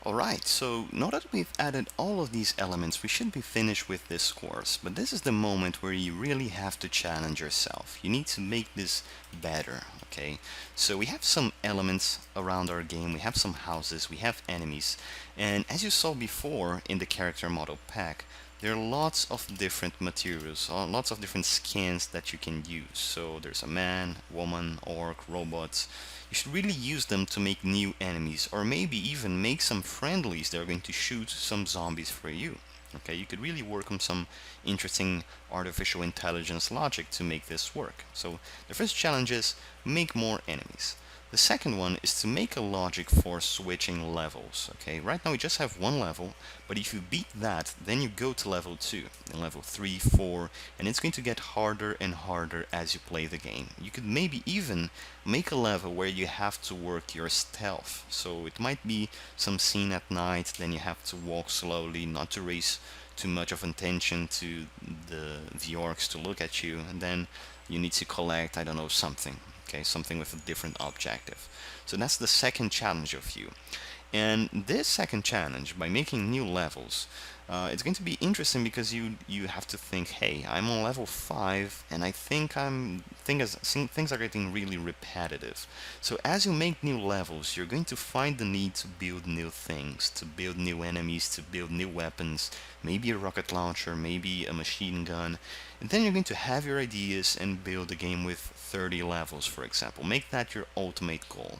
Alright, so now that we've added all of these elements, we should be finished with this course, but this is the moment where you really have to challenge yourself. You need to make this better, okay? So we have some elements around our game, we have some houses, we have enemies, and as you saw before in the character model pack, there are lots of different materials, lots of different skins that you can use. So there's a man, woman, orc, robots. You should really use them to make new enemies, or maybe even make some friendlies that are going to shoot some zombies for you. Okay, you could really work on some interesting artificial intelligence logic to make this work. So the first challenge is make more enemies. The The second one is to make a logic for switching levels. Okay, right now we just have one level, but if you beat that, then you go to level 2, then level 3, 4, and it's going to get harder and harder as you play the game. You could maybe even make a level where you have to work your stealth. So it might be some scene at night, then you have to walk slowly, not to raise too much of attention to the orcs to look at you, and then you need to collect, I don't know, something. Okay, something with a different objective. So that's the second challenge of you. And this second challenge, by making new levels, it's going to be interesting because you have to think, hey, I'm on level 5, and I think things are getting really repetitive. So as you make new levels, you're going to find the need to build new things, to build new enemies, to build new weapons, maybe a rocket launcher, maybe a machine gun, and then you're going to have your ideas and build a game with 30 levels, for example. Make that your ultimate goal.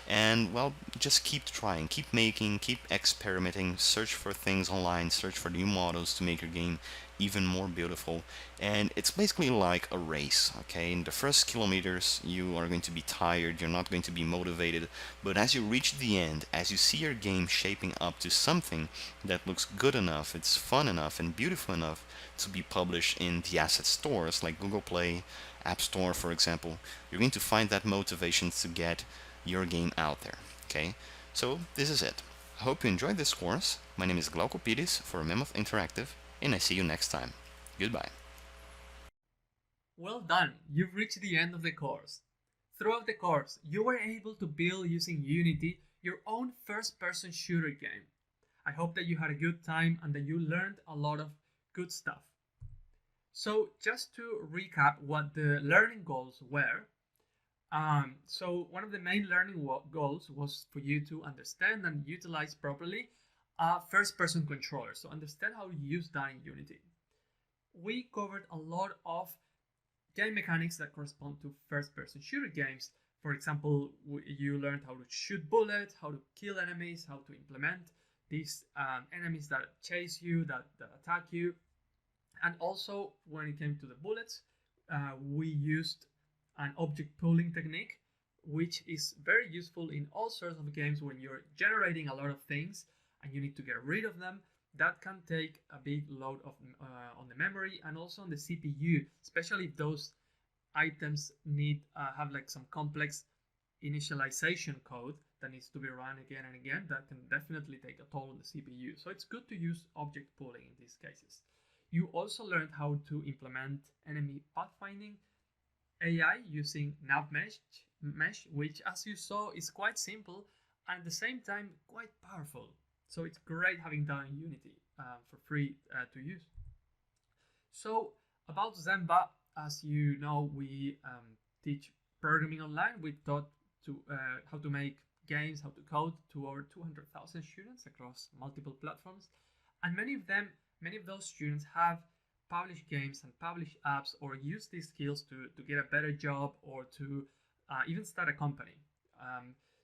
And well, just keep trying, keep making, keep experimenting, search for things online, search for new models to make your game even more beautiful. And it's basically like a race, okay? In the first kilometers you are going to be tired, you're not going to be motivated, but as you reach the end, as you see your game shaping up to something that looks good enough, it's fun enough and beautiful enough to be published in the asset stores like Google Play, App Store, for example, you're going to find that motivation to get your game out there. Okay, so this is it. I hope you enjoyed this course. My name is Glauco Pires for Mammoth Interactive, and I see you next time. Goodbye. Well done, you've reached the end of the course. Throughout the course, you were able to build using Unity your own first-person shooter game. I hope that you had a good time and that you learned a lot of good stuff. So just to recap what the learning goals were, so one of the main learning goals was for you to understand and utilize properly a first-person controller. So understand how to use that in Unity. We covered a lot of game mechanics that correspond to first-person shooter games. For example, you learned how to shoot bullets, how to kill enemies, how to implement these enemies that chase you, that attack you. And also, when it came to the bullets, we used an object pooling technique, which is very useful in all sorts of games when you're generating a lot of things and you need to get rid of them. That can take a big load of on the memory and also on the CPU, especially if those items need have like some complex initialization code that needs to be run again and again. That can definitely take a toll on the CPU. So it's good to use object pooling in these cases. You also learned how to implement enemy pathfinding AI using nav mesh, which as you saw is quite simple and at the same time quite powerful. So it's great having that in Unity for free to use. So about Zenva, as you know, we teach programming online. We taught to how to make games, how to code to over 200,000 students across multiple platforms, and many of those students have publish games and publish apps or use these skills to get a better job or to even start a company.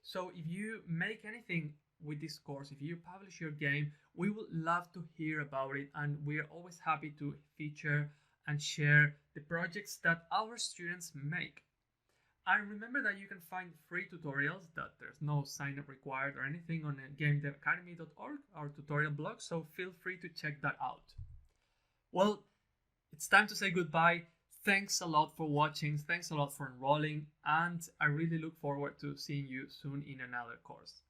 So if you make anything with this course, if you publish your game, we would love to hear about it, and we are always happy to feature and share the projects that our students make. And remember that you can find free tutorials, that there's no sign up required or anything on gamedevacademy.org, our tutorial blog, so feel free to check that out. Well, it's time to say goodbye. Thanks a lot for watching, thanks a lot for enrolling, and I really look forward to seeing you soon in another course.